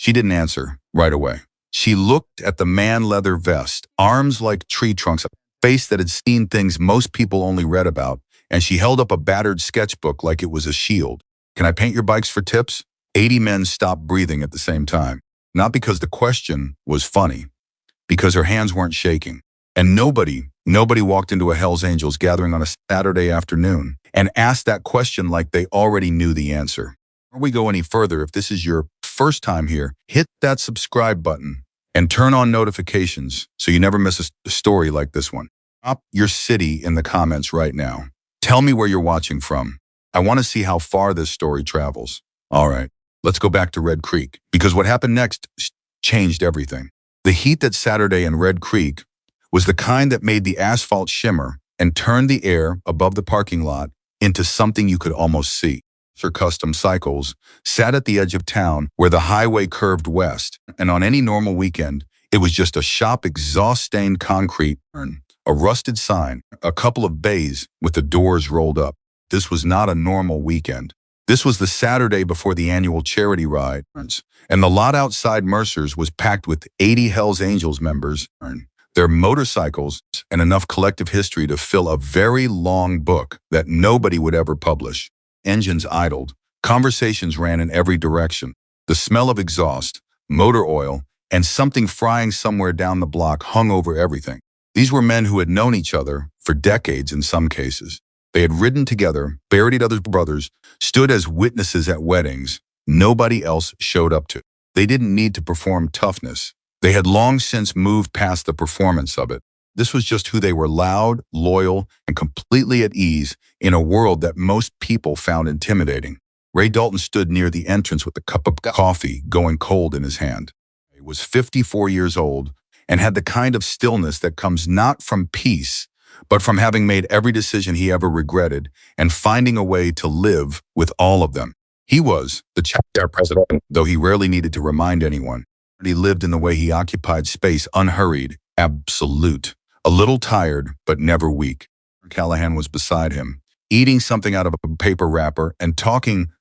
She didn't answer right away. She looked at the man leather vest, arms like tree trunks, a face that had seen things most people only read about, and she held up a battered sketchbook like it was a shield. Can I paint your bikes for tips? 80 men stopped breathing at the same time. Not because the question was funny, because her hands weren't shaking. And nobody walked into a Hell's Angels gathering on a Saturday afternoon and asked that question like they already knew the answer. Before we go any further, if this is your first time here, hit that subscribe button and turn on notifications so you never miss a story like this one. Drop your city in the comments right now. Tell me where you're watching from. I want to see how far this story travels. All right, let's go back to Red Creek, because what happened next changed everything. The heat that Saturday in Red Creek was the kind that made the asphalt shimmer and turned the air above the parking lot into something you could almost see. Her custom cycles sat at the edge of town where the highway curved west, and on any normal weekend, it was just a shop exhaust-stained concrete, a rusted sign, a couple of bays with the doors rolled up. This was not a normal weekend. This was the Saturday before the annual charity ride, and the lot outside Mercer's was packed with 80 Hells Angels members, their motorcycles, and enough collective history to fill a very long book that nobody would ever publish. Engines idled. Conversations ran in every direction. The smell of exhaust, motor oil, and something frying somewhere down the block hung over everything. These were men who had known each other for decades in some cases. They had ridden together, buried each other's brothers, stood as witnesses at weddings nobody else showed up to. They didn't need to perform toughness. They had long since moved past the performance of it. This was just who they were: loud, loyal, and completely at ease in a world that most people found intimidating. Ray Dalton stood near the entrance with a cup of coffee going cold in his hand. He was 54 years old and had the kind of stillness that comes not from peace, but from having made every decision he ever regretted and finding a way to live with all of them. He was the chapter president, though he rarely needed to remind anyone. He lived in the way he occupied space, unhurried, absolute. A little tired, but never weak. Callahan was beside him, eating something out of a paper wrapper and talking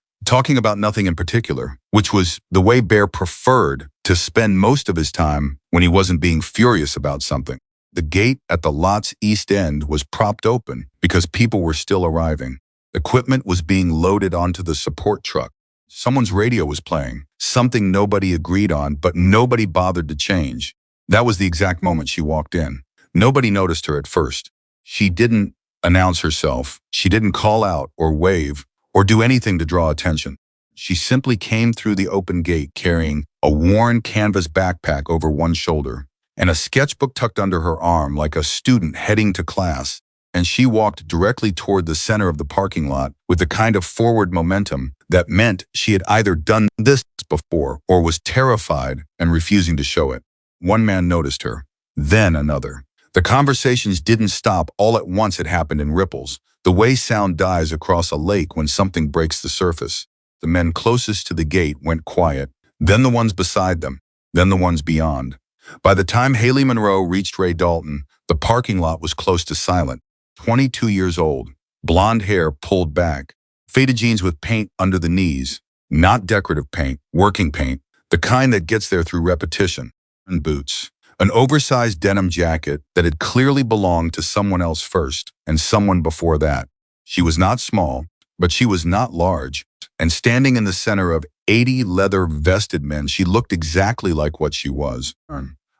about nothing in particular, which was the way Bear preferred to spend most of his time when he wasn't being furious about something. The gate at the lot's east end was propped open because people were still arriving. Equipment was being loaded onto the support truck. Someone's radio was playing, something nobody agreed on, but nobody bothered to change. That was the exact moment she walked in. Nobody noticed her at first. She didn't announce herself. She didn't call out or wave or do anything to draw attention. She simply came through the open gate carrying a worn canvas backpack over one shoulder and a sketchbook tucked under her arm like a student heading to class. And she walked directly toward the center of the parking lot with the kind of forward momentum that meant she had either done this before or was terrified and refusing to show it. One man noticed her, then another. The conversations didn't stop all at once. It happened in ripples, the way sound dies across a lake when something breaks the surface. The men closest to the gate went quiet, then the ones beside them, then the ones beyond. By the time Hailey Monroe reached Ray Dalton, the parking lot was close to silent. 22 years old, blonde hair pulled back, faded jeans with paint under the knees, not decorative paint, working paint, the kind that gets there through repetition, and boots. An oversized denim jacket that had clearly belonged to someone else first and someone before that. She was not small, but she was not large, and standing in the center of 80 leather-vested men, she looked exactly like what she was.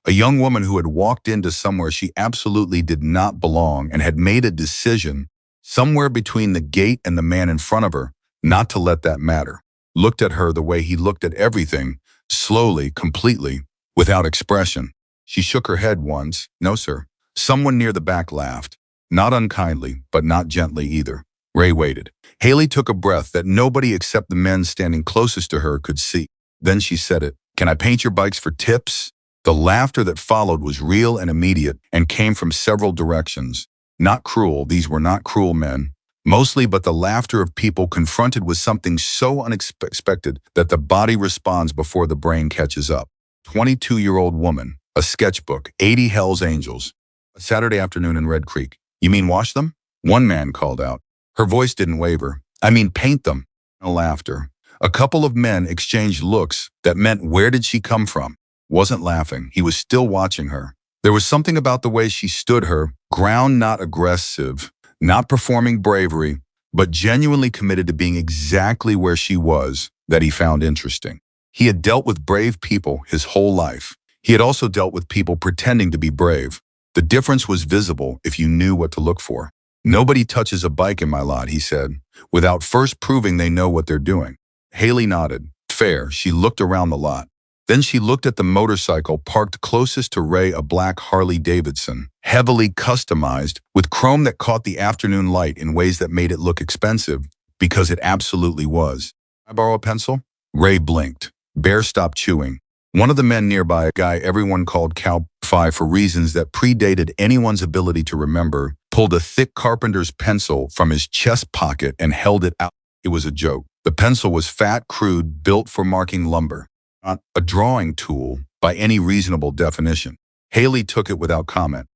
A young woman who had walked into somewhere she absolutely did not belong and had made a decision somewhere between the gate and the man in front of her not to let that matter. Looked at her the way he looked at everything, slowly, completely, without expression. She shook her head once. No, sir. Someone near the back laughed. Not unkindly, but not gently either. Ray waited. Hailey took a breath that nobody except the men standing closest to her could see. Then she said it. Can I paint your bikes for tips? The laughter that followed was real and immediate and came from several directions. Not cruel, these were not cruel men. Mostly, but the laughter of people confronted with something so unexpected that the body responds before the brain catches up. 22-year-old woman, a sketchbook, 80 Hells Angels. A Saturday afternoon in Red Creek. You mean wash them? One man called out. Her voice didn't waver. I mean paint them. No laughter. A couple of men exchanged looks that meant where did she come from? Wasn't laughing. He was still watching her. There was something about the way she stood her ground, not aggressive, not performing bravery, but genuinely committed to being exactly where she was that he found interesting. He had dealt with brave people his whole life. He had also dealt with people pretending to be brave. The difference was visible if you knew what to look for. Nobody touches a bike in my lot, he said, without first proving they know what they're doing. Hailey nodded. Fair. She looked around the lot. Then she looked at the motorcycle parked closest to Ray, a black Harley Davidson, heavily customized, with chrome that caught the afternoon light in ways that made it look expensive, because it absolutely was. Can I borrow a pencil? Ray blinked. Bear stopped chewing. One of the men nearby, a guy everyone called Cow Phi for reasons that predated anyone's ability to remember, pulled a thick carpenter's pencil from his chest pocket and held it out. It was a joke. The pencil was fat, crude, built for marking lumber. Not a drawing tool by any reasonable definition. Hailey took it without comment.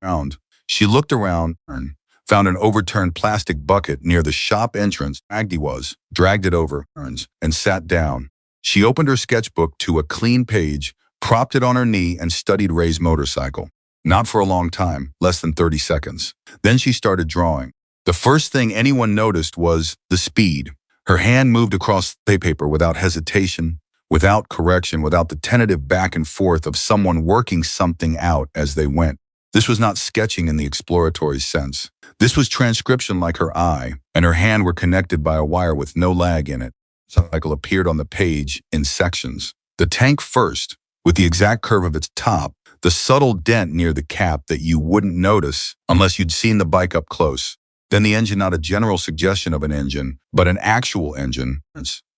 She looked around, found an overturned plastic bucket near the shop entrance. Magdy dragged it over, and sat down. She opened her sketchbook to a clean page, propped it on her knee, and studied Ray's motorcycle. Not for a long time, less than 30 seconds. Then she started drawing. The first thing anyone noticed was the speed. Her hand moved across the paper without hesitation, without correction, without the tentative back and forth of someone working something out as they went. This was not sketching in the exploratory sense. This was transcription, like her eye and her hand were connected by a wire with no lag in it. The cycle appeared on the page in sections. The tank first, with the exact curve of its top, the subtle dent near the cap that you wouldn't notice unless you'd seen the bike up close. Then the engine, not a general suggestion of an engine, but an actual engine,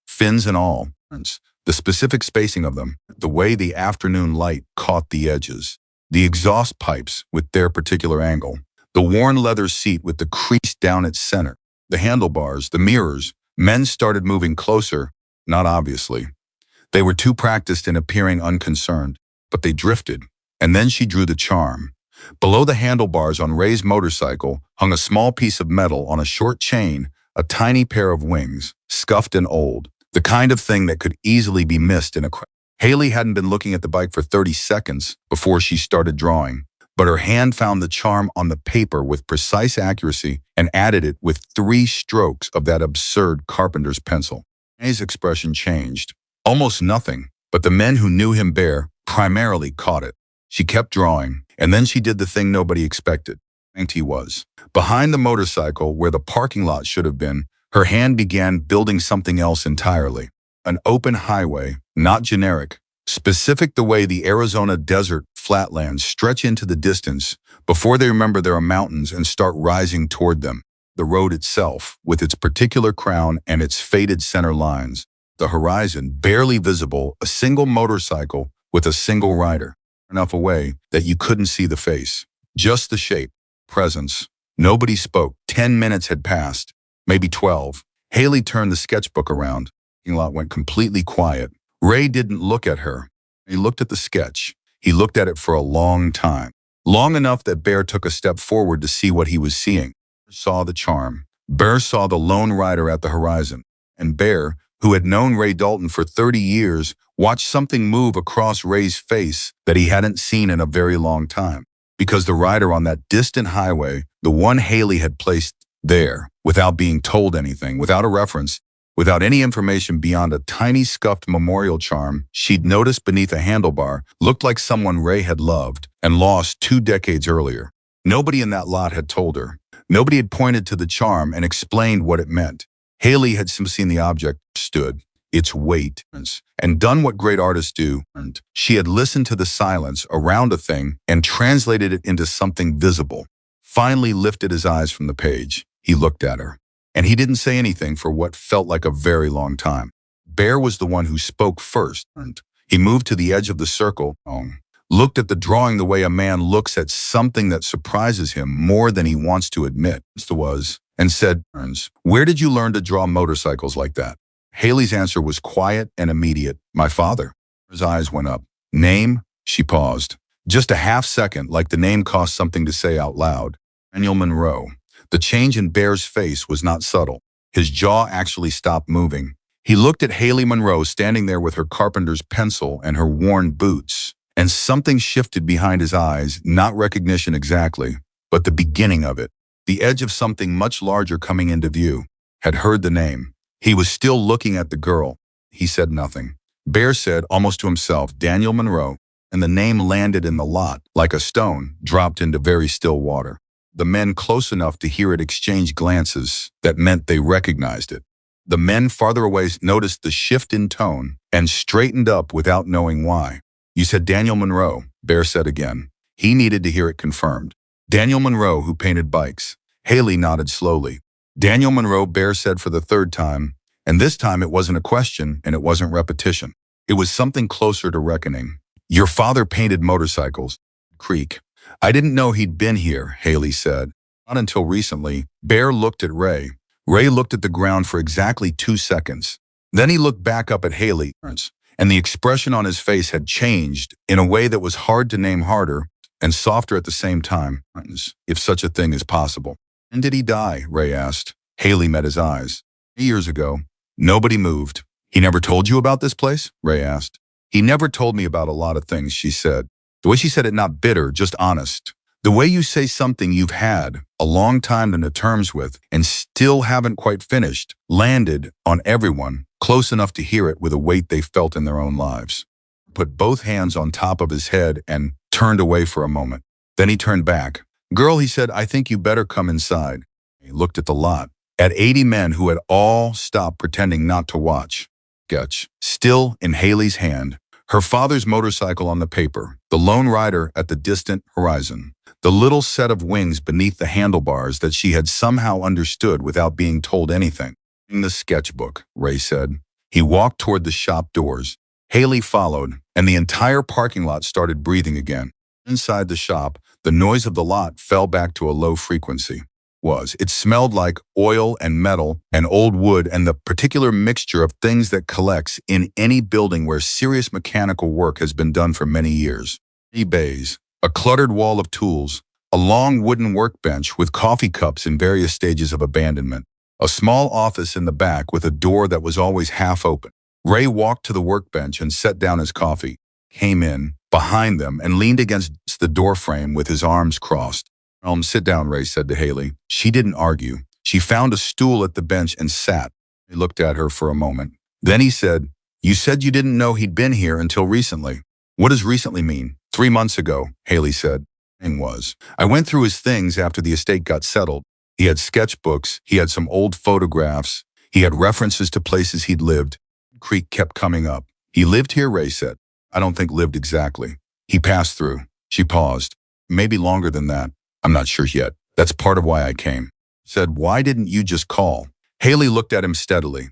fins and all. The specific spacing of them, the way the afternoon light caught the edges, the exhaust pipes with their particular angle, the worn leather seat with the crease down its center, the handlebars, the mirrors. Men started moving closer, not obviously. They were too practiced in appearing unconcerned, but they drifted, and then she drew the charm. Below the handlebars on Ray's motorcycle hung a small piece of metal on a short chain, a tiny pair of wings, scuffed and old, the kind of thing that could easily be missed in a crowd. Hailey hadn't been looking at the bike for 30 seconds before she started drawing, but her hand found the charm on the paper with precise accuracy and added it with 3 strokes of that absurd carpenter's pencil. Ray's expression changed. Almost nothing, but the men who knew him primarily caught it. She kept drawing, and then she did the thing nobody expected. He was. Behind the motorcycle, where the parking lot should have been, her hand began building something else entirely. An open highway, not generic, specific the way the Arizona desert flatlands stretch into the distance before they remember there are mountains and start rising toward them. The road itself, with its particular crown and its faded center lines. The horizon, barely visible, a single motorcycle with a single rider. Enough away that you couldn't see the face. Just the shape, presence. Nobody spoke. 10 minutes had passed, maybe 12. Hailey turned the sketchbook around. The lot went completely quiet. Ray didn't look at her. He looked at the sketch. He looked at it for a long time. Long enough that Bear took a step forward to see what he was seeing. Saw the charm. Bear saw the lone rider at the horizon. And Bear, who had known Ray Dalton for 30 years, watched something move across Ray's face that he hadn't seen in a very long time. Because the rider on that distant highway, the one Hailey had placed there, without being told anything, without a reference, without any information beyond a tiny scuffed memorial charm she'd noticed beneath a handlebar, looked like someone Ray had loved and lost 2 decades earlier. Nobody in that lot had told her. Nobody had pointed to the charm and explained what it meant. Hailey had seen the object, stood, its weight, and done what great artists do. She had listened to the silence around a thing and translated it into something visible. Finally lifted his eyes from the page. He looked at her. And he didn't say anything for what felt like a very long time. Bear was the one who spoke first. He moved to the edge of the circle, looked at the drawing the way a man looks at something that surprises him more than he wants to admit, and said, "Where did you learn to draw motorcycles like that?" Hailey's answer was quiet and immediate. "My father." His eyes went up. "Name?" She paused. Just a half second, like the name cost something to say out loud. Hailey Monroe. The change in Bear's face was not subtle. His jaw actually stopped moving. He looked at Hailey Monroe standing there with her carpenter's pencil and her worn boots, and something shifted behind his eyes, not recognition exactly, but the beginning of it. The edge of something much larger coming into view. Had heard the name. He was still looking at the girl. He said nothing. Bear said, almost to himself, Daniel Monroe, and the name landed in the lot, like a stone, dropped into very still water. The men close enough to hear it exchange glances that meant they recognized it. The men farther away noticed the shift in tone and straightened up without knowing why. You said Daniel Monroe, Bear said again. He needed to hear it confirmed. Daniel Monroe, who painted bikes. Hailey nodded slowly. Daniel Monroe, Bear said for the third time, and this time it wasn't a question and it wasn't repetition. It was something closer to reckoning. Your father painted motorcycles. Creek. I didn't know he'd been here, Hailey said. Not until recently. Bear looked at Ray. Ray looked at the ground for exactly 2 seconds. Then he looked back up at Hailey, and the expression on his face had changed in a way that was hard to name, harder and softer at the same time, if such a thing is possible. When did he die? Ray asked. Hailey met his eyes. 3 years ago. Nobody moved. He never told you about this place? Ray asked. He never told me about a lot of things, she said. The way she said it, not bitter, just honest. The way you say something you've had a long time to know terms with and still haven't quite finished landed on everyone close enough to hear it with a weight they felt in their own lives. Put both hands on top of his head and turned away for a moment. Then he turned back. Girl, he said, I think you better come inside. He looked at the lot, at 80 men who had all stopped pretending not to watch. Sketch, still in Hailey's hand, her father's motorcycle on the paper, the lone rider at the distant horizon, the little set of wings beneath the handlebars that she had somehow understood without being told anything. In the sketchbook, Ray said. He walked toward the shop doors. Hailey followed, and the entire parking lot started breathing again. Inside the shop, the noise of the lot fell back to a low frequency. It smelled like oil and metal and old wood and the particular mixture of things that collects in any building where serious mechanical work has been done for many years. 3 bays, a cluttered wall of tools, a long wooden workbench with coffee cups in various stages of abandonment, a small office in the back with a door that was always half open. Ray walked to the workbench and set down his coffee, came in behind them and leaned against the doorframe with his arms crossed. Sit down, Ray said to Hailey. She didn't argue. She found a stool at the bench and sat. He looked at her for a moment. Then he said, You said you didn't know he'd been here until recently. What does recently mean? 3 months ago, Hailey said. I went through his things after the estate got settled. He had sketchbooks, he had some old photographs, he had references to places he'd lived. Creek kept coming up. He lived here, Ray said. I don't think lived exactly. He passed through. She paused. Maybe longer than that. I'm not sure yet. That's part of why I came. Said, why didn't you just call? Hailey looked at him steadily.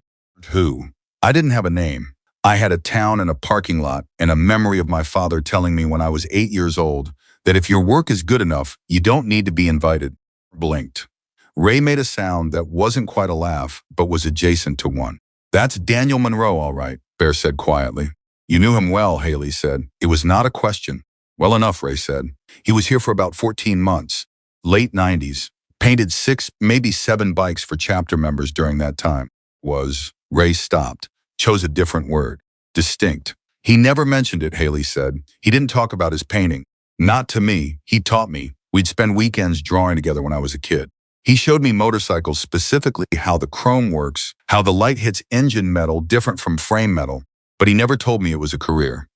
Who? I didn't have a name. I had a town and a parking lot and a memory of my father telling me when I was 8 years old that if your work is good enough, you don't need to be invited. Blinked. Ray made a sound that wasn't quite a laugh, but was adjacent to one. That's Daniel Monroe, all right, Bear said quietly. You knew him well, Hailey said. It was not a question. Well enough, Ray said. He was here for about 14 months, late 90s, painted 6, maybe 7 bikes for chapter members during that time. Ray stopped, chose a different word. Distinct. He never mentioned it, Hailey said. He didn't talk about his painting. Not to me. He taught me. We'd spend weekends drawing together when I was a kid. He showed me motorcycles, specifically how the chrome works, how the light hits engine metal different from frame metal, but he never told me it was a career.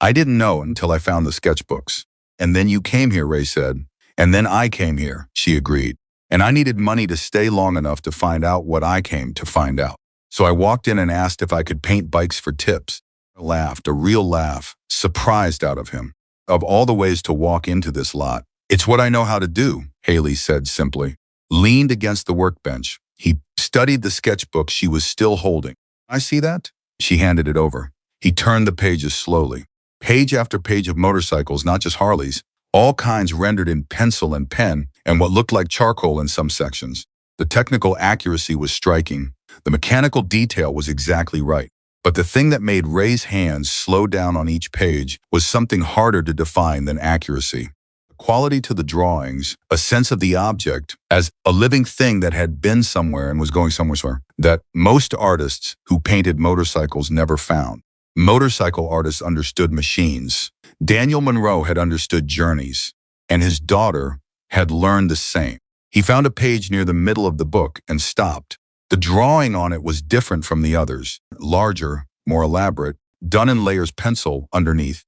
I didn't know until I found the sketchbooks. And then you came here, Ray said. And then I came here, she agreed. And I needed money to stay long enough to find out what I came to find out. So I walked in and asked if I could paint bikes for tips. I laughed, a real laugh, surprised out of him. Of all the ways to walk into this lot, it's what I know how to do, Hailey said simply. Leaned against the workbench. He studied the sketchbook she was still holding. I see that? She handed it over. He turned the pages slowly. Page after page of motorcycles, not just Harleys, all kinds rendered in pencil and pen and what looked like charcoal in some sections. The technical accuracy was striking. The mechanical detail was exactly right. But the thing that made Ray's hands slow down on each page was something harder to define than accuracy. The quality to the drawings, a sense of the object as a living thing that had been somewhere and was going somewhere that most artists who painted motorcycles never found. Motorcycle artists understood machines. Daniel Monroe had understood journeys, and his daughter had learned the same. He found a page near the middle of the book and stopped. The drawing on it was different from the others, larger, more elaborate, done in layers pencil underneath,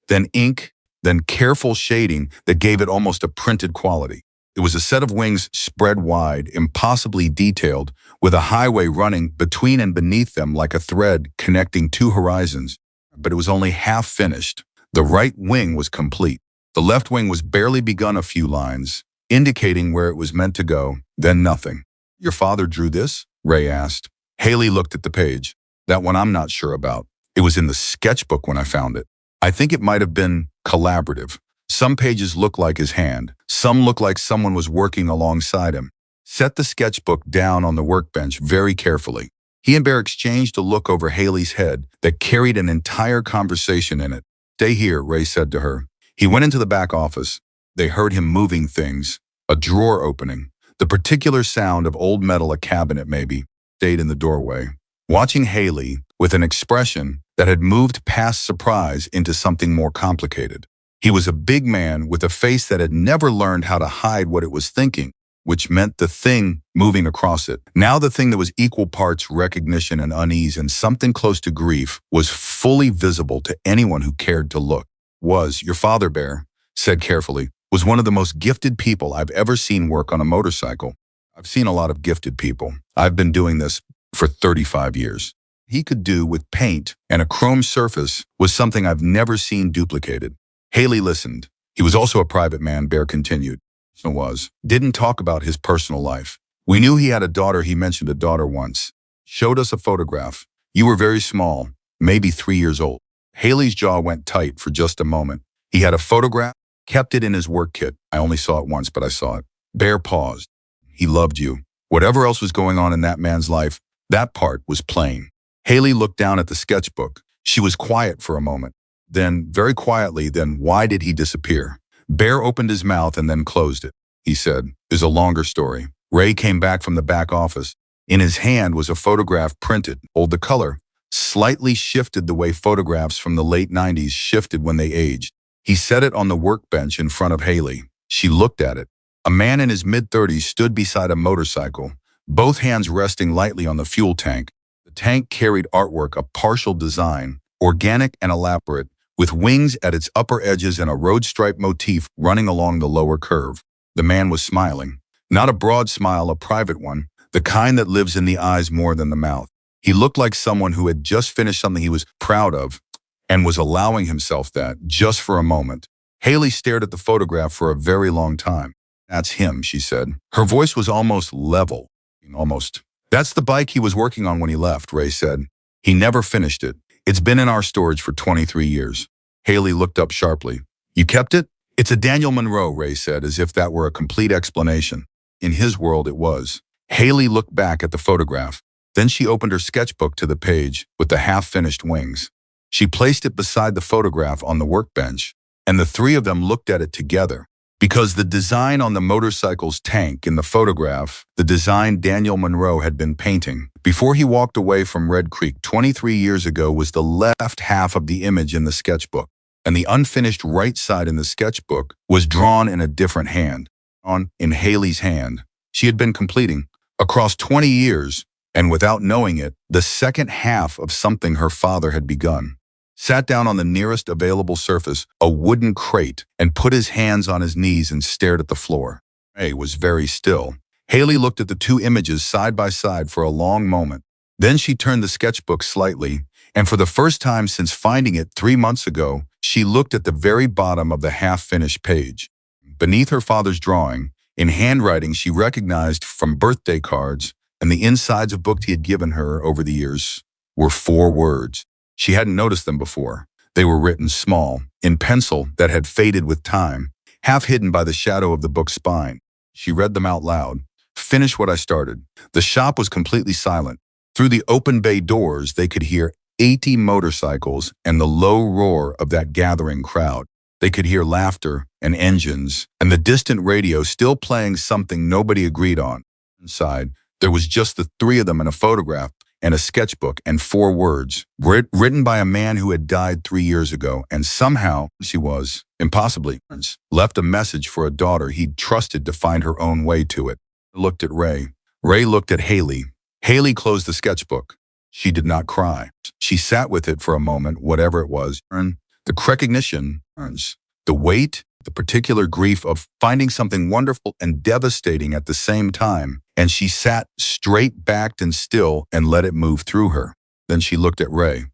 then ink, then careful shading that gave it almost a printed quality. It was a set of wings spread wide, impossibly detailed, with a highway running between and beneath them like a thread connecting two horizons. But it was only half finished. The right wing was complete. The left wing was barely begun, a few lines, indicating where it was meant to go, then nothing. "Your father drew this?" Ray asked. Hailey looked at the page. "That one I'm not sure about. It was in the sketchbook when I found it. I think it might have been collaborative. Some pages look like his hand. Some look like someone was working alongside him." Set the sketchbook down on the workbench very carefully. He and Bear exchanged a look over Hailey's head that carried an entire conversation in it. "Stay here," Ray said to her. He went into the back office. They heard him moving things, a drawer opening. The particular sound of old metal, a cabinet maybe, stayed in the doorway, watching Hailey with an expression that had moved past surprise into something more complicated. He was a big man with a face that had never learned how to hide what it was thinking, which meant the thing moving across it. Now the thing that was equal parts recognition and unease and something close to grief was fully visible to anyone who cared to look. "Your father, Bear said carefully, was one of the most gifted people I've ever seen work on a motorcycle. I've seen a lot of gifted people. I've been doing this for 35 years. He could do with paint and a chrome surface was something I've never seen duplicated." Hailey listened. "He was also a private man," Bear continued. Didn't talk about his personal life. "We knew he had a daughter. He mentioned a daughter once. Showed us a photograph. You were very small, maybe 3 years old." Hailey's jaw went tight for just a moment. "He had a photograph, kept it in his work kit. I only saw it once, but I saw it." Bear paused. "He loved you. Whatever else was going on in that man's life, that part was plain." Hailey looked down at the sketchbook. She was quiet for a moment. Then, very quietly, "Why did he disappear?" Bear opened his mouth and then closed it. He said, "Is a longer story." Ray came back from the back office. In his hand was a photograph printed. The color slightly shifted the way photographs from the late 90s shifted when they aged. He set it on the workbench in front of Hailey. She looked at it. A man in his mid-30s stood beside a motorcycle, both hands resting lightly on the fuel tank. The tank carried artwork, a partial design, organic and elaborate, with wings at its upper edges and a road stripe motif running along the lower curve. The man was smiling. Not a broad smile, a private one, the kind that lives in the eyes more than the mouth. He looked like someone who had just finished something he was proud of and was allowing himself that, just for a moment. Hailey stared at the photograph for a very long time. "That's him," she said. Her voice was almost level. Almost. "That's the bike he was working on when he left," Ray said. "He never finished it. It's been in our storage for 23 years. Hailey looked up sharply. "You kept it?" "It's a Daniel Monroe," Ray said, as if that were a complete explanation. In his world, it was. Hailey looked back at the photograph. Then she opened her sketchbook to the page with the half-finished wings. She placed it beside the photograph on the workbench, and the three of them looked at it together. Because the design on the motorcycle's tank in the photograph, the design Daniel Monroe had been painting before he walked away from Red Creek 23 years ago, was the left half of the image in the sketchbook, and the unfinished right side in the sketchbook was drawn in a different hand, in Hailey's hand. She had been completing, across 20 years, and without knowing it, the second half of something her father had begun. Sat down on the nearest available surface, a wooden crate, and put his hands on his knees and stared at the floor. Ray was very still. Hailey looked at the two images side by side for a long moment. Then she turned the sketchbook slightly, and for the first time since finding it 3 months ago, she looked at the very bottom of the half-finished page. Beneath her father's drawing, in handwriting she recognized from birthday cards and the insides of books he had given her over the years, were 4 words. She hadn't noticed them before. They were written small, in pencil that had faded with time, half hidden by the shadow of the book's spine. She read them out loud. "Finish what I started." The shop was completely silent. Through the open bay doors, they could hear 80 motorcycles and the low roar of that gathering crowd. They could hear laughter and engines, and the distant radio still playing something nobody agreed on. Inside, there was just the three of them and a photograph and a sketchbook and 4 words, written by a man who had died 3 years ago, and somehow she was, impossibly, left a message for a daughter he'd trusted to find her own way to it. I looked at Ray. Ray looked at Hailey. Hailey closed the sketchbook. She did not cry. She sat with it for a moment, whatever it was. The recognition, the weight, the particular grief of finding something wonderful and devastating at the same time. And she sat straight-backed and still and let it move through her. Then she looked at Ray.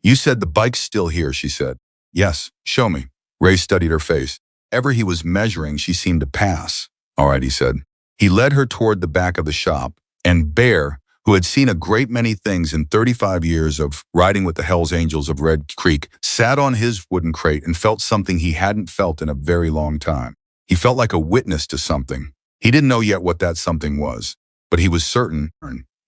"You said the bike's still here," she said. "Yes, show me." Ray studied her face. Ever he was measuring, she seemed to pass. "All right," he said. He led her toward the back of the shop, and Bear, who had seen a great many things in 35 years of riding with the Hells Angels of Red Creek, sat on his wooden crate and felt something he hadn't felt in a very long time. He felt like a witness to something. He didn't know yet what that something was, but he was certain.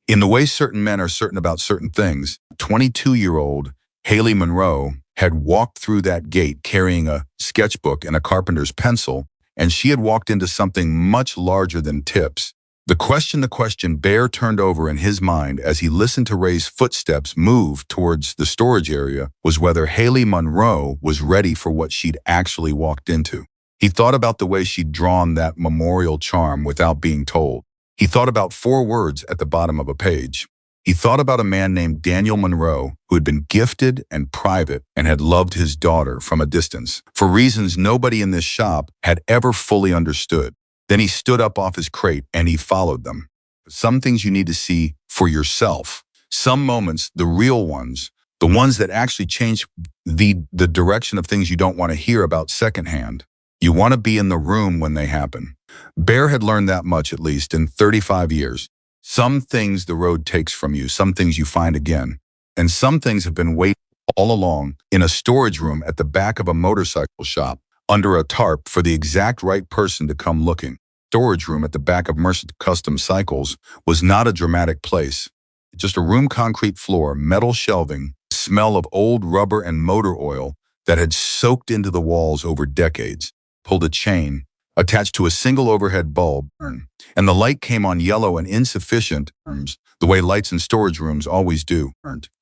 In the way certain men are certain about certain things, 22-year-old Hailey Monroe had walked through that gate carrying a sketchbook and a carpenter's pencil, and she had walked into something much larger than tips. The question Bear turned over in his mind as he listened to Ray's footsteps move towards the storage area was whether Hailey Monroe was ready for what she'd actually walked into. He thought about the way she'd drawn that memorial charm without being told. He thought about 4 words at the bottom of a page. He thought about a man named Daniel Monroe who had been gifted and private and had loved his daughter from a distance for reasons nobody in this shop had ever fully understood. Then he stood up off his crate and he followed them. Some things you need to see for yourself. Some moments, the real ones, the ones that actually change the direction of things you don't want to hear about secondhand. You want to be in the room when they happen. Bear had learned that much, at least, in 35 years. Some things the road takes from you, some things you find again. And some things have been waiting all along in a storage room at the back of a motorcycle shop, under a tarp for the exact right person to come looking. Storage room at the back of Merced Custom Cycles was not a dramatic place. Just a room, concrete floor, metal shelving, smell of old rubber and motor oil that had soaked into the walls over decades. Pulled a chain, attached to a single overhead bulb, and the light came on yellow and insufficient, the way lights in storage rooms always do,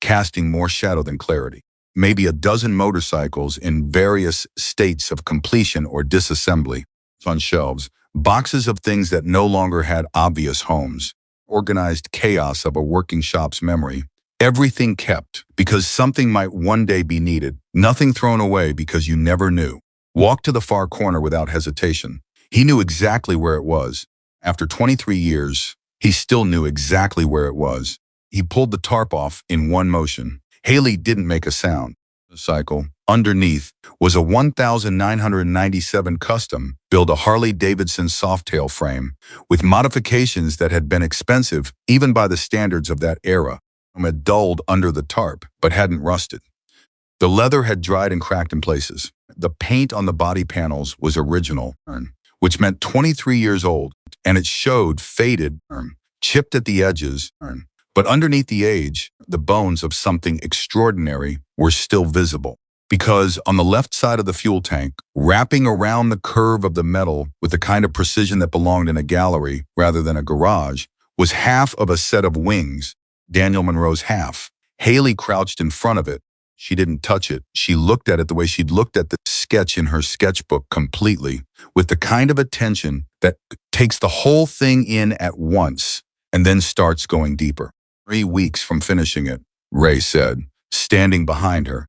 casting more shadow than clarity. Maybe a dozen motorcycles in various states of completion or disassembly. On shelves, boxes of things that no longer had obvious homes. Organized chaos of a working shop's memory. Everything kept, because something might one day be needed. Nothing thrown away because you never knew. Walked to the far corner without hesitation. He knew exactly where it was. After 23 years, he still knew exactly where it was. He pulled the tarp off in one motion. Hailey didn't make a sound. The cycle, underneath, was a 1997 custom, built a Harley-Davidson softail frame, with modifications that had been expensive even by the standards of that era. Had dulled under the tarp, but hadn't rusted. The leather had dried and cracked in places. The paint on the body panels was original, which meant 23 years old, and it showed faded, chipped at the edges, but underneath the age, the bones of something extraordinary were still visible. Because on the left side of the fuel tank, wrapping around the curve of the metal with the kind of precision that belonged in a gallery rather than a garage, was half of a set of wings, Daniel Monroe's half. Hailey crouched in front of it. She didn't touch it. She looked at it the way she'd looked at the sketch in her sketchbook completely, with the kind of attention that takes the whole thing in at once and then starts going deeper. 3 weeks from finishing it, Ray said, standing behind her.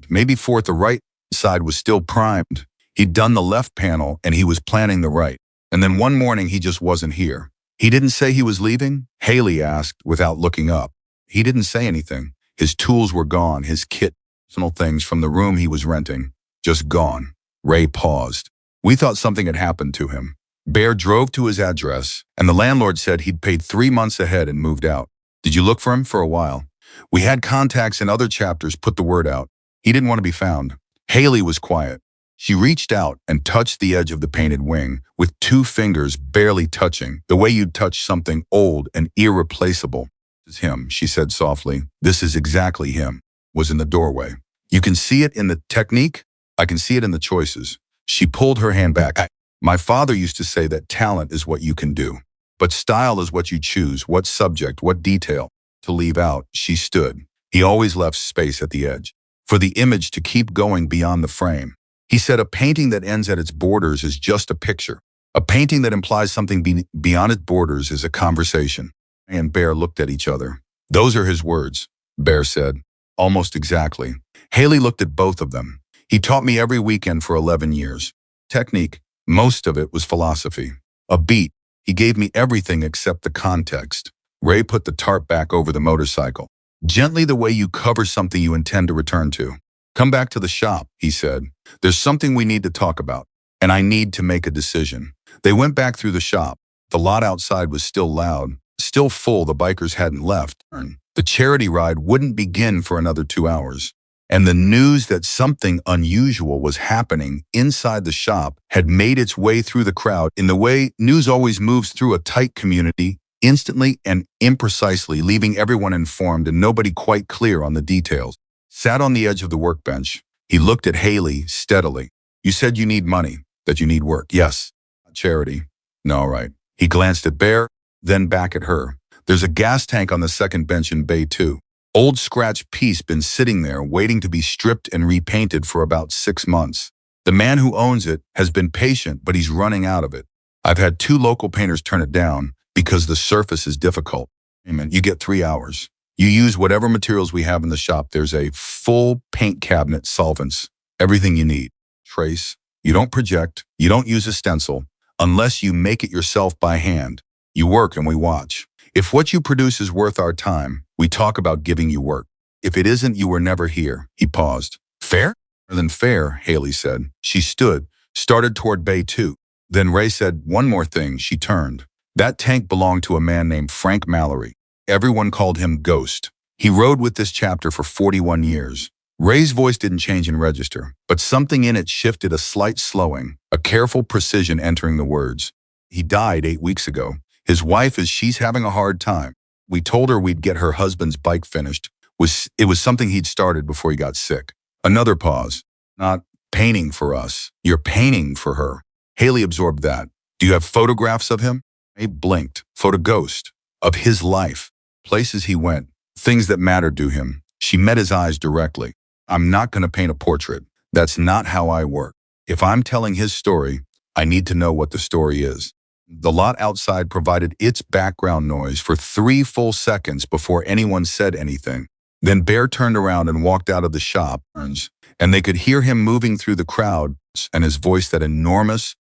Maybe fourth, the right side was still primed. He'd done the left panel and he was planning the right. And then one morning he just wasn't here. He didn't say he was leaving? Hailey asked without looking up. He didn't say anything. His tools were gone, his kit, personal things from the room he was renting, just gone. Ray paused. We thought something had happened to him. Bear drove to his address, and the landlord said he'd paid 3 months ahead and moved out. Did you look for him? For a while. We had contacts in other chapters put the word out. He didn't want to be found. Hailey was quiet. She reached out and touched the edge of the painted wing with 2 fingers barely touching, the way you'd touch something old and irreplaceable. This is him, she said softly. This is exactly him. Was in the doorway. You can see it in the technique? I can see it in the choices. She pulled her hand back. My father used to say that talent is what you can do, but style is what you choose, what subject, what detail to leave out. She stood. He always left space at the edge for the image to keep going beyond the frame. He said a painting that ends at its borders is just a picture. A painting that implies something beyond its borders is a conversation. And Bear looked at each other. Those are his words, Bear said. Almost exactly. Hailey looked at both of them. He taught me every weekend for 11 years. Technique, most of it was philosophy. A beat, he gave me everything except the context. Ray put the tarp back over the motorcycle. Gently, the way you cover something you intend to return to. Come back to the shop, he said. There's something we need to talk about, and I need to make a decision. They went back through the shop. The lot outside was still loud, still full. The bikers hadn't left. The charity ride wouldn't begin for another 2 hours. And the news that something unusual was happening inside the shop had made its way through the crowd in the way news always moves through a tight community, instantly and imprecisely, leaving everyone informed and nobody quite clear on the details. Sat on the edge of the workbench, he looked at Hailey steadily. You said you need money, that you need work. Yes. Charity. No, right. He glanced at Bear, then back at her. There's a gas tank on the second bench in Bay 2. Old scratch piece been sitting there waiting to be stripped and repainted for about 6 months. The man who owns it has been patient, but he's running out of it. I've had 2 local painters turn it down because the surface is difficult. Amen. You get 3 hours. You use whatever materials we have in the shop. There's a full paint cabinet, solvents, everything you need. Trace. You don't project. You don't use a stencil unless you make it yourself by hand. You work and we watch. If what you produce is worth our time, we talk about giving you work. If it isn't, you were never here. He paused. Fair? Better than fair, Hailey said. She stood, started toward Bay 2. Then Ray said, one more thing. She turned. That tank belonged to a man named Frank Mallory. Everyone called him Ghost. He rode with this chapter for 41 years. Ray's voice didn't change in register, but something in it shifted, a slight slowing, a careful precision entering the words. He died 8 weeks ago. His wife she's having a hard time. We told her we'd get her husband's bike finished. It was something he'd started before he got sick. Another pause. Not painting for us. You're painting for her. Hailey absorbed that. Do you have photographs of him? Ray blinked. Photo Ghost. Of his life. Places he went. Things that mattered to him. She met his eyes directly. I'm not going to paint a portrait. That's not how I work. If I'm telling his story, I need to know what the story is. The lot outside provided its background noise for 3 full seconds before anyone said anything. Then Bear turned around and walked out of the shop, and they could hear him moving through the crowd, and his voice, that enormous,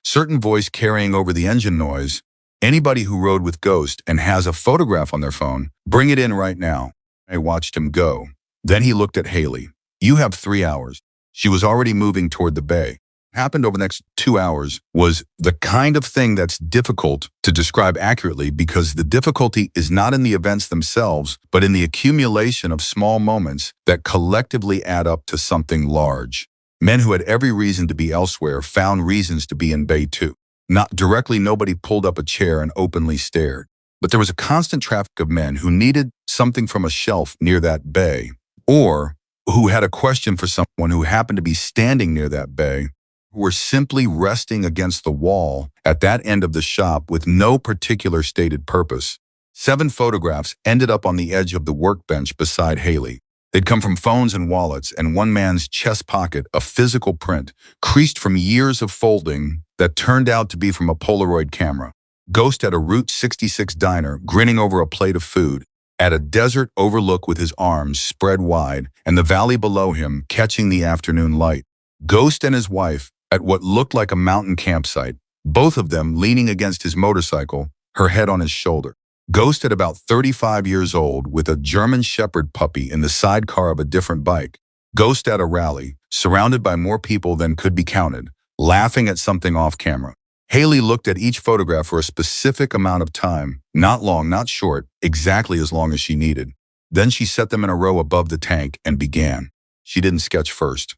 certain voice carrying over the engine noise. Anybody who rode with Ghost and has a photograph on their phone, bring it in right now. I watched him go. Then he looked at Hailey. You have 3 hours. She was already moving toward the bay. Happened over the next 2 hours was the kind of thing that's difficult to describe accurately, because the difficulty is not in the events themselves, but in the accumulation of small moments that collectively add up to something large. Men who had every reason to be elsewhere found reasons to be in Bay 2. Not directly, nobody pulled up a chair and openly stared. But there was a constant traffic of men who needed something from a shelf near that bay, or who had a question for someone who happened to be standing near that bay, who were simply resting against the wall at that end of the shop with no particular stated purpose. 7 photographs ended up on the edge of the workbench beside Hailey. They'd come from phones and wallets, and one man's chest pocket, a physical print, creased from years of folding that turned out to be from a Polaroid camera. Ghost at a Route 66 diner, grinning over a plate of food, at a desert overlook with his arms spread wide, and the valley below him catching the afternoon light. Ghost and his wife at what looked like a mountain campsite, both of them leaning against his motorcycle, her head on his shoulder. Ghost at about 35 years old with a German Shepherd puppy in the sidecar of a different bike. Ghost at a rally, surrounded by more people than could be counted, laughing at something off camera. Hailey looked at each photograph for a specific amount of time, not long, not short, exactly as long as she needed. Then she set them in a row above the tank and began. She didn't sketch first.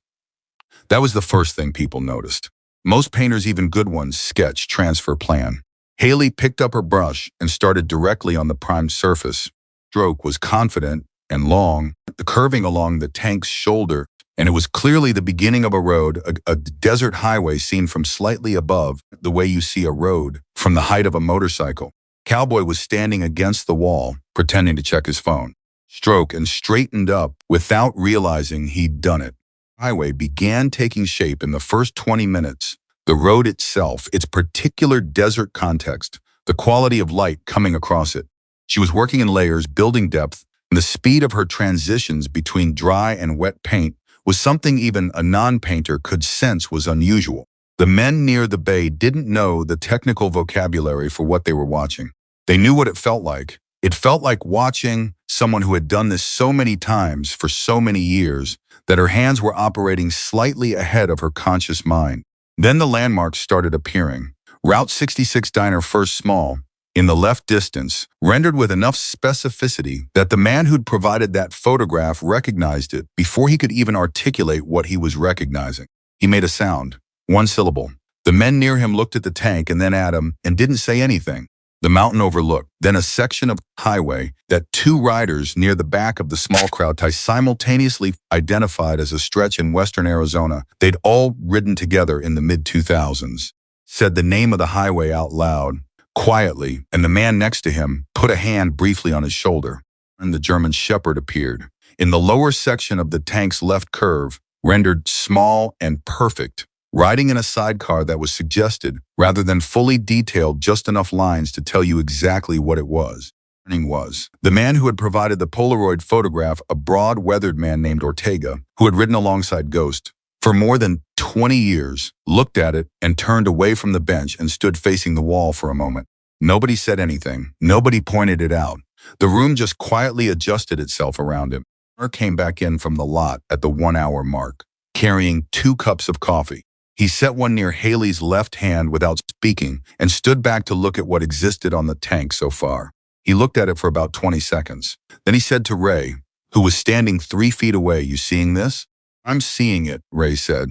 That was the first thing people noticed. Most painters, even good ones, sketch, transfer, plan. Hailey picked up her brush and started directly on the primed surface. Stroke was confident and long, curving along the tank's shoulder And it was clearly the beginning of a road, a desert highway seen from slightly above, the way you see a road from the height of a motorcycle. Cowboy was standing against the wall, pretending to check his phone. Stroke and straightened up without realizing he'd done it. The highway began taking shape in the first 20 minutes. The road itself, its particular desert context, the quality of light coming across it. She was working in layers, building depth, and the speed of her transitions between dry and wet paint was something even a non-painter could sense was unusual. The men near the bay didn't know the technical vocabulary for what they were watching. They knew what it felt like. It felt like watching someone who had done this so many times for so many years that her hands were operating slightly ahead of her conscious mind. Then the landmarks started appearing. Route 66 Diner First Small, in the left distance, rendered with enough specificity that the man who'd provided that photograph recognized it before he could even articulate what he was recognizing. He made a sound, one syllable. The men near him looked at the tank and then at him and didn't say anything. The mountain overlooked, then a section of highway that two riders near the back of the small crowd simultaneously identified as a stretch in western Arizona. They'd all ridden together in the mid-2000s. Said the name of the highway out loud, quietly, and the man next to him put a hand briefly on his shoulder. And the German shepherd appeared. In the lower section of the tank's left curve, rendered small and perfect, riding in a sidecar that was suggested, rather than fully detailed, just enough lines to tell you exactly what it was. The man who had provided the Polaroid photograph, a broad, weathered man named Ortega, who had ridden alongside Ghost for more than 20 years, looked at it and turned away from the bench and stood facing the wall for a moment. Nobody said anything. Nobody pointed it out. The room just quietly adjusted itself around him. Mark came back in from the lot at the 1 hour mark, carrying 2 cups of coffee. He set one near Hailey's left hand without speaking and stood back to look at what existed on the tank so far. He looked at it for about 20 seconds. Then he said to Ray, who was standing 3 feet away, "You seeing this?" "I'm seeing it," Ray said,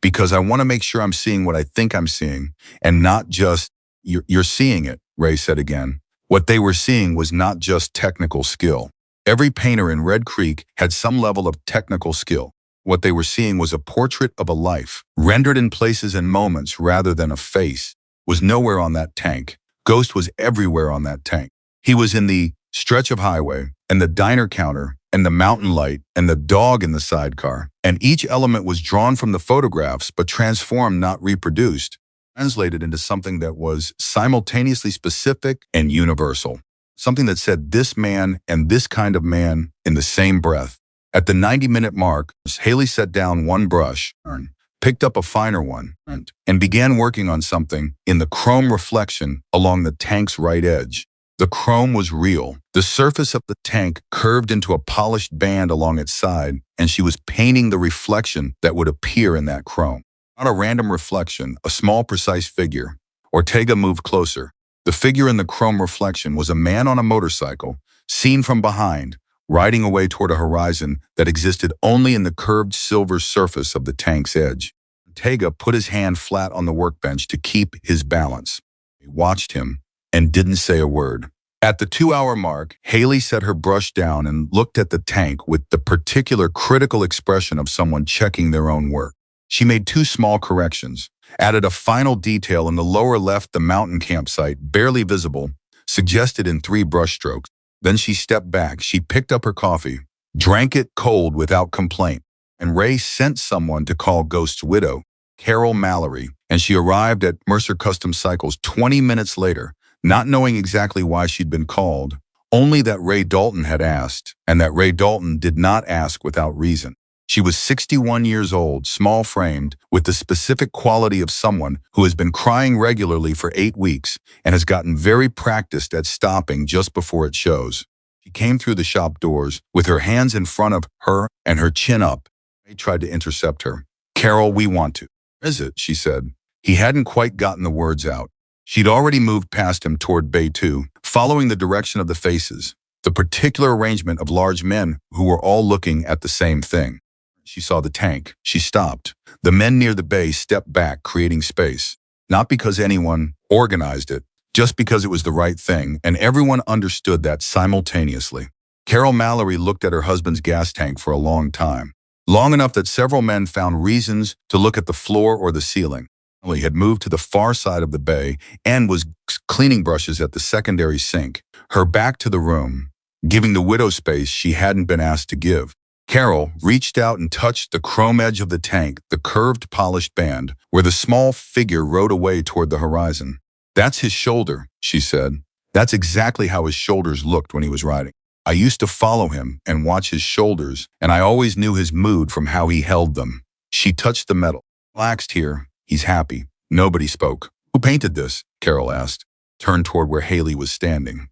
"because I want to make sure I'm seeing what I think I'm seeing and not just..." You're seeing it," Ray said again. What they were seeing was not just technical skill. Every painter in Red Creek had some level of technical skill. What they were seeing was a portrait of a life, rendered in places and moments rather than a face. Was nowhere on that tank. Ghost was everywhere on that tank. He was in the stretch of highway, and the diner counter, and the mountain light, and the dog in the sidecar. And each element was drawn from the photographs, but transformed, not reproduced, translated into something that was simultaneously specific and universal. Something that said this man and this kind of man in the same breath. At the 90-minute mark, Hailey set down one brush, picked up a finer one, and began working on something in the chrome reflection along the tank's right edge. The chrome was real. The surface of the tank curved into a polished band along its side, and she was painting the reflection that would appear in that chrome. Not a random reflection, a small, precise figure. Ortega moved closer. The figure in the chrome reflection was a man on a motorcycle, seen from behind, riding away toward a horizon that existed only in the curved silver surface of the tank's edge. Ortega put his hand flat on the workbench to keep his balance. He watched him and didn't say a word. At the 2 hour mark, Hailey set her brush down and looked at the tank with the particular critical expression of someone checking their own work. She made 2 small corrections, added a final detail in the lower left, the mountain campsite, barely visible, suggested in 3 brushstrokes. Then she stepped back. She picked up her coffee, drank it cold without complaint, and Ray sent someone to call Ghost's widow, Carol Mallory, and she arrived at Mercer Custom Cycles 20 minutes later, not knowing exactly why she'd been called, only that Ray Dalton had asked, and that Ray Dalton did not ask without reason. She was 61 years old, small-framed, with the specific quality of someone who has been crying regularly for 8 weeks and has gotten very practiced at stopping just before it shows. She came through the shop doors with her hands in front of her and her chin up. Ray tried to intercept her. "Carol, we want to." "Is it?" she said. He hadn't quite gotten the words out. She'd already moved past him toward Bay 2, following the direction of the faces, the particular arrangement of large men who were all looking at the same thing. She saw the tank. She stopped. The men near the bay stepped back, creating space. Not because anyone organized it, just because it was the right thing, and everyone understood that simultaneously. Carol Mallory looked at her husband's gas tank for a long time. long enough that several men found reasons to look at the floor or the ceiling. He had moved to the far side of the bay and was cleaning brushes at the secondary sink, her back to the room, giving the widow space she hadn't been asked to give. Carol reached out and touched the chrome edge of the tank, the curved polished band, where the small figure rode away toward the horizon. "That's his shoulder," she said. "That's exactly how his shoulders looked when he was riding. I used to follow him and watch his shoulders, and I always knew his mood from how he held them." She touched the metal. "Relaxed here. He's happy." Nobody spoke. "Who painted this?" Carol asked, turned toward where Hailey was standing.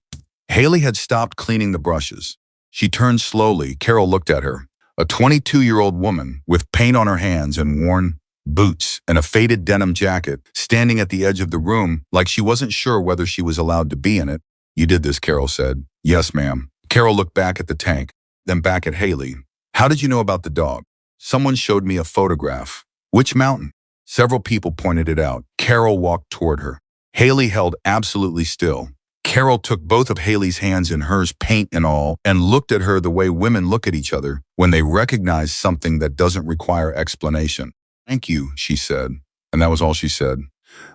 Hailey had stopped cleaning the brushes. She turned slowly. Carol looked at her. A 22-year-old woman with paint on her hands and worn boots and a faded denim jacket, standing at the edge of the room like she wasn't sure whether she was allowed to be in it. "You did this," Carol said. "Yes, ma'am." Carol looked back at the tank, then back at Hailey. "How did you know about the dog?" "Someone showed me a photograph." "Which mountain?" Several people pointed it out. Carol walked toward her. Hailey held absolutely still. Carol took both of Hailey's hands in hers, paint and all, and looked at her the way women look at each other when they recognize something that doesn't require explanation. "Thank you," she said, and that was all she said.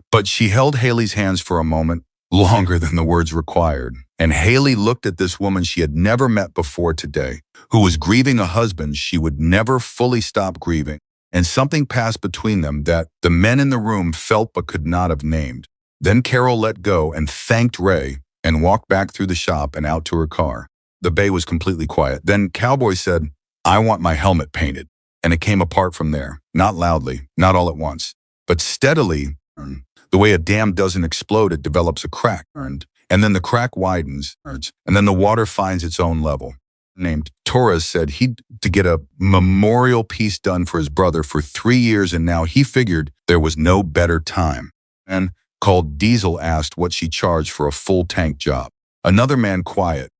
But she held Hailey's hands for a moment, longer than the words required, and Hailey looked at this woman she had never met before today, who was grieving a husband she would never fully stop grieving, and something passed between them that the men in the room felt but could not have named. Then Carol let go and thanked Ray and walked back through the shop and out to her car. The bay was completely quiet. Then Cowboy said, "I want my helmet painted." And it came apart from there, not loudly, not all at once, but steadily. The way a dam doesn't explode, it develops a crack, and then the crack widens, and then the water finds its own level. Named Torres said he'd to get a memorial piece done for his brother for 3 years, and now he figured there was no better time. And called Diesel asked what she charged for a full tank job. Another man, quiet,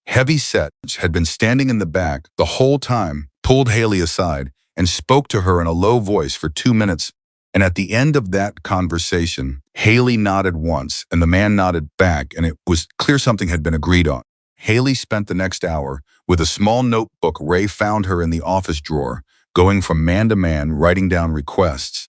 heavy set, had been standing in the back the whole time, pulled Hailey aside and spoke to her in a low voice for 2 minutes. And at the end of that conversation, Hailey nodded once and the man nodded back, and it was clear something had been agreed on. Hailey spent the next hour with a small notebook Ray found her in the office drawer, going from man to man, writing down requests,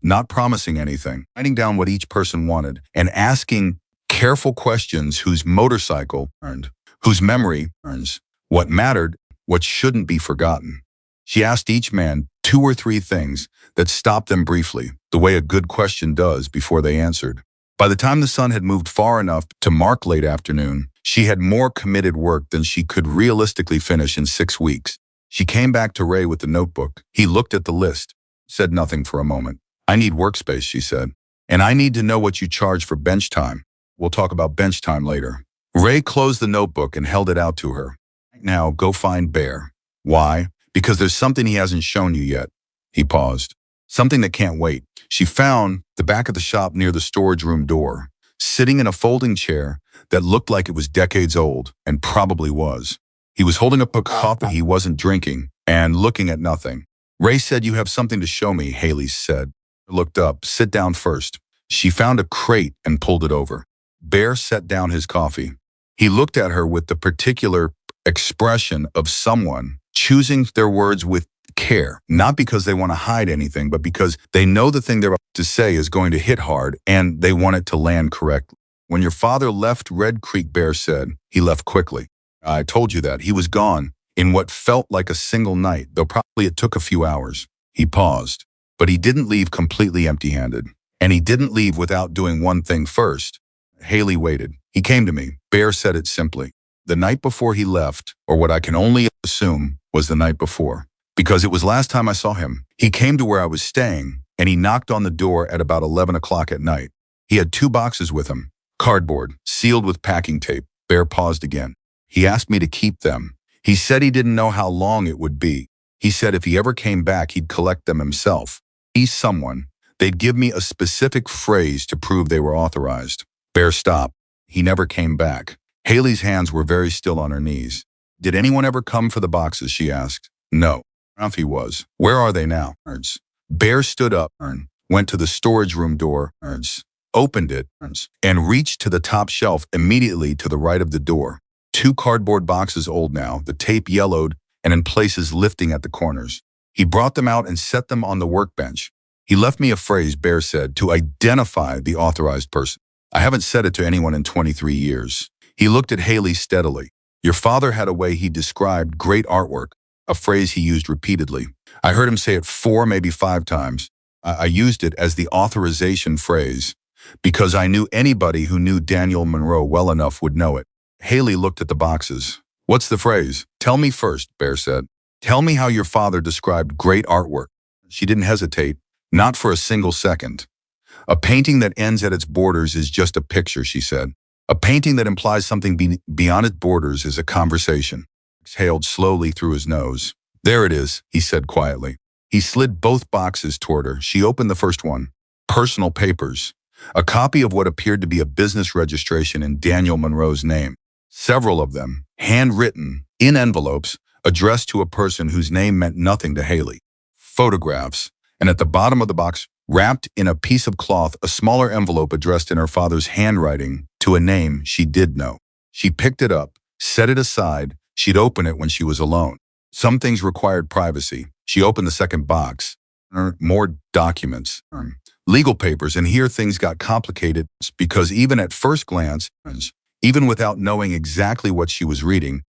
not promising anything, writing down what each person wanted, and asking careful questions whose motorcycle earned, whose memory earns, what mattered, what shouldn't be forgotten. She asked each man 2 or 3 things that stopped them briefly, the way a good question does, before they answered. By the time the sun had moved far enough to mark late afternoon, she had more committed work than she could realistically finish in 6 weeks. She came back to Ray with the notebook. He looked at the list, said nothing for a moment. "I need workspace," she said, "and I need to know what you charge for bench time. We'll talk about bench time later." Ray closed the notebook and held it out to her. "Now go find Bear." "Why?" "Because there's something he hasn't shown you yet." He paused. "Something that can't wait." She found the back of the shop near the storage room door, sitting in a folding chair that looked like it was decades old, and probably was. He was holding up a coffee he wasn't drinking and looking at nothing. "Ray said you have something to show me," Hailey said. Looked up. "Sit down first." She found a crate and pulled it over. Bear set down his coffee. He looked at her with the particular expression of someone choosing their words with care, not because they want to hide anything, but because they know the thing they're about to say is going to hit hard and they want it to land correctly. "When your father left Red Creek," Bear said, "he left quickly. I told you that. He was gone in what felt like a single night, though probably it took a few hours." He paused. "But he didn't leave completely empty-handed. And he didn't leave without doing one thing first." Hailey waited. "He came to me." Bear said it simply. "The night before he left, or what I can only assume was the night before, because it was last time I saw him. He came to where I was staying, and he knocked on the door at about 11 o'clock at night. He had 2 boxes with him, cardboard, sealed with packing tape." Bear paused again. "He asked me to keep them. He said he didn't know how long it would be. He said if he ever came back, he'd collect them himself. He's someone. They'd give me a specific phrase to prove they were authorized." Bear stopped. "He never came back." Hailey's hands were very still on her knees. "Did anyone ever come for the boxes?" she asked. "No." He was. "Where are they now?" Bear stood up, went to the storage room door, opened it, and reached to the top shelf immediately to the right of the door. 2 cardboard boxes old now, the tape yellowed and in places lifting at the corners. He brought them out and set them on the workbench. He left me a phrase, Bear said, to identify the authorized person. I haven't said it to anyone in 23 years. He looked at Hailey steadily. Your father had a way he described great artwork, a phrase he used repeatedly. I heard him say it 4, maybe 5 times. I used it as the authorization phrase because I knew anybody who knew Daniel Monroe well enough would know it. Hailey looked at the boxes. What's the phrase? Tell me first, Bear said. Tell me how your father described great artwork. She didn't hesitate, not for a single second. A painting that ends at its borders is just a picture, she said. A painting that implies something beyond its borders is a conversation. Exhaled slowly through his nose. There it is, he said quietly. He slid both boxes toward her. She opened the first one. Personal papers. A copy of what appeared to be a business registration in Daniel Monroe's name. Several of them, handwritten, in envelopes, addressed to a person whose name meant nothing to Hailey. Photographs. And at the bottom of the box, wrapped in a piece of cloth, a smaller envelope addressed in her father's handwriting to a name she did know. She picked it up, set it aside. She'd open it when she was alone. Some things required privacy. She opened the second box. More documents, legal papers, and here things got complicated because even at first glance, even without knowing exactly what she was reading,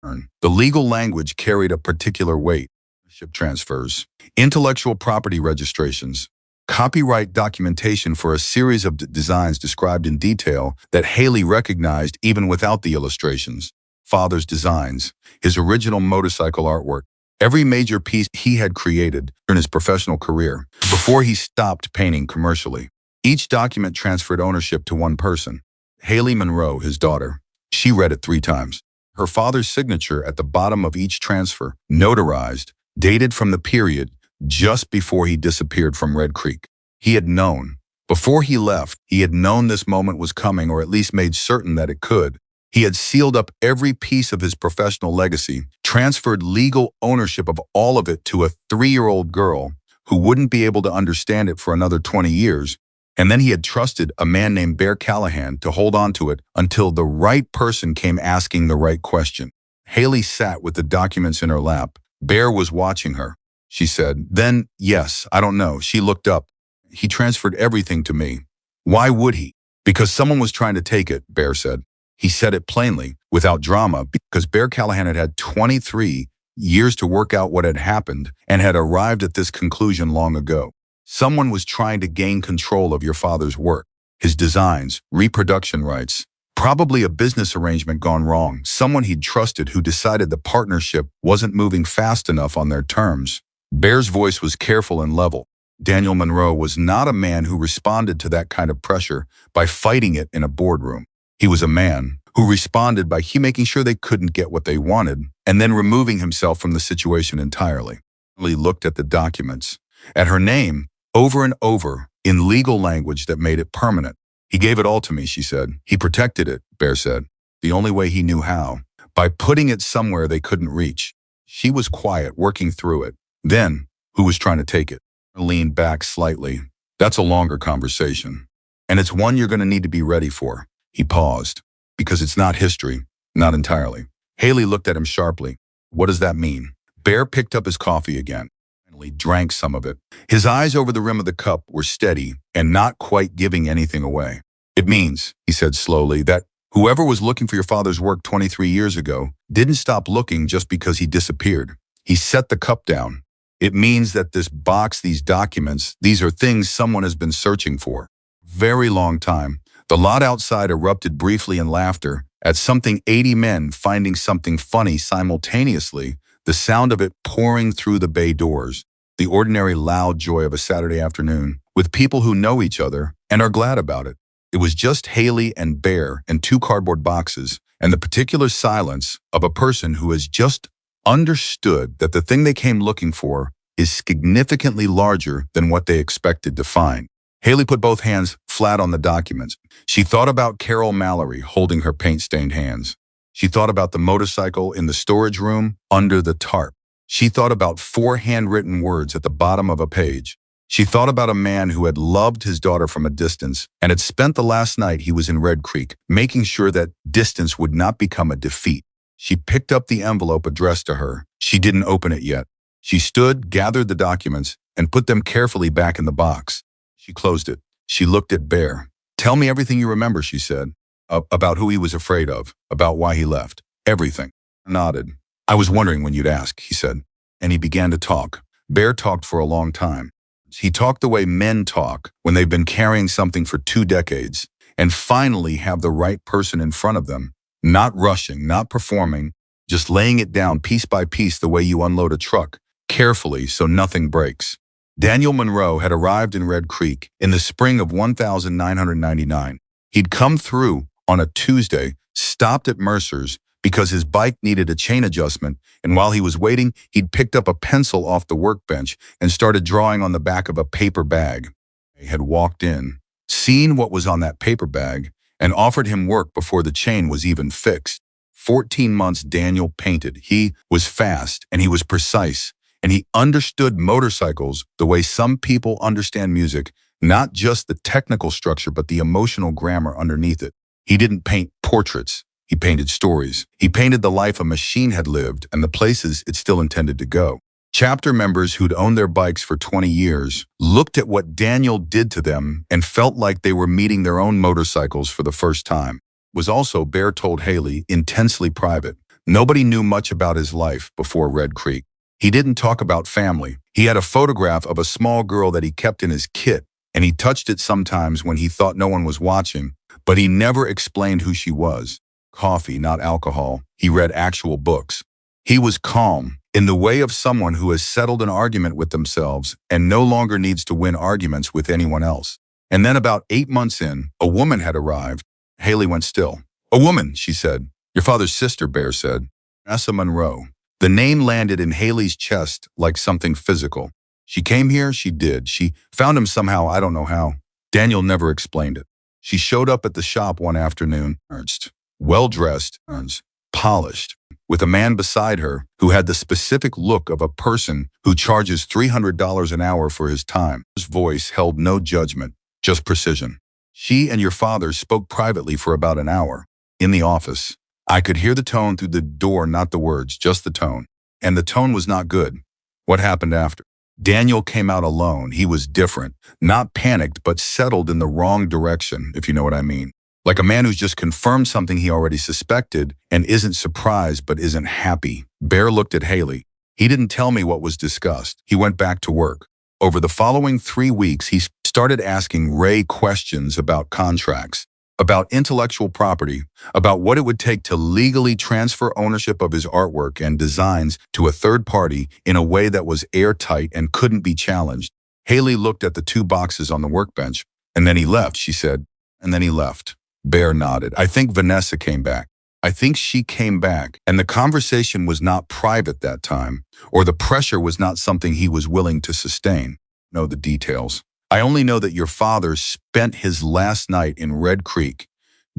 the legal language carried a particular weight. Ownership transfers, intellectual property registrations, copyright documentation for a series of designs described in detail that Hailey recognized even without the illustrations. Father's designs, his original motorcycle artwork, every major piece he had created in his professional career before he stopped painting commercially. Each document transferred ownership to one person, Hailey Monroe, his daughter. She read it 3 times. Her father's signature at the bottom of each transfer, notarized, dated from the period just before he disappeared from Red Creek. He had known. Before he left, he had known this moment was coming, or at least made certain that it could. He had sealed up every piece of his professional legacy, transferred legal ownership of all of it to a 3-year-old girl who wouldn't be able to understand it for another 20 years, and then he had trusted a man named Bear Callahan to hold on to it until the right person came asking the right question. Hailey sat with the documents in her lap. Bear was watching her. She said, then, yes, I don't know. She looked up. He transferred everything to me. Why would he? Because someone was trying to take it, Bear said. He said it plainly, without drama, because Bear Callahan had had 23 years to work out what had happened and had arrived at this conclusion long ago. Someone was trying to gain control of your father's work, his designs, reproduction rights, probably a business arrangement gone wrong, someone he'd trusted who decided the partnership wasn't moving fast enough on their terms. Bear's voice was careful and level. Daniel Monroe was not a man who responded to that kind of pressure by fighting it in a boardroom. He was a man who responded by making sure they couldn't get what they wanted and then removing himself from the situation entirely. He looked at the documents, at her name, over and over in legal language that made it permanent. He gave it all to me, she said. He protected it, Bear said, the only way he knew how, by putting it somewhere they couldn't reach. She was quiet, working through it. Then, who was trying to take it? I leaned back slightly. That's a longer conversation, and it's one you're going to need to be ready for. He paused, because it's not history, not entirely. Hailey looked at him sharply. What does that mean? Bear picked up his coffee again. Finally drank some of it. His eyes over the rim of the cup were steady and not quite giving anything away. It means, he said slowly, that whoever was looking for your father's work 23 years ago didn't stop looking just because he disappeared. He set the cup down. It means that this box, these documents, these are things someone has been searching for. Very long time. The lot outside erupted briefly in laughter at something 80 men finding something funny simultaneously, the sound of it pouring through the bay doors, the ordinary loud joy of a Saturday afternoon, with people who know each other and are glad about it. It was just Hailey and Bear and 2 cardboard boxes, and the particular silence of a person who has just understood that the thing they came looking for is significantly larger than what they expected to find. Hailey put both hands flat on the documents. She thought about Carol Mallory holding her paint-stained hands. She thought about the motorcycle in the storage room under the tarp. She thought about 4 handwritten words at the bottom of a page. She thought about a man who had loved his daughter from a distance and had spent the last night he was in Red Creek, making sure that distance would not become a defeat. She picked up the envelope addressed to her, She didn't open it yet. She stood, gathered the documents, and put them carefully back in the box. She closed it. She looked at Bear. "Tell me everything you remember," she said. About who he was afraid of, about why he left. Everything." I nodded. "I was wondering when you'd ask," he said. And he began to talk. Bear talked for a long time. He talked the way men talk when they've been carrying something for 2 decades and finally have the right person in front of them, not rushing, not performing, just laying it down piece by piece the way you unload a truck, carefully so nothing breaks. Daniel Monroe had arrived in Red Creek in the spring of 1999. He'd come through on a Tuesday, stopped at Mercer's because his bike needed a chain adjustment, and while he was waiting, he'd picked up a pencil off the workbench and started drawing on the back of a paper bag. He had walked in, seen what was on that paper bag, and offered him work before the chain was even fixed. 14 months Daniel painted. He was fast, and he was precise, and he understood motorcycles the way some people understand music, not just the technical structure, but the emotional grammar underneath it. He didn't paint portraits. He painted stories. He painted the life a machine had lived and the places it still intended to go. Chapter members who'd owned their bikes for 20 years looked at what Daniel did to them and felt like they were meeting their own motorcycles for the first time. It was also, Bear told Hailey, intensely private. Nobody knew much about his life before Red Creek. He didn't talk about family. He had a photograph of a small girl that he kept in his kit, and he touched it sometimes when he thought no one was watching, but he never explained who she was. Coffee, not alcohol. He read actual books. He was calm, in the way of someone who has settled an argument with themselves and no longer needs to win arguments with anyone else. And then about 8 months in, a woman had arrived. Hailey went still. "A woman," she said. "Your father's sister," Bear said. Hailey Monroe. The name landed in Hailey's chest like something physical. She came here, she did. She found him somehow, I don't know how. Daniel never explained it. She showed up at the shop one afternoon, well-dressed, polished, with a man beside her who had the specific look of a person who charges $300 an hour for his time. His voice held no judgment, just precision. "She and your father spoke privately for about an hour. In the office. I could hear the tone through the door, not the words, just the tone. And the tone was not good." "What happened after?" Daniel came out alone. He was different, not panicked, but settled in the wrong direction, if you know what I mean. Like a man who's just confirmed something he already suspected and isn't surprised but isn't happy. Bear looked at Hailey. "He didn't tell me what was discussed." He went back to work. Over the following 3 weeks, he started asking Ray questions about contracts, about intellectual property, about what it would take to legally transfer ownership of his artwork and designs to a third party in a way that was airtight and couldn't be challenged. Hailey looked at the 2 boxes on the workbench. "And then he left," she said. "And then he left." Bear nodded. "I think Vanessa came back. I think she came back, and the conversation was not private that time, or the pressure was not something he was willing to sustain. Know the details. I only know that your father spent his last night in Red Creek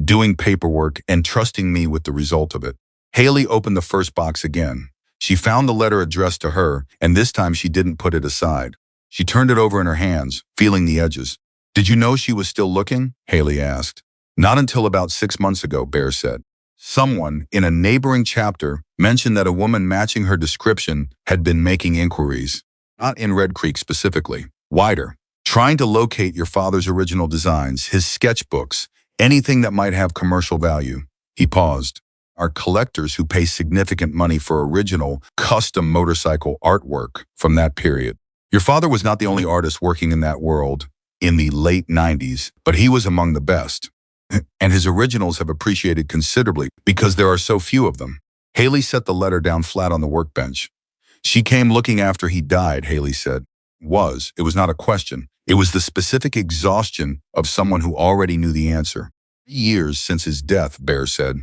doing paperwork and trusting me with the result of it." Hailey opened the first box again. She found the letter addressed to her, and this time she didn't put it aside. She turned it over in her hands, feeling the edges. "Did you know she was still looking?" Hailey asked. "Not until about 6 months ago," Bear said. "Someone in a neighboring chapter mentioned that a woman matching her description had been making inquiries. Not in Red Creek specifically, wider. Trying to locate your father's original designs, his sketchbooks, anything that might have commercial value." He paused. "Are collectors who pay significant money for original, custom motorcycle artwork from that period. Your father was not the only artist working in that world in the late 90s, but he was among the best. And his originals have appreciated considerably because there are so few of them." Hailey set the letter down flat on the workbench. "She came looking after he died," Hailey said. It was not a question. It was the specific exhaustion of someone who already knew the answer. 3 years since his death, Bear said.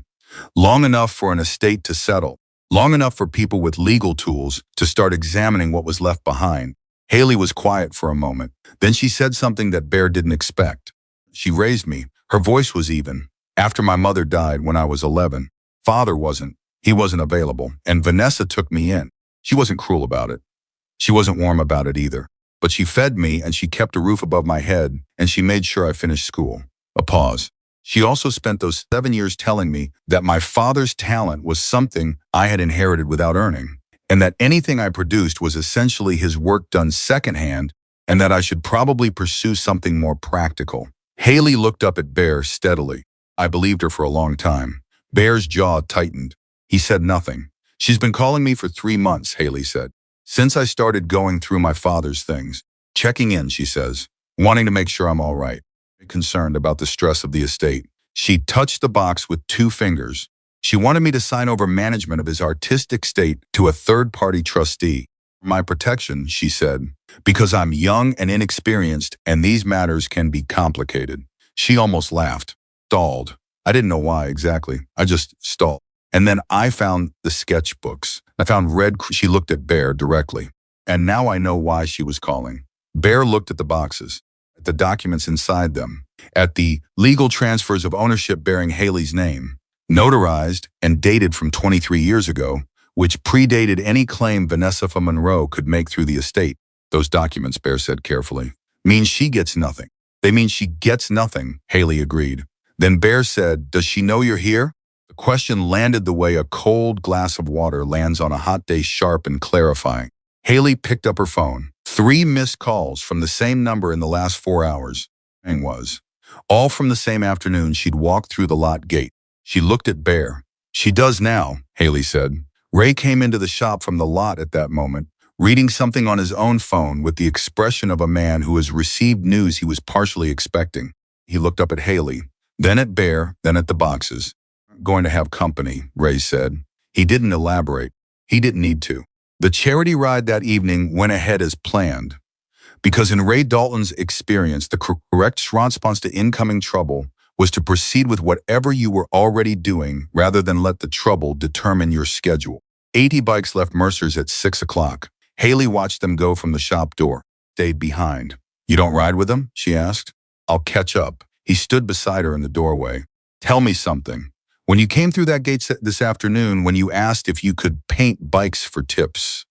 Long enough for an estate to settle. Long enough for people with legal tools to start examining what was left behind. Hailey was quiet for a moment. Then she said something that Bear didn't expect. "She raised me." Her voice was even. "After my mother died when I was 11. Father wasn't. He wasn't available. And Vanessa took me in. She wasn't cruel about it. She wasn't warm about it either. But she fed me and she kept a roof above my head and she made sure I finished school." A pause. "She also spent those 7 years telling me that my father's talent was something I had inherited without earning. and that anything I produced was essentially his work done secondhand, and that I should probably pursue something more practical. Hailey looked up at Bear steadily. I believed her for a long time. Bear's jaw tightened. He said nothing. She's been calling me for 3 months, Hailey said. Since I started going through my father's things. Checking in, she says, wanting to make sure I'm all right. Concerned about the stress of the estate. She touched the box with 2 fingers. She wanted me to sign over management of his artistic estate to a third-party trustee. My protection, she said, because I'm young and inexperienced and these matters can be complicated. She almost laughed. Stalled. I didn't know why exactly. I just stalled. And then I found the sketchbooks. I found She looked at Bear directly. And now I know why she was calling. Bear looked at the boxes, at the documents inside them, at the legal transfers of ownership bearing Hailey's name, notarized and dated from 23 years ago, which predated any claim Vanessa Monroe could make through the estate. Those documents, Bear said carefully, mean she gets nothing. They mean she gets nothing, Hailey agreed. Then Bear said, does she know you're here? The question landed the way a cold glass of water lands on a hot day, sharp and clarifying. Hailey picked up her phone. 3 missed calls from the same number in the last 4 hours. Was. All from the same afternoon she'd walked through the lot gate. She looked at Bear. She does now, Hailey said. Ray came into the shop from the lot at that moment, reading something on his own phone with the expression of a man who has received news he was partially expecting. He looked up at Hailey, then at Bear, then at the boxes. Going to have company, Ray said. He didn't elaborate. He didn't need to. The charity ride that evening went ahead as planned, because in Ray Dalton's experience, the correct response to incoming trouble was to proceed with whatever you were already doing rather than let the trouble determine your schedule. 80 bikes left Mercer's at 6 o'clock. Hailey watched them go from the shop door, stayed behind. You don't ride with them? She asked. I'll catch up. He stood beside her in the doorway. Tell me something. When you came through that gate this afternoon, when you asked if you could paint bikes for tips,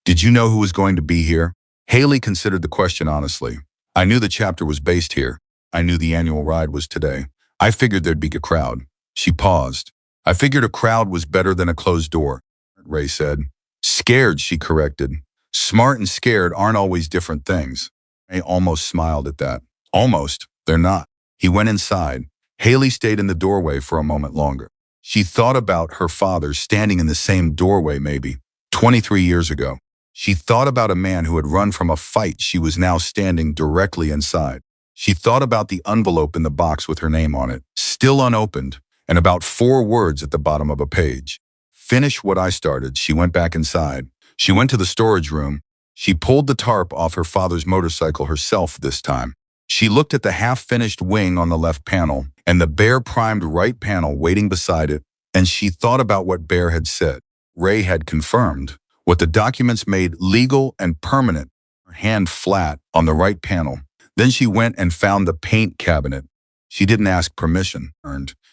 did you know who was going to be here? Hailey considered the question honestly. I knew the chapter was based here. I knew the annual ride was today. I figured there'd be a crowd. She paused. I figured a crowd was better than a closed door, Ray said. Scared, she corrected. Smart and scared aren't always different things. Ray almost smiled at that. Almost. They're not. He went inside. Hailey stayed in the doorway for a moment longer. She thought about her father standing in the same doorway maybe 23 years ago. She thought about a man who had run from a fight she was now standing directly inside. She thought about the envelope in the box with her name on it, still unopened, and about 4 words at the bottom of a page. Finish what I started. She went back inside. She went to the storage room. She pulled the tarp off her father's motorcycle herself this time. She looked at the half-finished wing on the left panel and the Bear-primed right panel waiting beside it, and she thought about what Bear had said. Ray had confirmed what the documents made legal and permanent, her hand flat on the right panel. Then she went and found the paint cabinet. She didn't ask permission.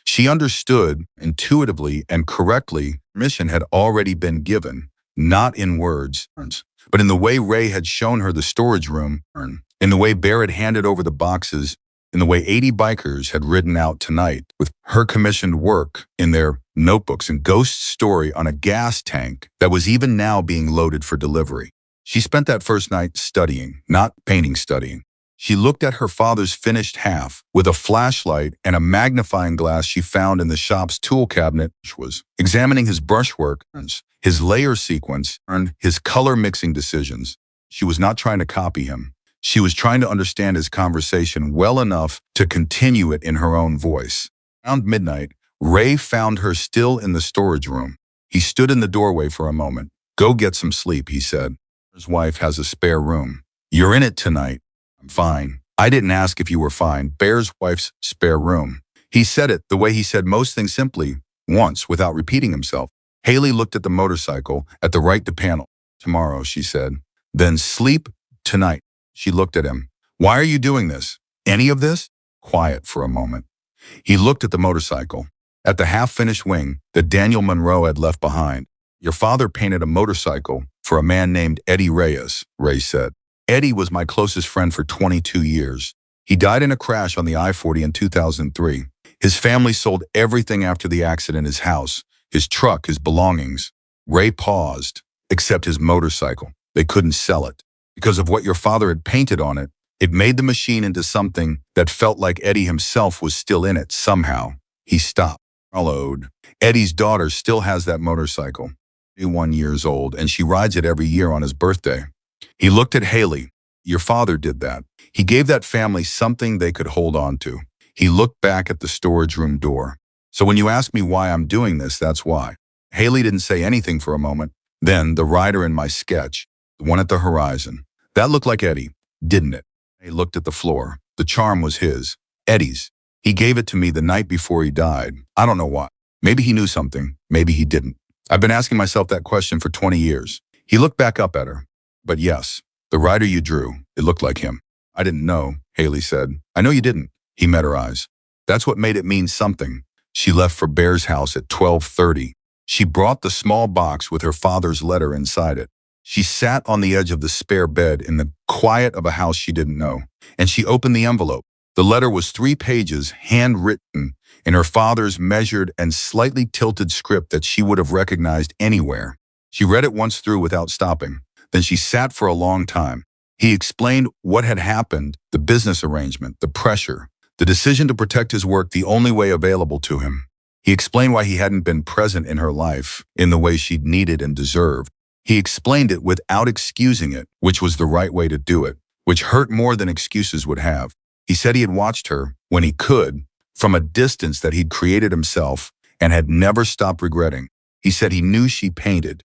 She understood intuitively and correctly permission had already been given, not in words, but in the way Ray had shown her the storage room, in the way Bear had handed over the boxes, in the way 80 bikers had ridden out tonight with her commissioned work in their notebooks and Ghost's story on a gas tank that was even now being loaded for delivery. She spent that first night studying, not painting studying. She looked at her father's finished half with a flashlight and a magnifying glass she found in the shop's tool cabinet, which was examining his brushwork, his layer sequence, and his color mixing decisions. She was not trying to copy him. She was trying to understand his conversation well enough to continue it in her own voice. Around midnight, Ray found her still in the storage room. He stood in the doorway for a moment. Go get some sleep, he said. His wife has a spare room. You're in it tonight. I'm fine. I didn't ask if you were fine. Bear's wife's spare room. He said it the way he said most things simply, once, without repeating himself. Hailey looked at the motorcycle, at the right panel. Tomorrow, she said. Then sleep tonight. She looked at him. Why are you doing this? Any of this? Quiet for a moment. He looked at the motorcycle, at the half-finished wing that Daniel Monroe had left behind. Your father painted a motorcycle for a man named Eddie Reyes, Ray said. Eddie was my closest friend for 22 years. He died in a crash on the I-40 in 2003. His family sold everything after the accident, his house, his truck, his belongings. Ray paused. except his motorcycle. They couldn't sell it. Because of what your father had painted on it, it made the machine into something that felt like Eddie himself was still in it somehow. He stopped. Followed. Eddie's daughter still has that motorcycle. 21 years old, and she rides it every year on his birthday. He looked at Hailey. Your father did that. He gave that family something they could hold on to. He looked back at the storage room door. So when you ask me why I'm doing this, that's why. Hailey didn't say anything for a moment. Then the rider in my sketch, the one at the horizon. That looked like Eddie, didn't it? He looked at the floor. The charm was his. Eddie's. He gave it to me the night before he died. I don't know why. Maybe he knew something. Maybe he didn't. I've been asking myself that question for 20 years. He looked back up at her. But yes, the rider you drew, it looked like him. I didn't know, Hailey said. I know you didn't. He met her eyes. That's what made it mean something. She left for Bear's house at 12:30. She brought the small box with her father's letter inside it. She sat on the edge of the spare bed in the quiet of a house she didn't know, and she opened the envelope. The letter was 3 pages, handwritten, in her father's measured and slightly tilted script that she would have recognized anywhere. She read it once through without stopping. Then she sat for a long time. He explained what had happened, the business arrangement, the pressure, the decision to protect his work the only way available to him. He explained why he hadn't been present in her life in the way she'd needed and deserved. He explained it without excusing it, which was the right way to do it, which hurt more than excuses would have. He said he had watched her, when he could, from a distance that he'd created himself and had never stopped regretting. He said he knew she painted.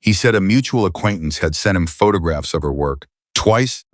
He said a mutual acquaintance had sent him photographs of her work, twice,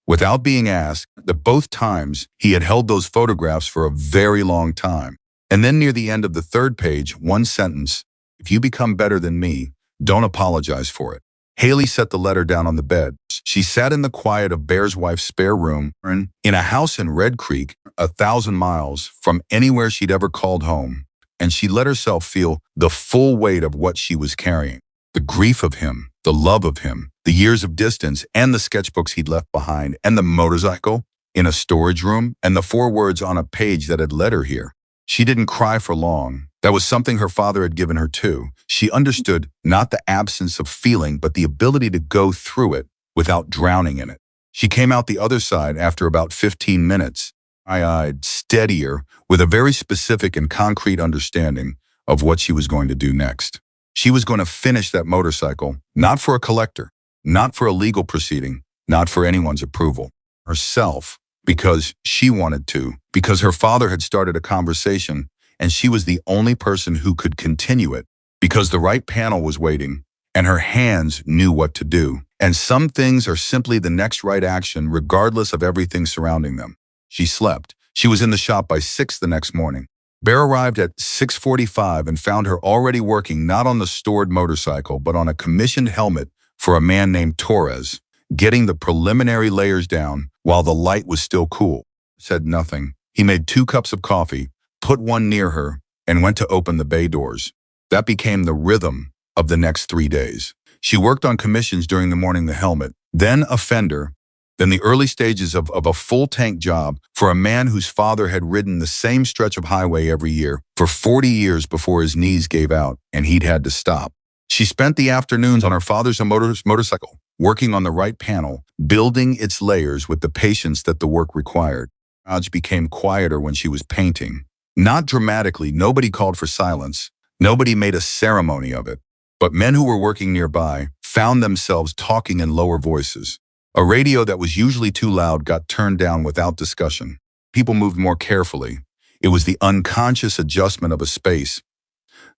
without being asked, that both times he had held those photographs for a very long time. And then near the end of the 3rd page, one sentence, if you become better than me, don't apologize for it. Hailey set the letter down on the bed. She sat in the quiet of Bear's wife's spare room in a house in Red Creek, 1,000 miles from anywhere she'd ever called home, and she let herself feel the full weight of what she was carrying. The grief of him, the love of him, the years of distance, and the sketchbooks he'd left behind, and the motorcycle in a storage room, and the 4 words on a page that had led her here. She didn't cry for long. That was something her father had given her too. She understood not the absence of feeling, but the ability to go through it without drowning in it. She came out the other side after about 15 minutes, eye-eyed, steadier, with a very specific and concrete understanding of what she was going to do next. She was going to finish that motorcycle, not for a collector, not for a legal proceeding, not for anyone's approval. Herself, because she wanted to, because her father had started a conversation and she was the only person who could continue it, because the right panel was waiting and her hands knew what to do. And some things are simply the next right action regardless of everything surrounding them. She slept. She was in the shop by 6 the next morning. Bear arrived at 6:45 and found her already working not on the stored motorcycle, but on a commissioned helmet for a man named Torres, getting the preliminary layers down while the light was still cool. Said nothing. He made 2 cups of coffee, put one near her, and went to open the bay doors. That became the rhythm of the next 3 days. She worked on commissions during the morning, the helmet, then a fender, then the early stages of a full tank job for a man whose father had ridden the same stretch of highway every year for 40 years before his knees gave out and he'd had to stop. She spent the afternoons on her father's motorcycle, working on the right panel, building its layers with the patience that the work required. The garage became quieter when she was painting. Not dramatically, nobody called for silence. Nobody made a ceremony of it. But men who were working nearby found themselves talking in lower voices. A radio that was usually too loud got turned down without discussion. People moved more carefully. It was the unconscious adjustment of a space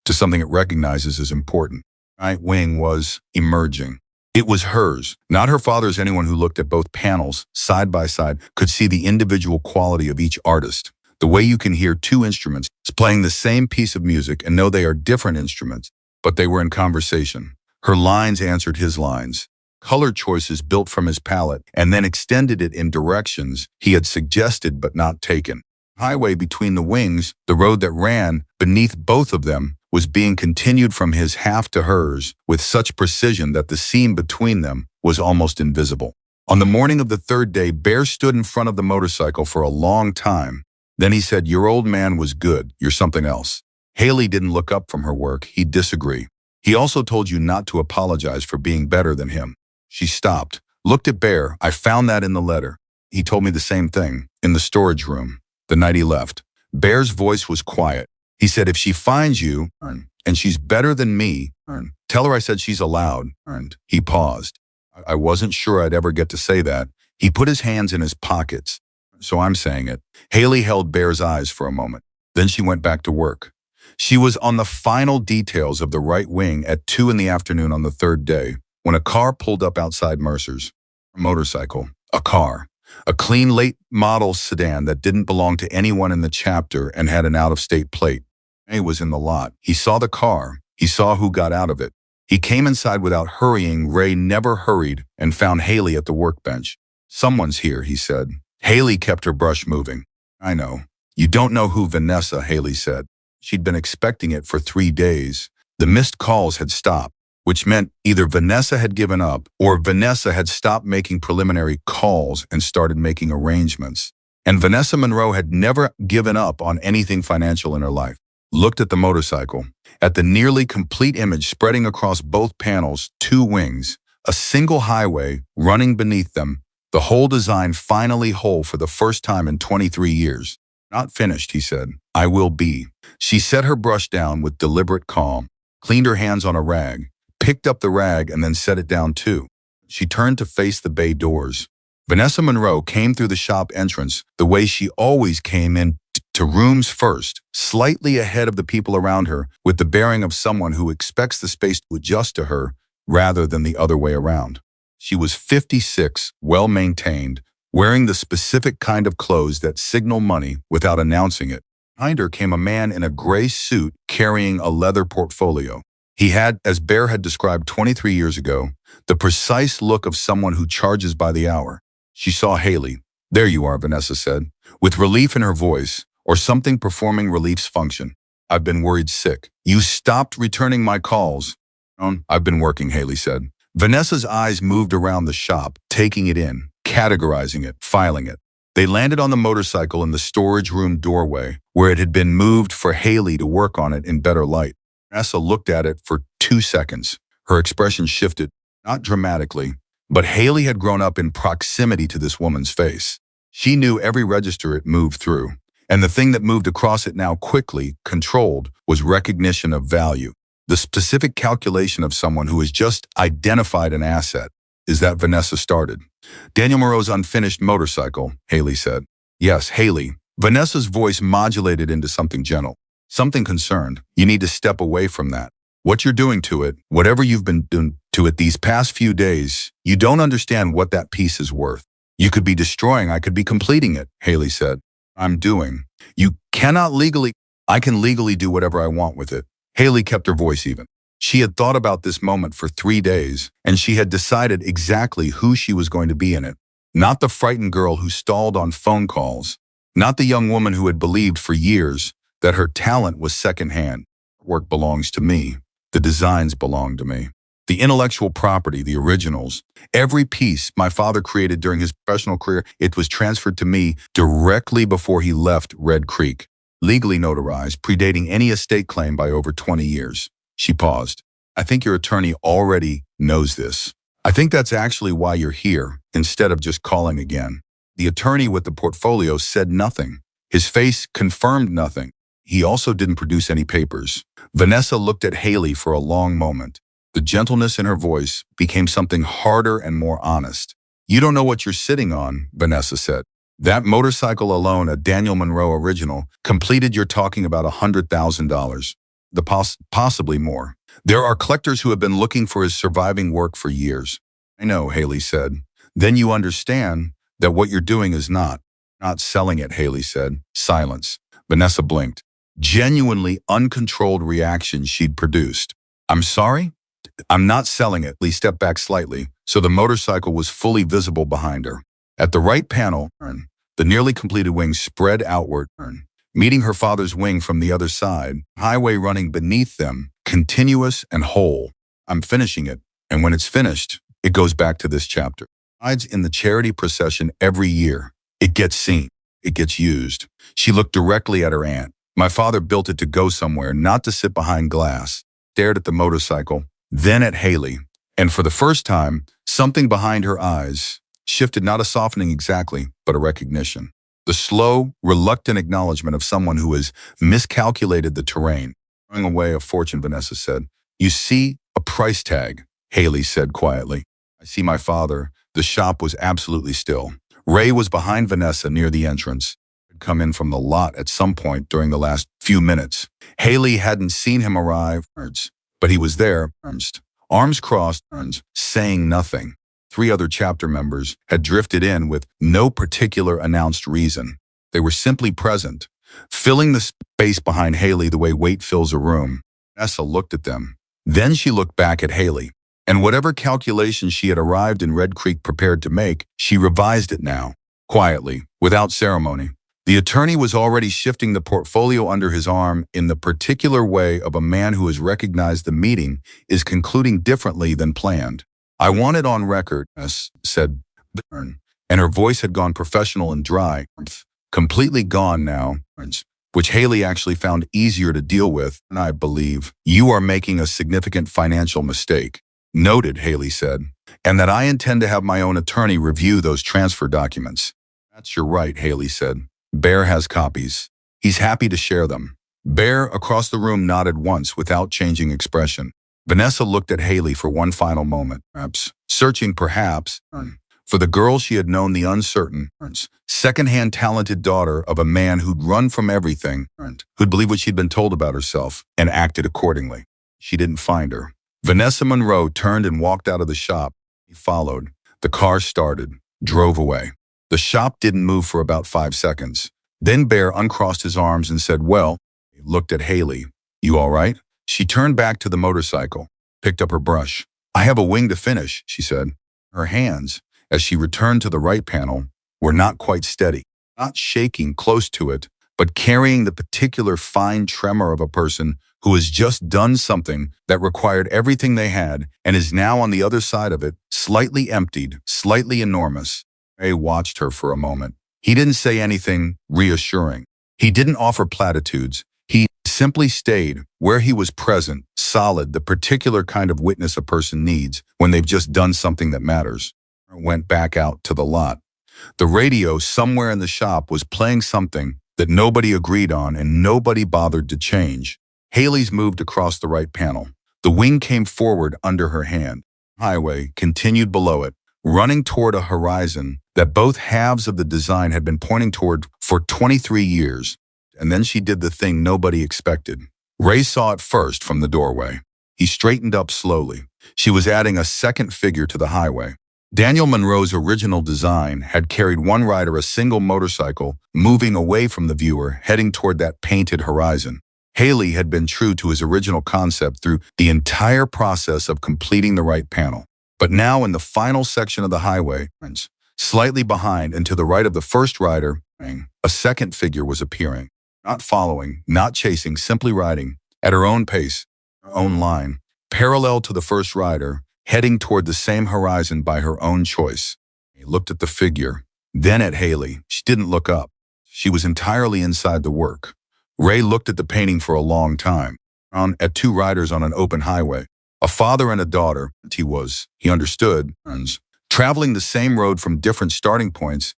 to something it recognizes as important. Right wing was emerging. It was hers, not her father's. Anyone who looked at both panels side by side could see the individual quality of each artist. The way you can hear 2 instruments playing the same piece of music and know they are different instruments, but they were in conversation. Her lines answered his lines. Color choices built from his palette and then extended it in directions he had suggested but not taken. Highway between the wings, the road that ran beneath both of them, was being continued from his half to hers with such precision that the seam between them was almost invisible. On the morning of the 3rd day, Bear stood in front of the motorcycle for a long time. Then he said, "Your old man was good. You're something else." Hailey didn't look up from her work. He'd disagree. He also told you not to apologize for being better than him. She stopped, looked at Bear. I found that in the letter. He told me the same thing, in the storage room, the night he left. Bear's voice was quiet. He said, if she finds you, and she's better than me, tell her I said she's allowed. He paused. I wasn't sure I'd ever get to say that. He put his hands in his pockets. So I'm saying it. Hailey held Bear's eyes for a moment. Then she went back to work. She was on the final details of the right wing at 2 in the afternoon on the third day, when a car pulled up outside Mercer's. A motorcycle. A car. A clean late model sedan that didn't belong to anyone in the chapter and had an out-of-state plate. He was in the lot. He saw the car. He saw who got out of it. He came inside without hurrying. Ray never hurried and found Hailey at the workbench. Someone's here, he said. Hailey kept her brush moving. I know. You don't know who Vanessa, Hailey said. She'd been expecting it for 3 days. The missed calls had stopped, which meant either Vanessa had given up or Vanessa had stopped making preliminary calls and started making arrangements. And Vanessa Monroe had never given up on anything financial in her life. Looked at the motorcycle, at the nearly complete image spreading across both panels, 2 wings, a single highway running beneath them, the whole design finally whole for the first time in 23 years. Not finished, he said. I will be. She set her brush down with deliberate calm, cleaned her hands on a rag, picked up the rag and then set it down too. She turned to face the bay doors. Vanessa Monroe came through the shop entrance the way she always came in, to rooms first, slightly ahead of the people around her, with the bearing of someone who expects the space to adjust to her rather than the other way around. She was 56, well-maintained, wearing the specific kind of clothes that signal money without announcing it. Behind her came a man in a gray suit carrying a leather portfolio. He had, as Bear had described 23 years ago, the precise look of someone who charges by the hour. She saw Hailey. There you are, Vanessa said, with relief in her voice, or something performing relief's function. I've been worried sick. You stopped returning my calls. I've been working, Hailey said. Vanessa's eyes moved around the shop, taking it in, categorizing it, filing it. They landed on the motorcycle in the storage room doorway, where it had been moved for Hailey to work on it in better light. Vanessa looked at it for 2 seconds. Her expression shifted, not dramatically, but Hailey had grown up in proximity to this woman's face. She knew every register it moved through, and the thing that moved across it now quickly, controlled, was recognition of value. The specific calculation of someone who has just identified an asset. Is that Vanessa started? Daniel Moreau's unfinished motorcycle, Hailey said. Yes, Hailey. Vanessa's voice modulated into something gentle, something concerned. You need to step away from that. What you're doing to it, whatever you've been doing to it these past few days, you don't understand what that piece is worth. You could be destroying, I could be completing it, Hailey said. I'm doing. You cannot legally. I can legally do whatever I want with it. Hailey kept her voice even. She had thought about this moment for 3 days, and she had decided exactly who she was going to be in it. Not the frightened girl who stalled on phone calls. Not the young woman who had believed for years that her talent was secondhand. Work belongs to me. The designs belong to me. The intellectual property, the originals, every piece my father created during his professional career, it was transferred to me directly before he left Red Creek, legally notarized, predating any estate claim by over 20 years. She paused. I think your attorney already knows this. I think that's actually why you're here, instead of just calling again. The attorney with the portfolio said nothing. His face confirmed nothing. He also didn't produce any papers. Vanessa looked at Hailey for a long moment. The gentleness in her voice became something harder and more honest. You don't know what you're sitting on, Vanessa said. That motorcycle alone, a Daniel Monroe original, completed your talking about $100,000. Possibly more. There are collectors who have been looking for his surviving work for years. I know, Hailey said. Then you understand that what you're doing is not selling it, Hailey said. Silence. Vanessa blinked. Genuinely uncontrolled reaction she'd produced. I'm sorry? I'm not selling it. Lee stepped back slightly, so the motorcycle was fully visible behind her. At the right panel, the nearly completed wing spread outward, meeting her father's wing from the other side, highway running beneath them, continuous and whole. I'm finishing it, and when it's finished, it goes back to this chapter. Rides in the charity procession every year. It gets seen. It gets used. She looked directly at her aunt. My father built it to go somewhere, not to sit behind glass. stared at the motorcycle, then at Hailey. And for the first time, something behind her eyes shifted, not a softening exactly, but a recognition. The slow, reluctant acknowledgement of someone who has miscalculated the terrain. Throwing away a fortune, Vanessa said. You see a price tag, Hailey said quietly. I see my father. The shop was absolutely still. Ray was behind Vanessa near the entrance. He'd come in from the lot at some point during the last few minutes. Hailey hadn't seen him arrive, but he was there, arms crossed, saying nothing. 3 other chapter members had drifted in with no particular announced reason. They were simply present, filling the space behind Hailey the way weight fills a room. Vanessa looked at them. Then she looked back at Hailey. And whatever calculations she had arrived in Red Creek prepared to make, she revised it now, quietly, without ceremony. The attorney was already shifting the portfolio under his arm in the particular way of a man who has recognized the meeting is concluding differently than planned. I want it on record, said Byrne, and her voice had gone professional and dry, completely gone now, which Hailey actually found easier to deal with, and I believe you are making a significant financial mistake. Noted, Hailey said, and that I intend to have my own attorney review those transfer documents. That's your right, Hailey said. Bear has copies. He's happy to share them. Bear across the room nodded once without changing expression. Vanessa looked at Hailey for one final moment, searching perhaps for the girl she had known, the uncertain, second-hand talented daughter of a man who'd run from everything, who'd believed what she'd been told about herself and acted accordingly. She didn't find her. Vanessa Monroe turned and walked out of the shop. He followed. The car started, drove away. The shop didn't move for about 5 seconds. Then Bear uncrossed his arms and said, well, he looked at Hailey. You all right? She turned back to the motorcycle, picked up her brush. I have a wing to finish, she said. Her hands, as she returned to the right panel, were not quite steady, not shaking close to it, but carrying the particular fine tremor of a person who has just done something that required everything they had and is now on the other side of it, slightly emptied, slightly enormous. Ray watched her for a moment. He didn't say anything reassuring. He didn't offer platitudes. He simply stayed where he was present, solid, the particular kind of witness a person needs when they've just done something that matters. Went back out to the lot. The radio somewhere in the shop was playing something that nobody agreed on and nobody bothered to change. Hailey's moved across the right panel. The wing came forward under her hand. Highway continued below it, running toward a horizon that both halves of the design had been pointing toward for 23 years. And then she did the thing nobody expected. Ray saw it first from the doorway. He straightened up slowly. She was adding a second figure to the highway. Daniel Monroe's original design had carried one rider a single motorcycle, moving away from the viewer, heading toward that painted horizon. Hailey had been true to his original concept through the entire process of completing the right panel. But now in the final section of the highway, slightly behind and to the right of the first rider, a second figure was appearing. Not following, not chasing, simply riding, at her own pace, her own line, parallel to the first rider, heading toward the same horizon by her own choice. He looked at the figure, then at Hailey. She didn't look up. She was entirely inside the work. Ray looked at the painting for a long time, at 2 riders on an open highway, a father and a daughter. He understood, traveling the same road from different starting points,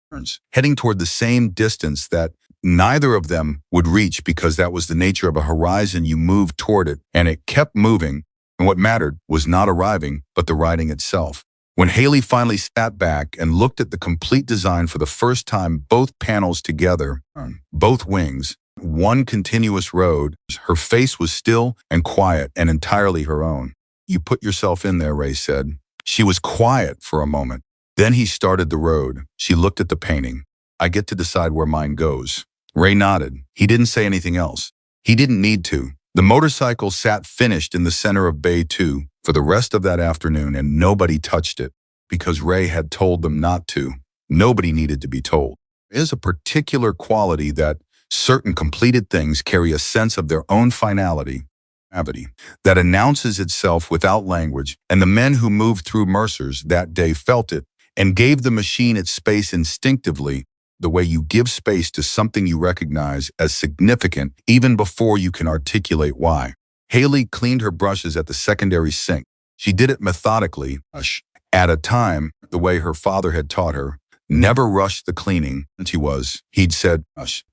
heading toward the same distance that neither of them would reach because that was the nature of a horizon. You moved toward it, and it kept moving, and what mattered was not arriving, but the riding itself. When Hailey finally sat back and looked at the complete design for the first time, both panels together, both wings, one continuous road, her face was still and quiet and entirely her own. You put yourself in there, Ray said. She was quiet for a moment. Then he started the road. She looked at the painting. I get to decide where mine goes. Ray nodded. He didn't say anything else. He didn't need to. The motorcycle sat finished in the center of Bay 2 for the rest of that afternoon, and nobody touched it because Ray had told them not to. Nobody needed to be told. There is a particular quality that certain completed things carry, a sense of their own finality, gravity, that announces itself without language, and the men who moved through Mercer's that day felt it and gave the machine its space instinctively, the way you give space to something you recognize as significant even before you can articulate why. Hailey cleaned her brushes at the secondary sink. She did it methodically, at a time, the way her father had taught her. Never rush the cleaning, he'd said,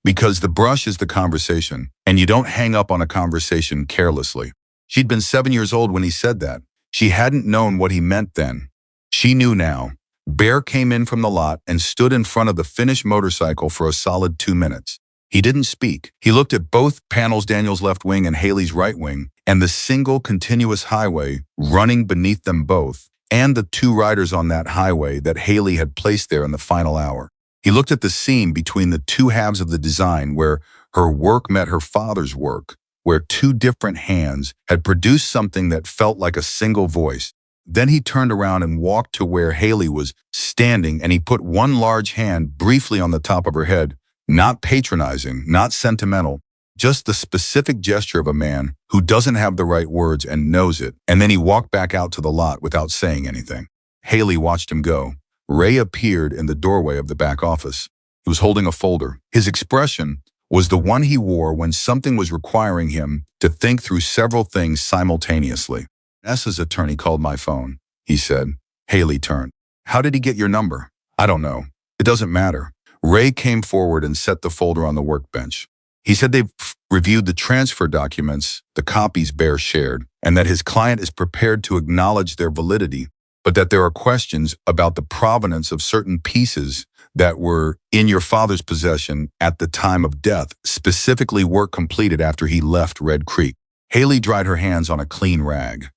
because the brush is the conversation, and you don't hang up on a conversation carelessly. She'd been 7 years old when he said that. She hadn't known what he meant then. She knew now. Bear came in from the lot and stood in front of the finished motorcycle for a solid 2 minutes. He didn't speak. He looked at both panels, Daniel's left wing and Hailey's right wing, and the single continuous highway running beneath them both, and the 2 riders on that highway that Hailey had placed there in the final hour. He looked at the seam between the 2 halves of the design where her work met her father's work, where 2 different hands had produced something that felt like a single voice. Then he turned around and walked to where Hailey was standing, and he put one large hand briefly on the top of her head, not patronizing, not sentimental, just the specific gesture of a man who doesn't have the right words and knows it. And then he walked back out to the lot without saying anything. Hailey watched him go. Ray appeared in the doorway of the back office. He was holding a folder. His expression was the one he wore when something was requiring him to think through several things simultaneously. Vanessa's attorney called my phone, he said. Hailey turned. How did he get your number? I don't know. It doesn't matter. Ray came forward and set the folder on the workbench. He said they've reviewed the transfer documents, the copies Bear shared, and that his client is prepared to acknowledge their validity, but that there are questions about the provenance of certain pieces that were in your father's possession at the time of death, specifically work completed after he left Red Creek. Hailey dried her hands on a clean rag.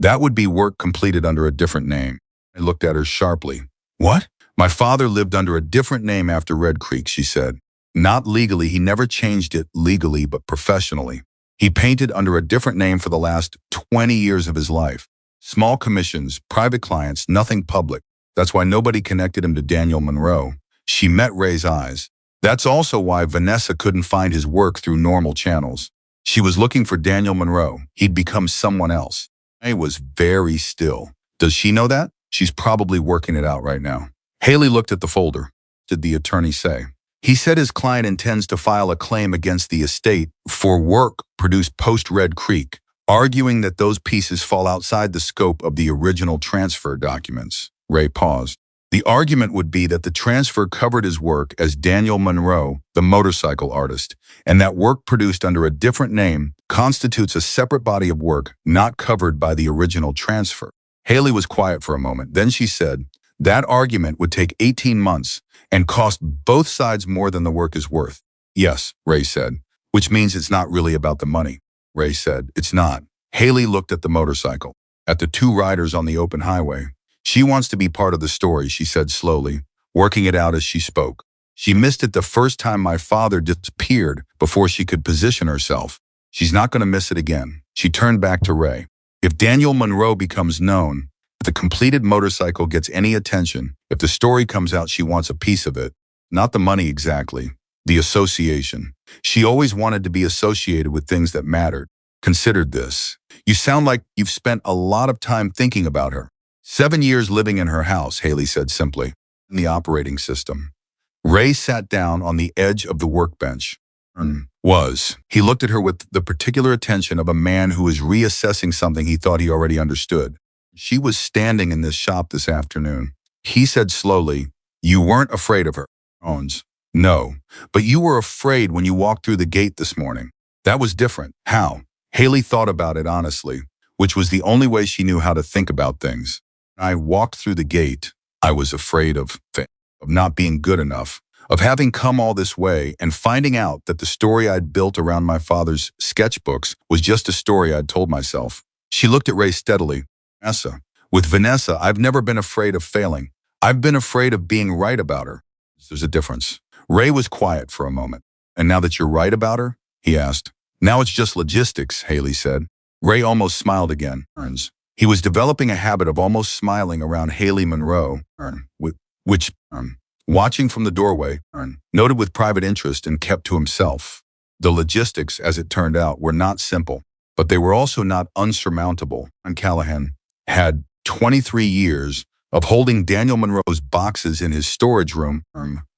That would be work completed under a different name. I looked at her sharply. What? My father lived under a different name after Red Creek, she said. Not legally, he never changed it legally, but professionally. He painted under a different name for the last 20 years of his life. Small commissions, private clients, nothing public. That's why nobody connected him to Daniel Monroe. She met Ray's eyes. That's also why Vanessa couldn't find his work through normal channels. She was looking for Daniel Monroe. He'd become someone else. Ray was very still. Does she know that? She's probably working it out right now. Hailey looked at the folder. What did the attorney say? He said his client intends to file a claim against the estate for work produced post-Red Creek, arguing that those pieces fall outside the scope of the original transfer documents. Ray paused. The argument would be that the transfer covered his work as Daniel Monroe, the motorcycle artist, and that work produced under a different name constitutes a separate body of work not covered by the original transfer. Hailey was quiet for a moment. Then she said, that argument would take 18 months and cost both sides more than the work is worth. Yes, Ray said, which means it's not really about the money. Ray said, it's not. Hailey looked at the motorcycle, at the 2 riders on the open highway. She wants to be part of the story, she said slowly, working it out as she spoke. She missed it the first time my father disappeared before she could position herself. She's not going to miss it again. She turned back to Ray. If Daniel Monroe becomes known, if the completed motorcycle gets any attention, if the story comes out, she wants a piece of it. Not the money exactly, the association. She always wanted to be associated with things that mattered. Considered this. You sound like you've spent a lot of time thinking about her. 7 years living in her house, Hailey said simply. In the operating system. Ray sat down on the edge of the workbench. He looked at her with the particular attention of a man who is reassessing something he thought he already understood. She was standing in this shop this afternoon. He said slowly, you weren't afraid of her. Owens. No, but you were afraid when you walked through the gate this morning. That was different. How? Hailey thought about it honestly, which was the only way she knew how to think about things. When I walked through the gate, I was afraid of not being good enough, of having come all this way and finding out that the story I'd built around my father's sketchbooks was just a story I'd told myself. She looked at Ray steadily. With Vanessa, I've never been afraid of failing. I've been afraid of being right about her. There's a difference. Ray was quiet for a moment. And now that you're right about her? He asked. Now it's just logistics, Hailey said. Ray almost smiled again. He was developing a habit of almost smiling around Hailey Monroe, which, watching from the doorway, noted with private interest and kept to himself. The logistics, as it turned out, were not simple, but they were also not unsurmountable. And Callahan had 23 years of holding Daniel Monroe's boxes in his storage room,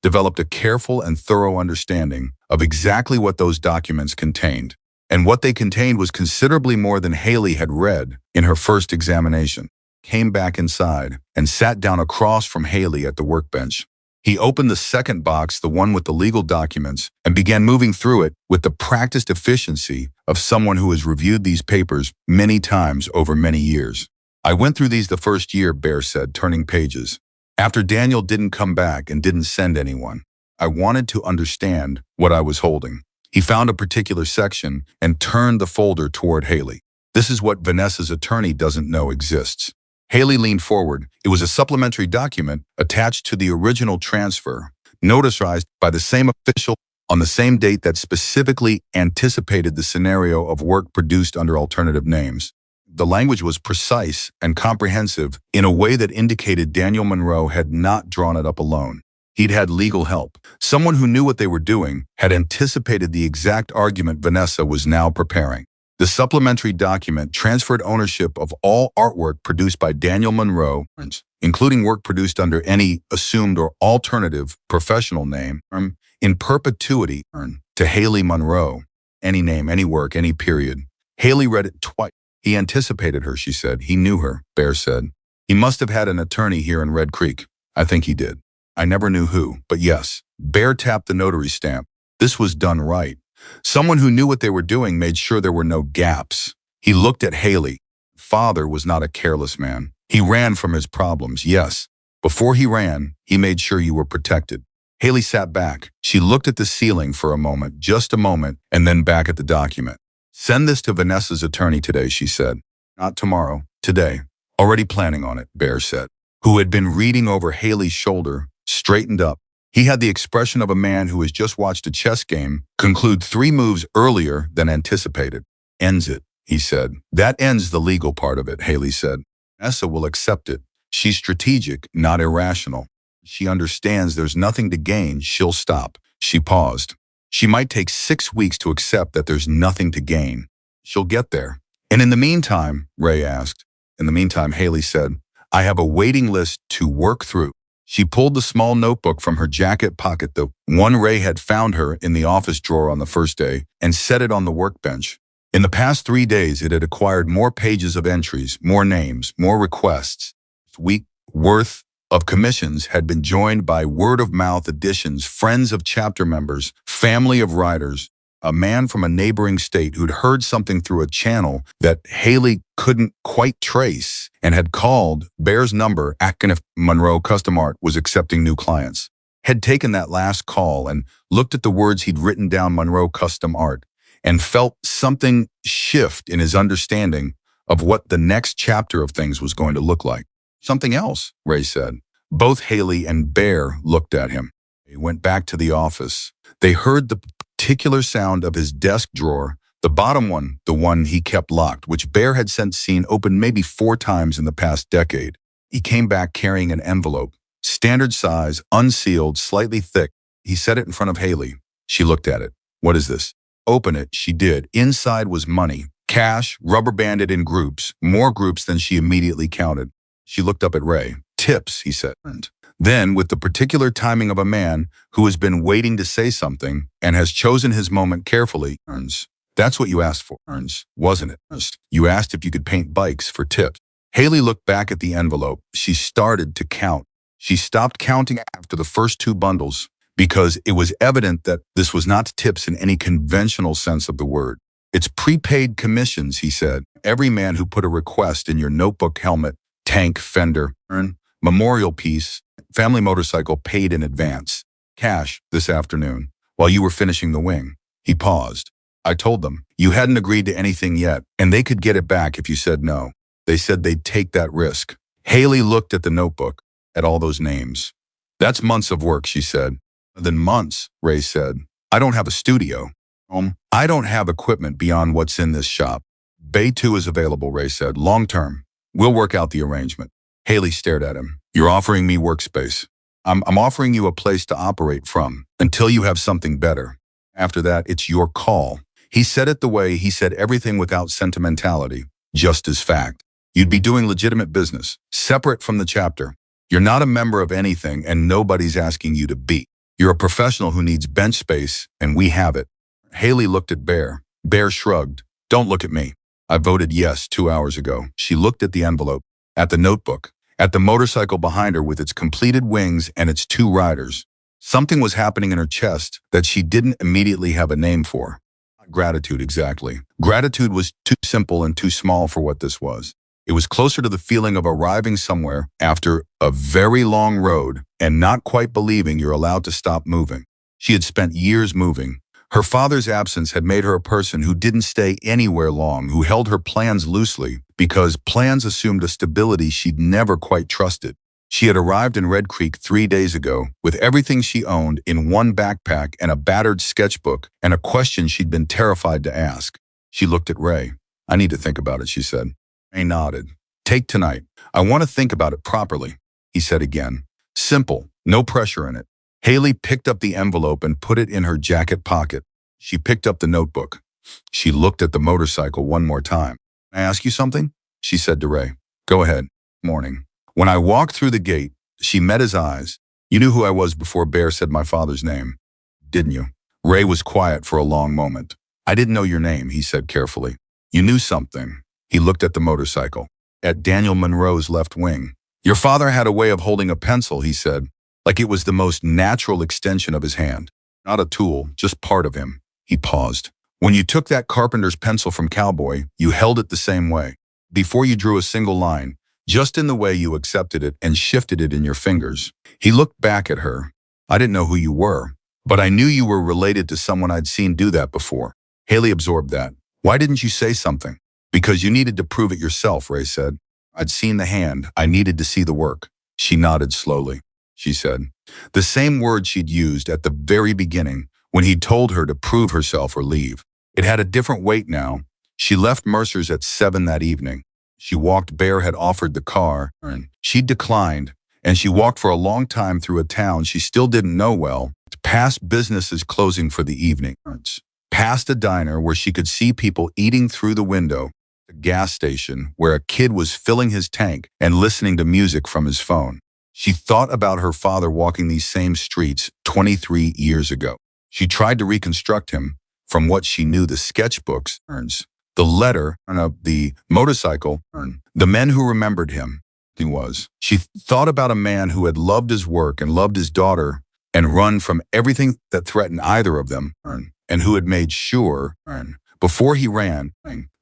developed a careful and thorough understanding of exactly what those documents contained. and what they contained was considerably more than Hailey had read in her first examination. Came back inside and sat down across from Hailey at the workbench. He opened the second box, the one with the legal documents, and began moving through it with the practiced efficiency of someone who has reviewed these papers many times over many years. I went through these the first year, Bear said, turning pages. After Daniel didn't come back and didn't send anyone, I wanted to understand what I was holding. He found a particular section and turned the folder toward Hailey. This is what Vanessa's attorney doesn't know exists. Hailey leaned forward. It was a supplementary document attached to the original transfer, notarized by the same official on the same date that specifically anticipated the scenario of work produced under alternative names. The language was precise and comprehensive in a way that indicated Daniel Monroe had not drawn it up alone. He'd had legal help. Someone who knew what they were doing had anticipated the exact argument Vanessa was now preparing. The supplementary document transferred ownership of all artwork produced by Daniel Monroe, including work produced under any assumed or alternative professional name, in perpetuity to Hailey Monroe. Any name, any work, any period. Hailey read it twice. He anticipated her, she said. He knew her, Bear said. He must have had an attorney here in Red Creek. I think he did. I never knew who, but yes. Bear tapped the notary stamp. This was done right. Someone who knew what they were doing made sure there were no gaps. He looked at Hailey. Father was not a careless man. He ran from his problems, yes. Before he ran, he made sure you were protected. Hailey sat back. She looked at the ceiling for a moment, just a moment, and then back at the document. Send this to Vanessa's attorney today, she said. Not tomorrow, today. Already planning on it, Bear said, who had been reading over Hailey's shoulder, straightened up. He had the expression of a man who has just watched a chess game conclude 3 moves earlier than anticipated. Ends it, he said. That ends the legal part of it, Hailey said. Vanessa will accept it. She's strategic, not irrational. She understands there's nothing to gain. She'll stop. She paused. She might take 6 weeks to accept that there's nothing to gain. She'll get there. And in the meantime, Ray asked. In the meantime, Hailey said, I have a waiting list to work through. She pulled the small notebook from her jacket pocket, the one Ray had found her in the office drawer on the first day, and set it on the workbench. In the past 3 days, it had acquired more pages of entries, more names, more requests. A week's worth of commissions had been joined by word-of-mouth additions, friends of chapter members, family of writers, a man from a neighboring state who'd heard something through a channel that Hailey couldn't quite trace and had called Bear's number, asking if Monroe Custom Art was accepting new clients. Had taken that last call and looked at the words he'd written down, Monroe Custom Art, and felt something shift in his understanding of what the next chapter of things was going to look like. Something else, Ray said. Both Hailey and Bear looked at him. He went back to the office. They heard the particular sound of his desk drawer, the bottom one, the one he kept locked, which Bear had since seen open maybe 4 times in the past decade. He came back carrying an envelope, standard size, unsealed, slightly thick. He set it in front of Hailey. She looked at it. What is this? Open it, she did. Inside was money, cash, rubber banded in groups, more groups than she immediately counted. She looked up at Ray. Tips, he said. Then, with the particular timing of a man who has been waiting to say something and has chosen his moment carefully, that's what you asked for, wasn't it? You asked if you could paint bikes for tips. Hailey looked back at the envelope. She started to count. She stopped counting after the first 2 bundles because it was evident that this was not tips in any conventional sense of the word. It's prepaid commissions, he said. Every man who put a request in your notebook, helmet, tank, fender, memorial piece, family motorcycle paid in advance. Cash this afternoon, while you were finishing the wing. He paused. I told them, you hadn't agreed to anything yet, and they could get it back if you said no. They said they'd take that risk. Hailey looked at the notebook, at all those names. That's months of work, she said. Then months, Ray said. I don't have a studio. I don't have equipment beyond what's in this shop. Bay 2 is available, Ray said. Long term. We'll work out the arrangement. Hailey stared at him. You're offering me workspace. I'm offering you a place to operate from until you have something better. After that, it's your call. He said it the way he said everything, without sentimentality, just as fact. You'd be doing legitimate business, separate from the chapter. You're not a member of anything, and nobody's asking you to be. You're a professional who needs bench space, and we have it. Hailey looked at Bear. Bear shrugged. Don't look at me. I voted yes 2 hours ago. She looked at the envelope, at the notebook, at the motorcycle behind her with its completed wings and its two riders. Something was happening in her chest that she didn't immediately have a name for. Gratitude, exactly. Gratitude was too simple and too small for what this was. It was closer to the feeling of arriving somewhere after a very long road and not quite believing you're allowed to stop moving. She had spent years moving. Her father's absence had made her a person who didn't stay anywhere long, who held her plans loosely because plans assumed a stability she'd never quite trusted. She had arrived in Red Creek 3 days ago with everything she owned in one backpack and a battered sketchbook and a question she'd been terrified to ask. She looked at Ray. I need to think about it, she said. Ray nodded. Take tonight. I want to think about it properly, he said again. Simple, no pressure in it. Hailey picked up the envelope and put it in her jacket pocket. She picked up the notebook. She looked at the motorcycle one more time. Can I ask you something? She said to Ray. Go ahead. Morning. When I walked through the gate, she met his eyes. You knew who I was before Bear said my father's name, didn't you? Ray was quiet for a long moment. I didn't know your name, he said carefully. You knew something. He looked at the motorcycle, at Daniel Monroe's left wing. Your father had a way of holding a pencil, he said, like it was the most natural extension of his hand. Not a tool, just part of him. He paused. When you took that carpenter's pencil from Cowboy, you held it the same way. Before you drew a single line, just in the way you accepted it and shifted it in your fingers. He looked back at her. I didn't know who you were, but I knew you were related to someone I'd seen do that before. Hailey absorbed that. Why didn't you say something? Because you needed to prove it yourself, Ray said. I'd seen the hand. I needed to see the work. She nodded slowly. She said, the same word she'd used at the very beginning when he'd told her to prove herself or leave. It had a different weight now. She left Mercer's at 7 that evening. She walked. Bear had offered the car, and she declined, and she walked for a long time through a town she still didn't know well, past businesses closing for the evening, past a diner where she could see people eating through the window, a gas station where a kid was filling his tank and listening to music from his phone. She thought about her father walking these same streets 23 years ago. She tried to reconstruct him from what she knew: the sketchbooks, the letter, the motorcycle, the men who remembered him. He was. She thought about a man who had loved his work and loved his daughter and run from everything that threatened either of them, and who had made sure, before he ran,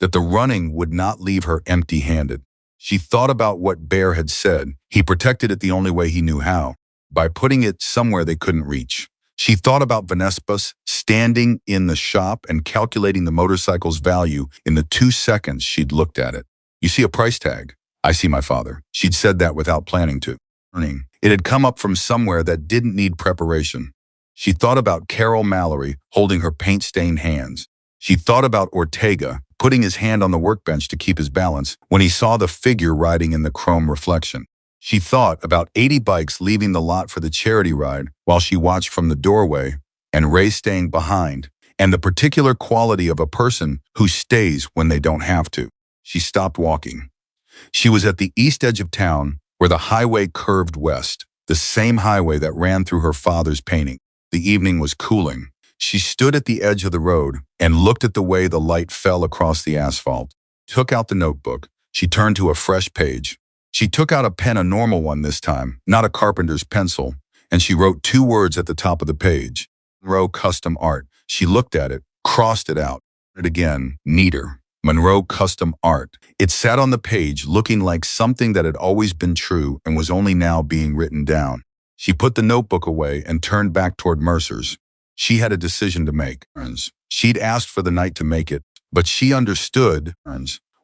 that the running would not leave her empty-handed. She thought about what Bear had said. He protected it the only way he knew how, by putting it somewhere they couldn't reach. She thought about Vanessa standing in the shop and calculating the motorcycle's value in the 2 seconds she'd looked at it. You see a price tag. I see my father. She'd said that without planning to. It had come up from somewhere that didn't need preparation. She thought about Carol Mallory holding her paint-stained hands. She thought about Ortega putting his hand on the workbench to keep his balance when he saw the figure riding in the chrome reflection. She thought about 80 bikes leaving the lot for the charity ride while she watched from the doorway, and Ray staying behind, and the particular quality of a person who stays when they don't have to. She stopped walking. She was at the east edge of town where the highway curved west, the same highway that ran through her father's painting. The evening was cooling. She stood at the edge of the road and looked at the way the light fell across the asphalt. Took out the notebook. She turned to a fresh page. She took out a pen, a normal one this time, not a carpenter's pencil, and she wrote 2 words at the top of the page. Monroe Custom Art. She looked at it, crossed it out. It again, neater. Monroe Custom Art. It sat on the page looking like something that had always been true and was only now being written down. She put the notebook away and turned back toward Mercer's. She had a decision to make. She'd asked for the night to make it, but she understood,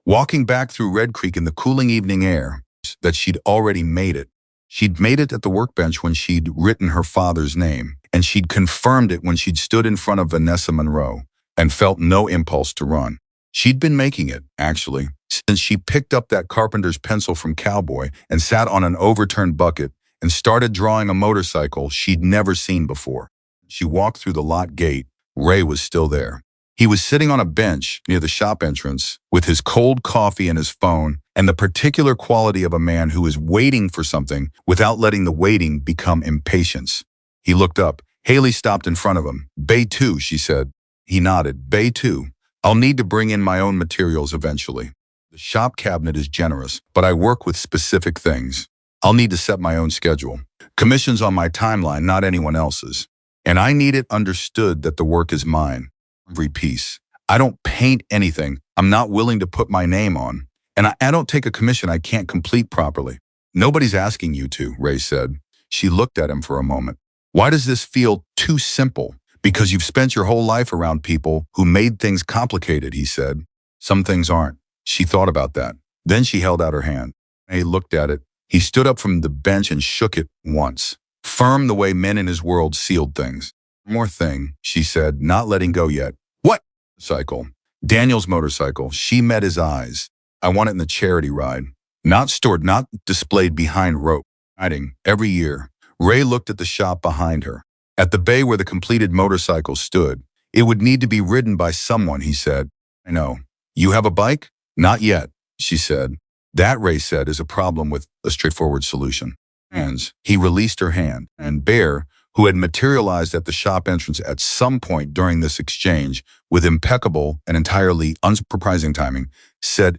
walking back through Red Creek in the cooling evening air, that she'd already made it. She'd made it at the workbench when she'd written her father's name, and she'd confirmed it when she'd stood in front of Vanessa Monroe and felt no impulse to run. She'd been making it, actually, since she picked up that carpenter's pencil from Cowboy and sat on an overturned bucket and started drawing a motorcycle she'd never seen before. She walked through the lot gate. Ray was still there. He was sitting on a bench near the shop entrance with his cold coffee and his phone, and the particular quality of a man who is waiting for something without letting the waiting become impatience. He looked up. Hailey stopped in front of him. Bay 2, she said. He nodded. Bay 2. I'll need to bring in my own materials eventually. The shop cabinet is generous, but I work with specific things. I'll need to set my own schedule. Commission's on my timeline, not anyone else's. And I need it understood that the work is mine. Every piece. I don't paint anything I'm not willing to put my name on. And I don't take a commission I can't complete properly. Nobody's asking you to, Ray said. She looked at him for a moment. Why does this feel too simple? Because you've spent your whole life around people who made things complicated, he said. Some things aren't. She thought about that. Then she held out her hand. Ray looked at it. He stood up from the bench and shook it once. Firm the way men in his world sealed things. One more thing, she said, not letting go yet. What? Cycle. Daniel's motorcycle. She met his eyes. I want it in the charity ride. Not stored, not displayed behind rope. Riding every year. Ray looked at the shop behind her. At the bay where the completed motorcycle stood. It would need to be ridden by someone, he said. I know. You have a bike? Not yet, she said. That, Ray said, is a problem with a straightforward solution. Hands. He released her hand, and Bear, who had materialized at the shop entrance at some point during this exchange, with impeccable and entirely unsurprising timing, said,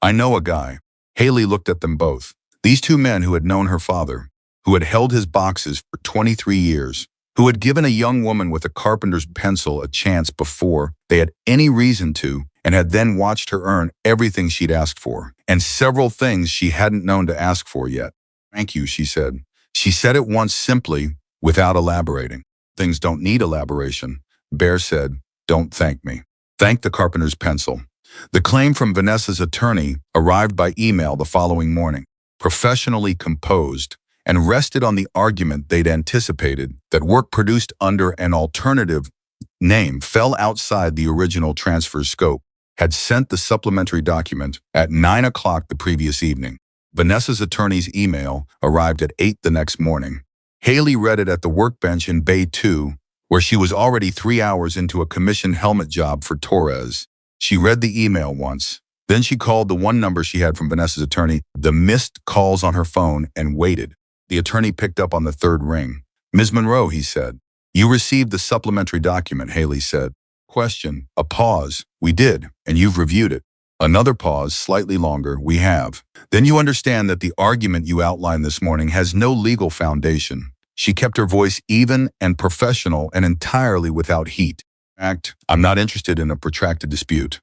I know a guy. Hailey looked at them both. These two men who had known her father, who had held his boxes for 23 years, who had given a young woman with a carpenter's pencil a chance before they had any reason to, and had then watched her earn everything she'd asked for, and several things she hadn't known to ask for yet. Thank you, she said. She said it once simply, without elaborating. Things don't need elaboration. Bear said, don't thank me. Thank the carpenter's pencil. The claim from Vanessa's attorney arrived by email the following morning, professionally composed, and rested on the argument they'd anticipated that work produced under an alternative name fell outside the original transfer scope, had sent the supplementary document at 9 o'clock the previous evening. Vanessa's attorney's email arrived at 8 the next morning. Hailey read it at the workbench in Bay 2, where she was already 3 hours into a commissioned helmet job for Torres. She read the email once. Then she called the one number she had from Vanessa's attorney, the missed calls on her phone, and waited. The attorney picked up on the third ring. Ms. Monroe, he said. You received the supplementary document, Hailey said. Question. A pause. We did, and you've reviewed it. Another pause, slightly longer. We have. Then you understand that the argument you outlined this morning has no legal foundation. She kept her voice even and professional and entirely without heat. In fact, I'm not interested in a protracted dispute.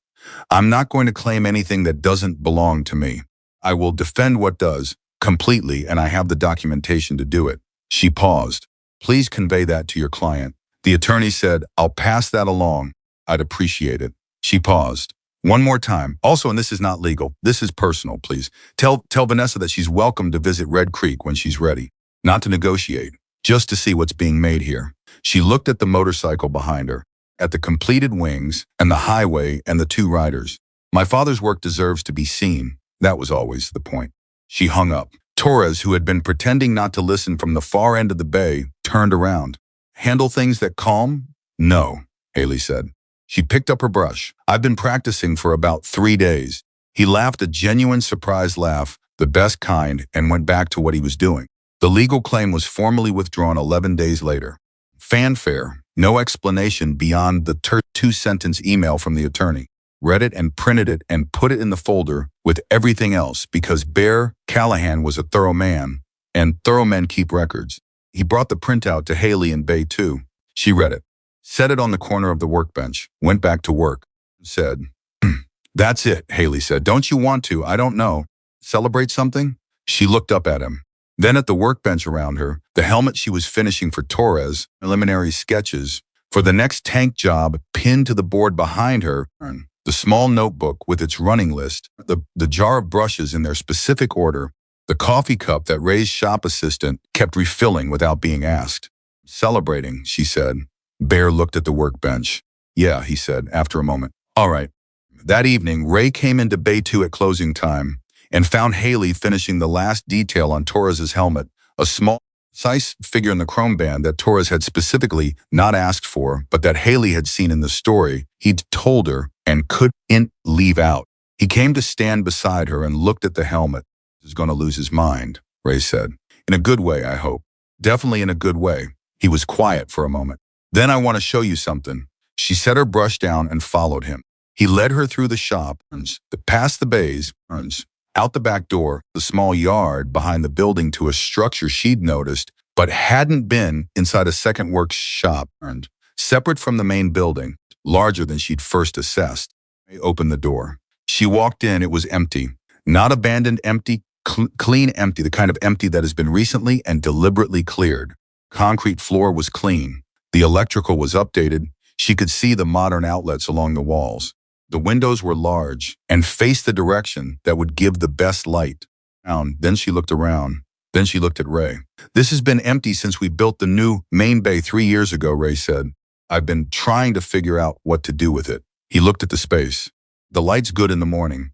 I'm not going to claim anything that doesn't belong to me. I will defend what does, completely, and I have the documentation to do it. She paused. Please convey that to your client. The attorney said, I'll pass that along. I'd appreciate it. She paused. One more time. Also, and this is not legal, this is personal, please. Tell Vanessa that she's welcome to visit Red Creek when she's ready. Not to negotiate, just to see what's being made here. She looked at the motorcycle behind her, at the completed wings and the highway and the two riders. My father's work deserves to be seen. That was always the point. She hung up. Torres, who had been pretending not to listen from the far end of the bay, turned around. Handle things that calm? No, Hailey said. She picked up her brush. I've been practicing for about 3 days. He laughed a genuine surprised laugh, the best kind, and went back to what he was doing. The legal claim was formally withdrawn 11 days later. Fanfare, no explanation beyond the two-sentence email from the attorney. Read it and printed it and put it in the folder with everything else because Bear Callahan was a thorough man, and thorough men keep records. He brought the printout to Hailey in Bay 2. She read it, set it on the corner of the workbench, went back to work, said, That's it, Hailey said. Don't you want to? I don't know. Celebrate something? She looked up at him. Then at the workbench around her, the helmet she was finishing for Torres, preliminary sketches, for the next tank job pinned to the board behind her, the small notebook with its running list, the jar of brushes in their specific order, the coffee cup that Ray's shop assistant kept refilling without being asked. Celebrating, she said. Bear looked at the workbench. Yeah, he said, after a moment. All right. That evening, Ray came into Bay 2 at closing time and found Hailey finishing the last detail on Torres's helmet, a small, precise figure in the chrome band that Torres had specifically not asked for, but that Hailey had seen in the story he'd told her and couldn't leave out. He came to stand beside her and looked at the helmet. He's going to lose his mind, Ray said. In a good way, I hope. Definitely in a good way. He was quiet for a moment. Then I want to show you something. She set her brush down and followed him. He led her through the shop, past the bays, out the back door, the small yard behind the building to a structure she'd noticed, but hadn't been inside a second workshop, separate from the main building, larger than she'd first assessed. Ray opened the door. She walked in. It was empty. Not abandoned empty, clean empty, the kind of empty that has been recently and deliberately cleared. Concrete floor was clean. The electrical was updated. She could see the modern outlets along the walls. The windows were large and faced the direction that would give the best light. Then she looked around. Then she looked at Ray. "This has been empty since we built the new main bay 3 years ago," Ray said. "I've been trying to figure out what to do with it." He looked at the space. "The light's good in the morning.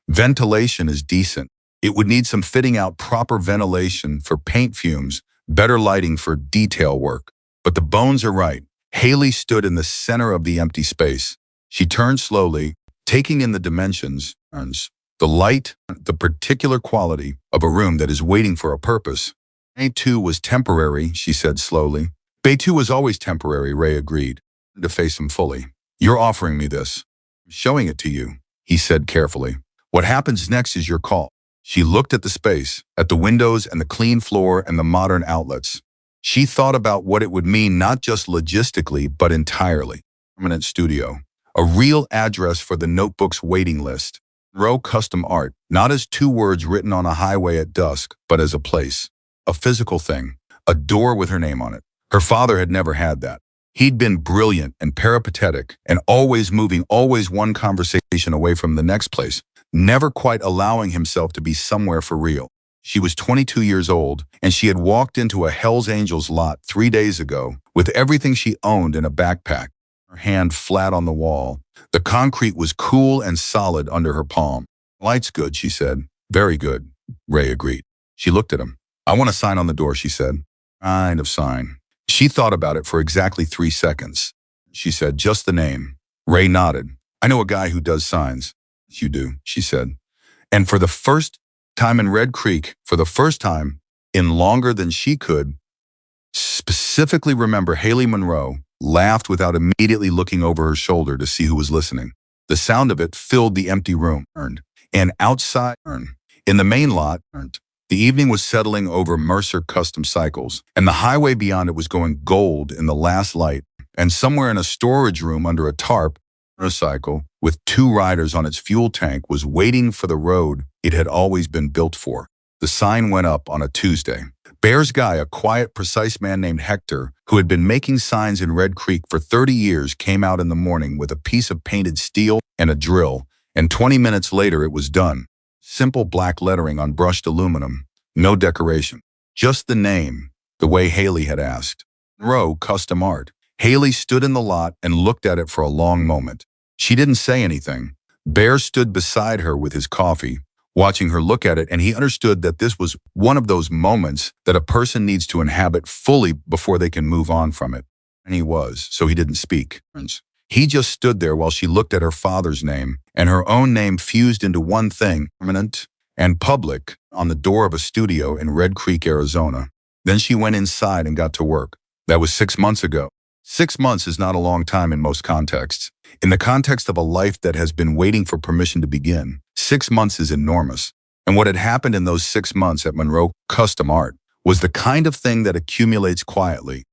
Ventilation is decent. It would need some fitting out, proper ventilation for paint fumes, better lighting for detail work. But the bones are right." Hailey stood in the center of the empty space. She turned slowly, taking in the dimensions, the light, the particular quality of a room that is waiting for a purpose. Bay 2 was temporary, she said slowly. Bay 2 was always temporary, Ray agreed. To face him fully. "You're offering me this. I'm showing it to you," he said carefully. "What happens next is your call." She looked at the space, at the windows and the clean floor and the modern outlets. She thought about what it would mean not just logistically, but entirely. Permanent studio. A real address for the notebook's waiting list. Monroe Custom Art, not as 2 words written on a highway at dusk, but as a place. A physical thing. A door with her name on it. Her father had never had that. He'd been brilliant and peripatetic and always moving, always one conversation away from the next place, never quite allowing himself to be somewhere for real. She was 22 years old, and she had walked into a Hell's Angels lot 3 days ago with everything she owned in a backpack, her hand flat on the wall. The concrete was cool and solid under her palm. "Light's good," she said. "Very good," Ray agreed. She looked at him. "I want a sign on the door," she said. "Kind of sign." She thought about it for exactly 3 seconds. She said, "Just the name." Ray nodded. "I know a guy who does signs." "You do," she said. And for the first time in Red Creek, for the first time in longer than she could specifically remember, Hailey Monroe laughed without immediately looking over her shoulder to see who was listening. The sound of it filled the empty room. And outside, in the main lot, the evening was settling over Mercer Custom Cycles, and the highway beyond it was going gold in the last light. And somewhere in a storage room under a tarp, a cycle with 2 riders on its fuel tank was waiting for the road it had always been built for. The sign went up on a Tuesday. Bear's Guy, a quiet, precise man named Hector, who had been making signs in Red Creek for 30 years, came out in the morning with a piece of painted steel and a drill, and 20 minutes later it was done. Simple black lettering on brushed aluminum. No decoration. Just the name, the way Hailey had asked. Monroe Custom Art. Hailey stood in the lot and looked at it for a long moment. She didn't say anything. Bear stood beside her with his coffee, watching her look at it, and he understood that this was one of those moments that a person needs to inhabit fully before they can move on from it. And he was, so he didn't speak. He just stood there while she looked at her father's name and her own name fused into one thing, permanent and public, on the door of a studio in Red Creek, Arizona. Then she went inside and got to work. That was 6 months ago. 6 months is not a long time in most contexts. In the context of a life that has been waiting for permission to begin, 6 months is enormous. And what had happened in those 6 months at Monroe Custom Art was the kind of thing that accumulates quietly,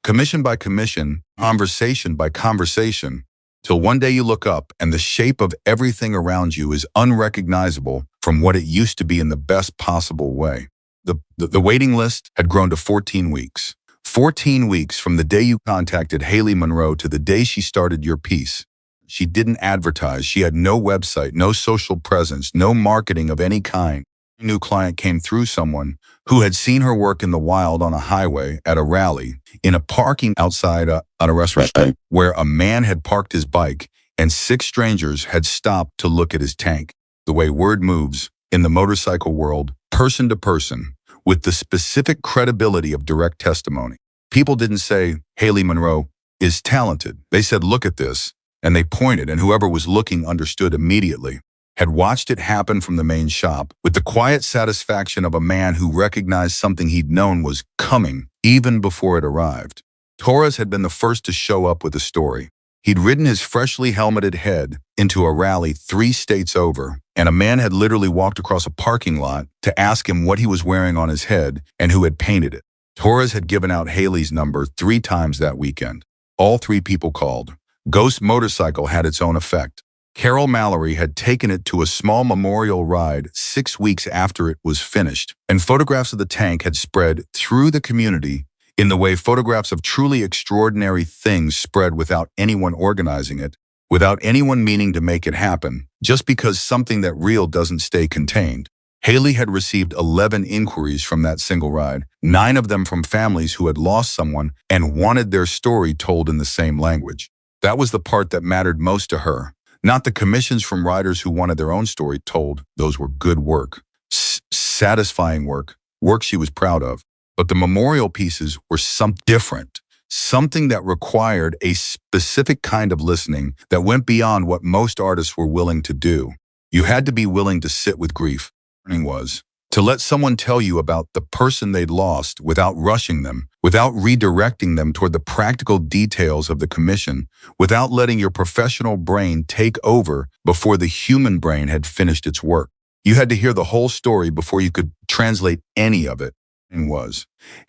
commission by commission, conversation by conversation, till one day you look up and the shape of everything around you is unrecognizable from what it used to be in the best possible way. The waiting list had grown to 14 weeks. 14 weeks from the day you contacted Hailey Monroe to the day she started your piece. She didn't advertise. She had no website, no social presence, no marketing of any kind. A new client came through someone who had seen her work in the wild on a highway, at a rally, in a parking outside on a restaurant where a man had parked his bike and 6 strangers had stopped to look at his tank. The way word moves in the motorcycle world, person to person, with the specific credibility of direct testimony. People didn't say, Hailey Monroe is talented. They said, look at this. And they pointed, and whoever was looking understood immediately. Had watched it happen from the main shop, with the quiet satisfaction of a man who recognized something he'd known was coming, even before it arrived. Torres had been the first to show up with a story. He'd ridden his freshly helmeted head into a rally 3 states over, and a man had literally walked across a parking lot to ask him what he was wearing on his head and who had painted it. Torres had given out Hailey's number 3 times that weekend. All 3 people called. Ghost Motorcycle had its own effect. Carol Mallory had taken it to a small memorial ride 6 weeks after it was finished, and photographs of the tank had spread through the community in the way photographs of truly extraordinary things spread without anyone organizing it, without anyone meaning to make it happen, just because something that real doesn't stay contained. Hailey had received 11 inquiries from that single ride, 9 of them from families who had lost someone and wanted their story told in the same language. That was the part that mattered most to her. Not the commissions from riders who wanted their own story told. Those were good work, satisfying work she was proud of. But the memorial pieces were something different, something that required a specific kind of listening that went beyond what most artists were willing to do. You had to be willing to sit with grief. Was to let someone tell you about the person they'd lost without rushing them, without redirecting them toward the practical details of the commission, without letting your professional brain take over before the human brain had finished its work. You had to hear the whole story before you could translate any of it.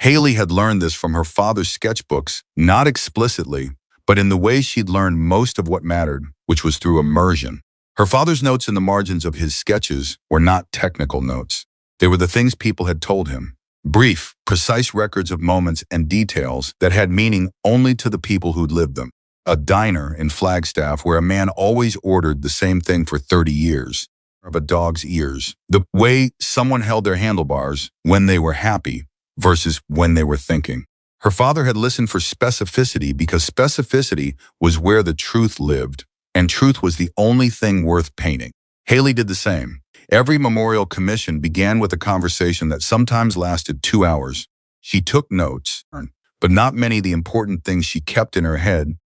Hailey had learned this from her father's sketchbooks, not explicitly, but in the way she'd learned most of what mattered, which was through immersion. Her father's notes in the margins of his sketches were not technical notes. They were the things people had told him. Brief, precise records of moments and details that had meaning only to the people who'd lived them. A diner in Flagstaff where a man always ordered the same thing for 30 years. Of a dog's ears. The way someone held their handlebars when they were happy versus when they were thinking. Her father had listened for specificity because specificity was where the truth lived, and truth was the only thing worth painting. Hailey did the same. Every memorial commission began with a conversation that sometimes lasted 2 hours. She took notes, but not many of the important things she kept in her head,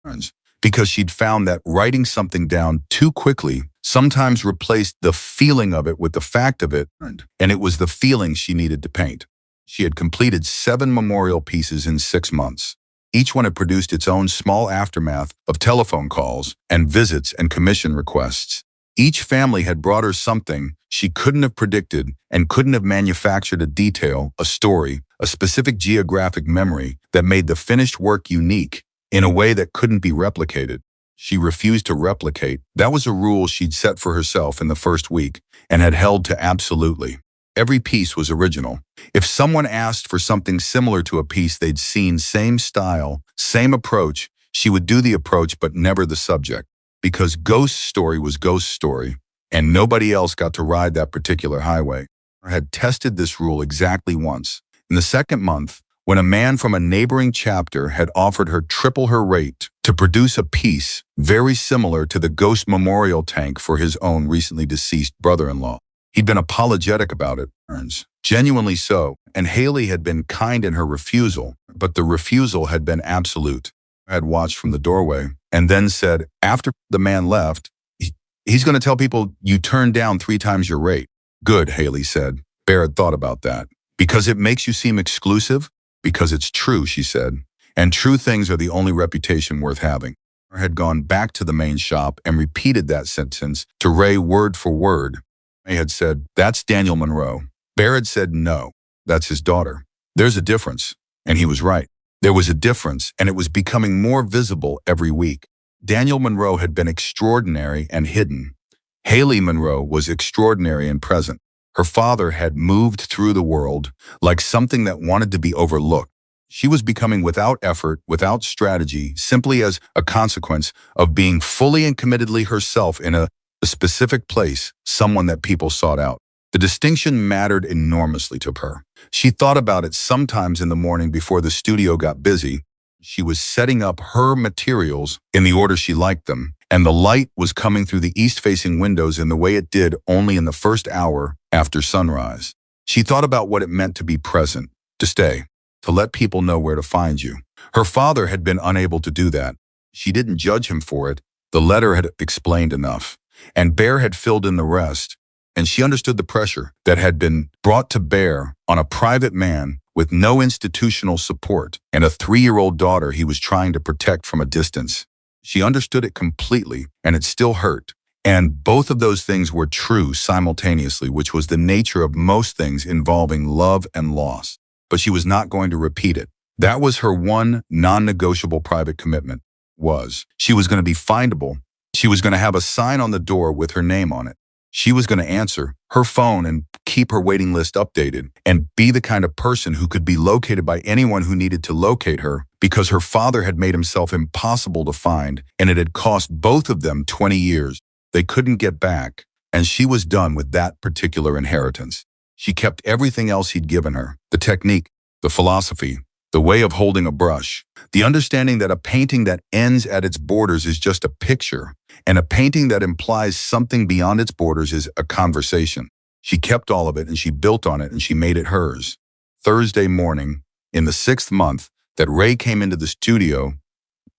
because she'd found that writing something down too quickly sometimes replaced the feeling of it with the fact of it, and it was the feeling she needed to paint. She had completed 7 memorial pieces in 6 months. Each one had produced its own small aftermath of telephone calls and visits and commission requests. Each family had brought her something she couldn't have predicted and couldn't have manufactured a detail, a story, a specific geographic memory that made the finished work unique in a way that couldn't be replicated. She refused to replicate. That was a rule she'd set for herself in the first week and had held to absolutely. Every piece was original. If someone asked for something similar to a piece they'd seen, same style, same approach, she would do the approach but never the subject. Because Ghost Story was Ghost Story, and nobody else got to ride that particular highway. I had tested this rule exactly once. In the second month, when a man from a neighboring chapter had offered her triple her rate to produce a piece very similar to the Ghost Memorial tank for his own recently deceased brother-in-law. He'd been apologetic about it, genuinely so, and Hailey had been kind in her refusal, but the refusal had been absolute. I had watched from the doorway and then said, after the man left, he's going to tell people you turned down 3 times your rate. Good, Hailey said. Bear had thought about that. Because it makes you seem exclusive? Because it's true, she said. And true things are the only reputation worth having. I had gone back to the main shop and repeated that sentence to Ray word for word. May had said, that's Daniel Monroe. Bear had said, no, that's his daughter. There's a difference. And he was right. There was a difference, and it was becoming more visible every week. Daniel Monroe had been extraordinary and hidden. Hailey Monroe was extraordinary and present. Her father had moved through the world like something that wanted to be overlooked. She was becoming without effort, without strategy, simply as a consequence of being fully and committedly herself in a specific place, someone that people sought out. The distinction mattered enormously to her. She thought about it sometimes in the morning before the studio got busy. She was setting up her materials in the order she liked them, and the light was coming through the east-facing windows in the way it did only in the first hour after sunrise. She thought about what it meant to be present, to stay, to let people know where to find you. Her father had been unable to do that. She didn't judge him for it. The letter had explained enough, and Bear had filled in the rest. And she understood the pressure that had been brought to bear on a private man with no institutional support and a 3-year-old daughter he was trying to protect from a distance. She understood it completely, and it still hurt. And both of those things were true simultaneously, which was the nature of most things involving love and loss. But she was not going to repeat it. That was her one non-negotiable private commitment. She was going to be findable. She was going to have a sign on the door with her name on it. She was going to answer her phone and keep her waiting list updated and be the kind of person who could be located by anyone who needed to locate her, because her father had made himself impossible to find, and it had cost both of them 20 years. They couldn't get back, and she was done with that particular inheritance. She kept everything else he'd given her: the technique, the philosophy, the way of holding a brush, the understanding that a painting that ends at its borders is just a picture, and a painting that implies something beyond its borders is a conversation. She kept all of it, and she built on it, and she made it hers. Thursday morning, in the 6th month, that Ray came into the studio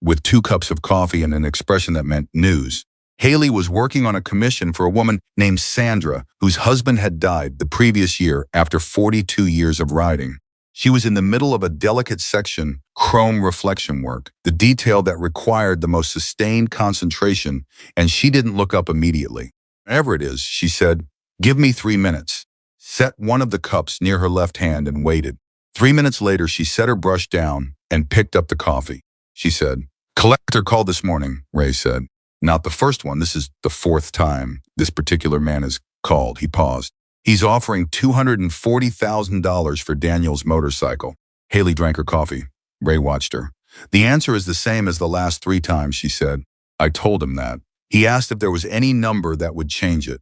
with 2 cups of coffee and an expression that meant news. Hailey was working on a commission for a woman named Sandra, whose husband had died the previous year after 42 years of writing. She was in the middle of a delicate section, chrome reflection work, the detail that required the most sustained concentration, and she didn't look up immediately. "Whatever it is," she said, "give me 3 minutes." Set one of the cups near her left hand and waited. 3 minutes later, she set her brush down and picked up the coffee. She said, "Collector called this morning," Ray said. "Not the first one. This is the 4th time this particular man has called." He paused. "He's offering $240,000 for Daniel's motorcycle." Hailey drank her coffee. Ray watched her. "The answer is the same as the last 3 times," she said. "I told him that. He asked if there was any number that would change it."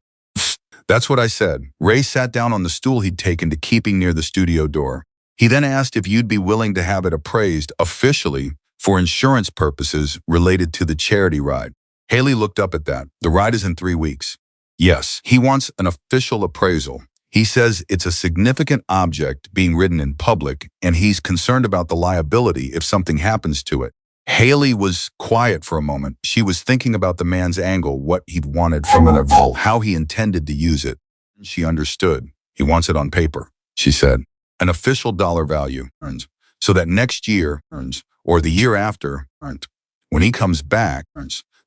"That's what I said." Ray sat down on the stool he'd taken to keeping near the studio door. "He then asked if you'd be willing to have it appraised officially for insurance purposes related to the charity ride." Hailey looked up at that. "The ride is in 3 weeks." "Yes, he wants an official appraisal. He says it's a significant object being ridden in public, and he's concerned about the liability if something happens to it." Hailey was quiet for a moment. She was thinking about the man's angle, what he'd wanted from an appraisal, how he intended to use it. She understood. "He wants it on paper," she said. "An official dollar value, so that next year, or the year after, when he comes back,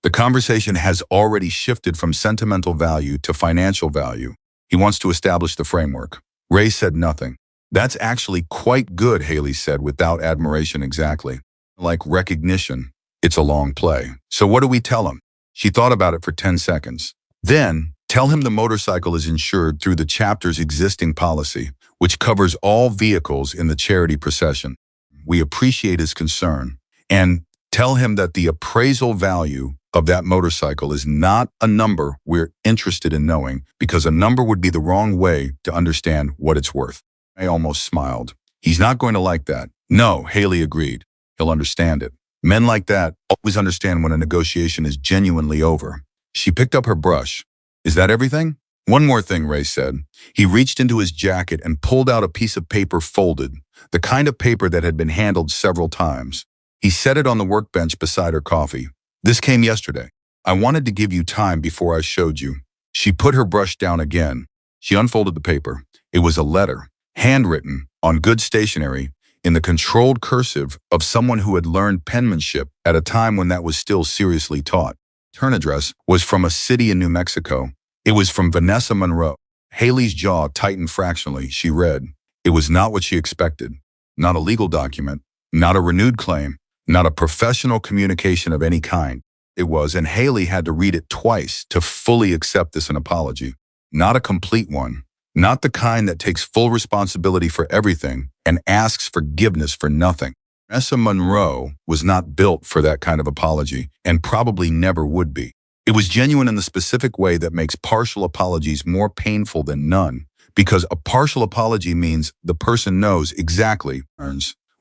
the conversation has already shifted from sentimental value to financial value. He wants to establish the framework." Ray said nothing. "That's actually quite good," Hailey said, without admiration exactly. "Like recognition. It's a long play. So what do we tell him?" She thought about it for 10 seconds. "Then, tell him the motorcycle is insured through the chapter's existing policy, which covers all vehicles in the charity procession. We appreciate his concern. And tell him that the appraisal value of that motorcycle is not a number we're interested in knowing, because a number would be the wrong way to understand what it's worth." I almost smiled. "He's not going to like that." "No," Hailey agreed. "He'll understand it. Men like that always understand when a negotiation is genuinely over." She picked up her brush. "Is that everything?" "One more thing," Ray said. He reached into his jacket and pulled out a piece of paper folded, the kind of paper that had been handled several times. He set it on the workbench beside her coffee. "This came yesterday. I wanted to give you time before I showed you." She put her brush down again. She unfolded the paper. It was a letter, handwritten, on good stationery, in the controlled cursive of someone who had learned penmanship at a time when that was still seriously taught. Turn address was from a city in New Mexico. It was from Vanessa Monroe. Hailey's jaw tightened fractionally. She read. It was not what she expected. Not a legal document, not a renewed claim, not a professional communication of any kind. It was, and Hailey had to read it twice to fully accept this an apology. Not a complete one. Not the kind that takes full responsibility for everything and asks forgiveness for nothing. Vanessa Monroe was not built for that kind of apology, and probably never would be. It was genuine in the specific way that makes partial apologies more painful than none, because a partial apology means the person knows exactly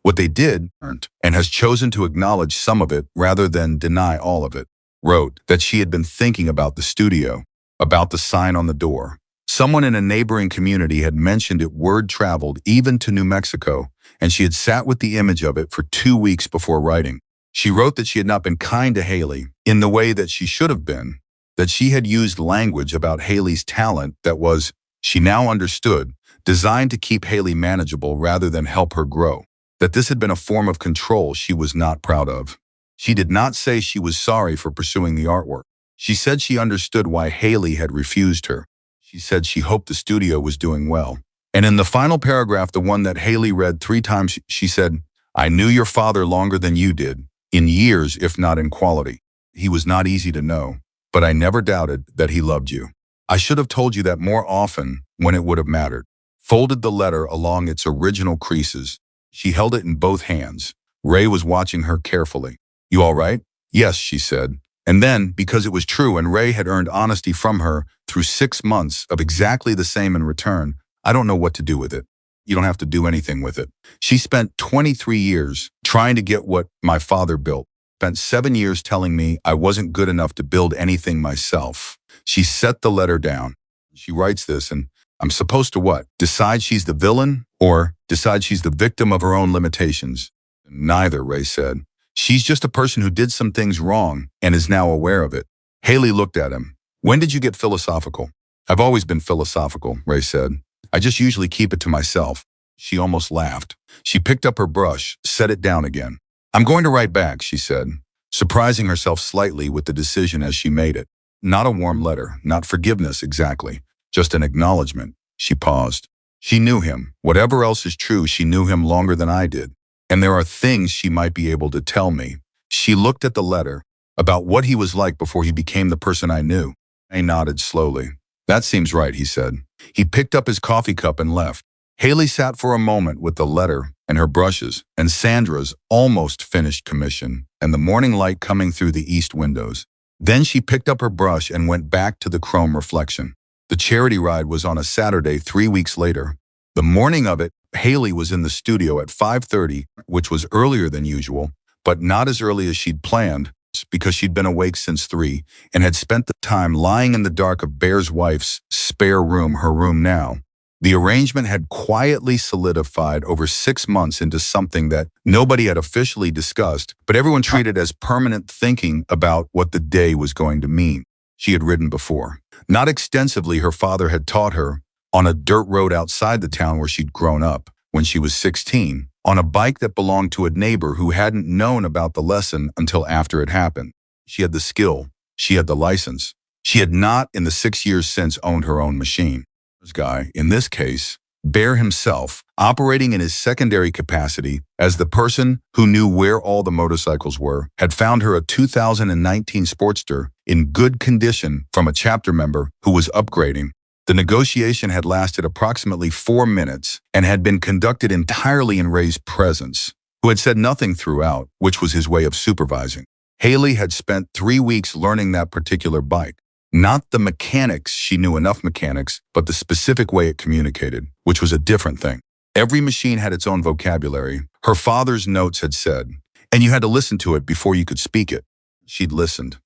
what they did and has chosen to acknowledge some of it rather than deny all of it. Wrote that she had been thinking about the studio, about the sign on the door. Someone in a neighboring community had mentioned it word traveled even to New Mexico, and she had sat with the image of it for 2 weeks before writing. She wrote that she had not been kind to Hailey in the way that she should have been, that she had used language about Hailey's talent that was, she now understood, designed to keep Hailey manageable rather than help her grow, that this had been a form of control she was not proud of. She did not say she was sorry for pursuing the artwork. She said she understood why Hailey had refused her. She said she hoped the studio was doing well. And in the final paragraph, the one that Hailey read 3 times, she said, "I knew your father longer than you did, in years if not in quality. He was not easy to know, but I never doubted that he loved you. I should have told you that more often when it would have mattered." Folded the letter along its original creases. She held it in both hands. Ray was watching her carefully. "You all right?" "Yes," she said. And then, because it was true and Ray had earned honesty from her through 6 months of exactly the same in return, "I don't know what to do with it." "You don't have to do anything with it. She spent 23 years trying to get what my father built. Spent 7 years telling me I wasn't good enough to build anything myself." She set the letter down. She writes this, and I'm supposed to what? Decide she's the villain or decide she's the victim of her own limitations? "Neither," Ray said. "She's just a person who did some things wrong and is now aware of it." Hailey looked at him. "When did you get philosophical?" "I've always been philosophical," Ray said. "I just usually keep it to myself." She almost laughed. She picked up her brush, set it down again. "I'm going to write back," she said, surprising herself slightly with the decision as she made it. Not a warm letter, not forgiveness exactly, just an acknowledgement. She paused. She knew him. Whatever else is true, she knew him longer than I did. And there are things she might be able to tell me. She looked at the letter, about what he was like before he became the person I knew. I nodded slowly. "That seems right," he said. He picked up his coffee cup and left. Hailey sat for a moment with the letter and her brushes and Sandra's almost finished commission and the morning light coming through the east windows. Then she picked up her brush and went back to the chrome reflection. The charity ride was on a Saturday 3 weeks later. The morning of it, Hailey was in the studio at 5:30, which was earlier than usual, but not as early as she'd planned because she'd been awake since 3 and had spent the time lying in the dark of Bear's wife's spare room, her room now. The arrangement had quietly solidified over 6 months into something that nobody had officially discussed, but everyone treated as permanent thinking about what the day was going to mean. She had ridden before. Not extensively, her father had taught her, on a dirt road outside the town where she'd grown up, when she was 16, on a bike that belonged to a neighbor who hadn't known about the lesson until after it happened. She had the skill. She had the license. She had not, in the 6 years since, owned her own machine. This guy, in this case, Bear himself, operating in his secondary capacity as the person who knew where all the motorcycles were, had found her a 2019 Sportster in good condition from a chapter member who was upgrading. The negotiation had lasted approximately 4 minutes and had been conducted entirely in Ray's presence, who had said nothing throughout, which was his way of supervising. Hailey had spent 3 weeks learning that particular bike. Not the mechanics, she knew enough mechanics, but the specific way it communicated, which was a different thing. Every machine had its own vocabulary. Her father's notes had said, and you had to listen to it before you could speak it. She'd listened.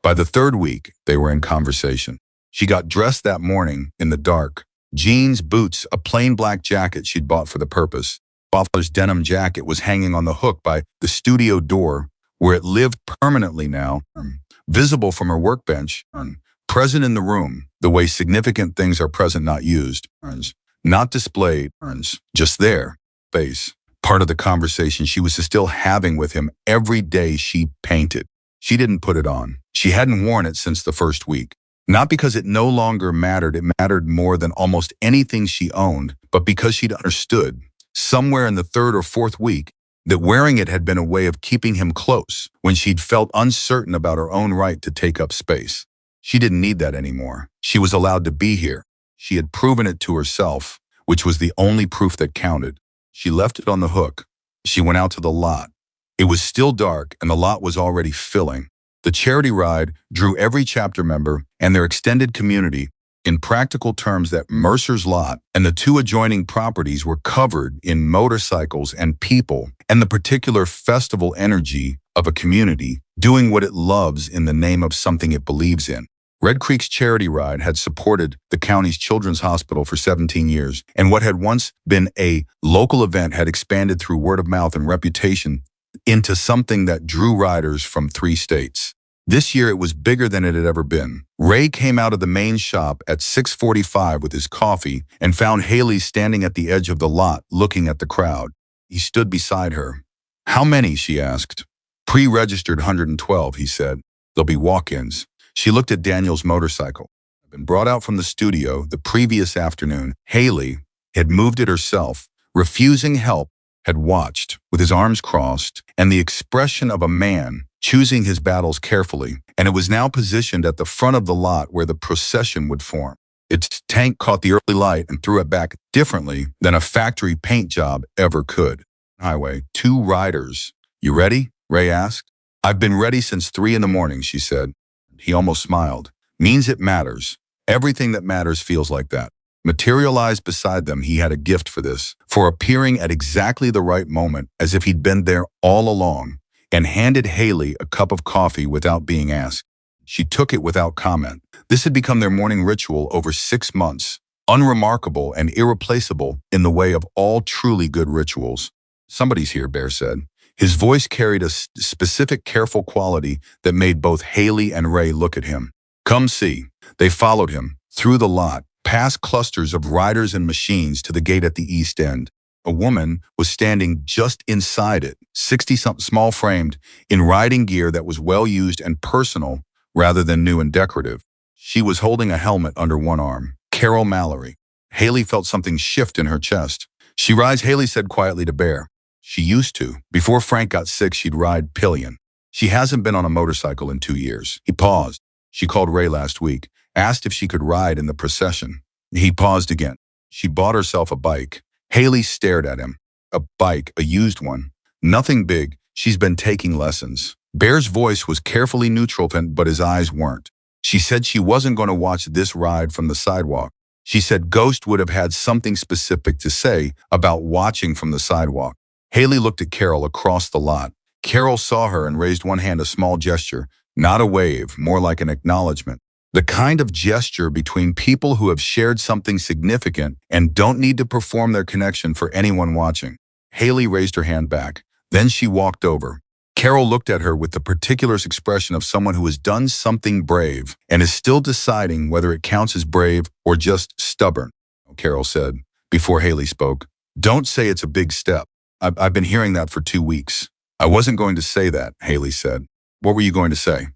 By the 3rd week, they were in conversation. She got dressed that morning in the dark. Jeans, boots, a plain black jacket she'd bought for the purpose. Father's denim jacket was hanging on the hook by the studio door, where it lived permanently now, visible from her workbench, present in the room, the way significant things are present, not used, not displayed, just there. Base. Part of the conversation she was still having with him every day she painted. She didn't put it on. She hadn't worn it since the 1st week. Not because it no longer mattered, it mattered more than almost anything she owned, but because she'd understood, somewhere in the 3rd or 4th week, that wearing it had been a way of keeping him close when she'd felt uncertain about her own right to take up space. She didn't need that anymore. She was allowed to be here. She had proven it to herself, which was the only proof that counted. She left it on the hook. She went out to the lot. It was still dark and the lot was already filling. The charity ride drew every chapter member and their extended community. In practical terms, that Mercer's lot and the 2 adjoining properties were covered in motorcycles and people and the particular festival energy of a community doing what it loves in the name of something it believes in. Red Creek's charity ride had supported the county's children's hospital for 17 years, and what had once been a local event had expanded through word of mouth and reputation into something that drew riders from 3 states. This year it was bigger than it had ever been. Ray came out of the main shop at 6:45 with his coffee and found Hailey standing at the edge of the lot looking at the crowd. He stood beside her. "How many?" she asked. Pre-registered 112, he said. There'll be walk-ins. She looked at Daniel's motorcycle. Had been brought out from the studio the previous afternoon. Hailey had moved it herself, refusing help, had watched, with his arms crossed, and the expression of a man choosing his battles carefully, and it was now positioned at the front of the lot where the procession would form. Its tank caught the early light and threw it back differently than a factory paint job ever could. Highway, 2 riders. You ready? Ray asked. I've been ready since 3 in the morning, she said. He almost smiled. Means it matters. Everything that matters feels like that. Materialized beside them, he had a gift for this, for appearing at exactly the right moment, as if he'd been there all along, and handed Hailey a cup of coffee without being asked. She took it without comment. This had become their morning ritual over 6 months, unremarkable and irreplaceable in the way of all truly good rituals. Somebody's here, Bear said. His voice carried a specific careful quality that made both Hailey and Ray look at him. Come see. They followed him, through the lot, past clusters of riders and machines to the gate at the east end. A woman was standing just inside it, 60-something small-framed, in riding gear that was well-used and personal rather than new and decorative. She was holding a helmet under one arm. Carol Mallory. Hailey felt something shift in her chest. She rides, Hailey said quietly to Bear. She used to. Before Frank got sick, she'd ride pillion. She hasn't been on a motorcycle in 2 years. He paused. She called Ray last week, asked if she could ride in the procession. He paused again. She bought herself a bike. Hailey stared at him. A bike, a used one. Nothing big. She's been taking lessons. Bear's voice was carefully neutral, but his eyes weren't. She said she wasn't going to watch this ride from the sidewalk. She said Ghost would have had something specific to say about watching from the sidewalk. Hailey looked at Carol across the lot. Carol saw her and raised one hand, a small gesture, not a wave, more like an acknowledgement. The kind of gesture between people who have shared something significant and don't need to perform their connection for anyone watching. Hailey raised her hand back. Then she walked over. Carol looked at her with the particular expression of someone who has done something brave and is still deciding whether it counts as brave or just stubborn. Carol said, before Hailey spoke. Don't say it's a big step. I've been hearing that for 2 weeks. I wasn't going to say that, Hailey said. What were you going to say?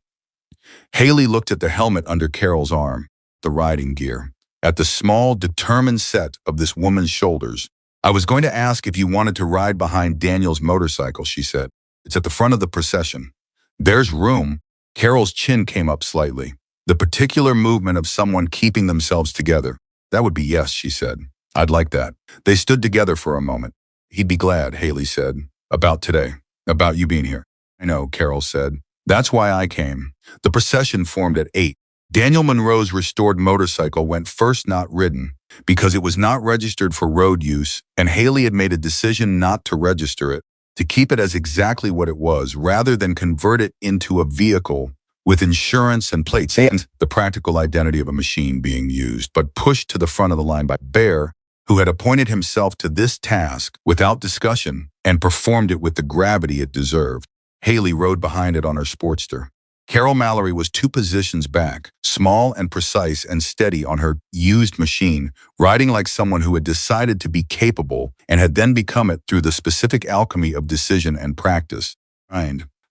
Hailey looked at the helmet under Carol's arm, the riding gear, at the small, determined set of this woman's shoulders. I was going to ask if you wanted to ride behind Daniel's motorcycle, she said. It's at the front of the procession. There's room. Carol's chin came up slightly. The particular movement of someone keeping themselves together. That would be yes, she said. I'd like that. They stood together for a moment. He'd be glad, Hailey said. About today. About you being here. I know, Carol said. That's why I came. The procession formed at 8. Daniel Monroe's restored motorcycle went first, not ridden, because it was not registered for road use, and Hailey had made a decision not to register it, to keep it as exactly what it was, rather than convert it into a vehicle with insurance and plates and the practical identity of a machine being used, but pushed to the front of the line by Bear, who had appointed himself to this task without discussion and performed it with the gravity it deserved. Hailey rode behind it on her Sportster. Carol Mallory was 2 positions back, small and precise and steady on her used machine, riding like someone who had decided to be capable and had then become it through the specific alchemy of decision and practice.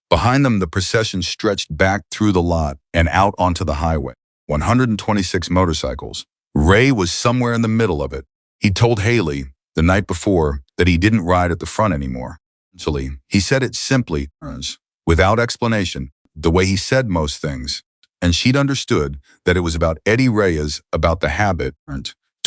Behind them, the procession stretched back through the lot and out onto the highway. 126 motorcycles. Ray was somewhere in the middle of it. He told Hailey the night before that he didn't ride at the front anymore. He said it simply, without explanation, the way he said most things, and she'd understood that it was about Eddie Reyes, about the habit,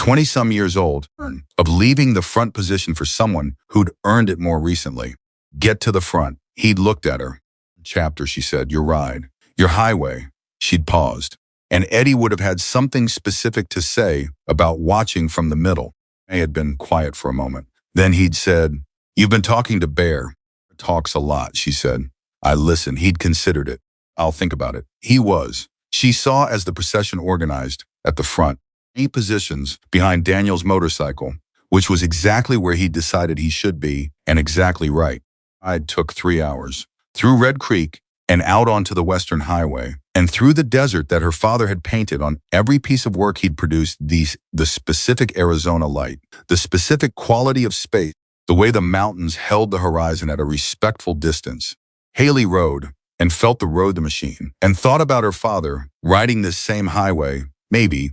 20-some years old, of leaving the front position for someone who'd earned it more recently. Get to the front. He'd looked at her. Chapter, she said, your ride, your highway. She'd paused, and Eddie would have had something specific to say about watching from the middle. May had been quiet for a moment. Then he'd said, you've been talking to Bear. Talks a lot, she said. I listened. He'd considered it. I'll think about it. He was. She saw as the procession organized at the front, 8 positions behind Daniel's motorcycle, which was exactly where he decided he should be and exactly right. It took 3 hours. Through Red Creek and out onto the Western Highway and through the desert that her father had painted on every piece of work he'd produced, the specific Arizona light, the specific quality of space, the way the mountains held the horizon at a respectful distance. Hailey rode and felt the road the machine and thought about her father riding this same highway, maybe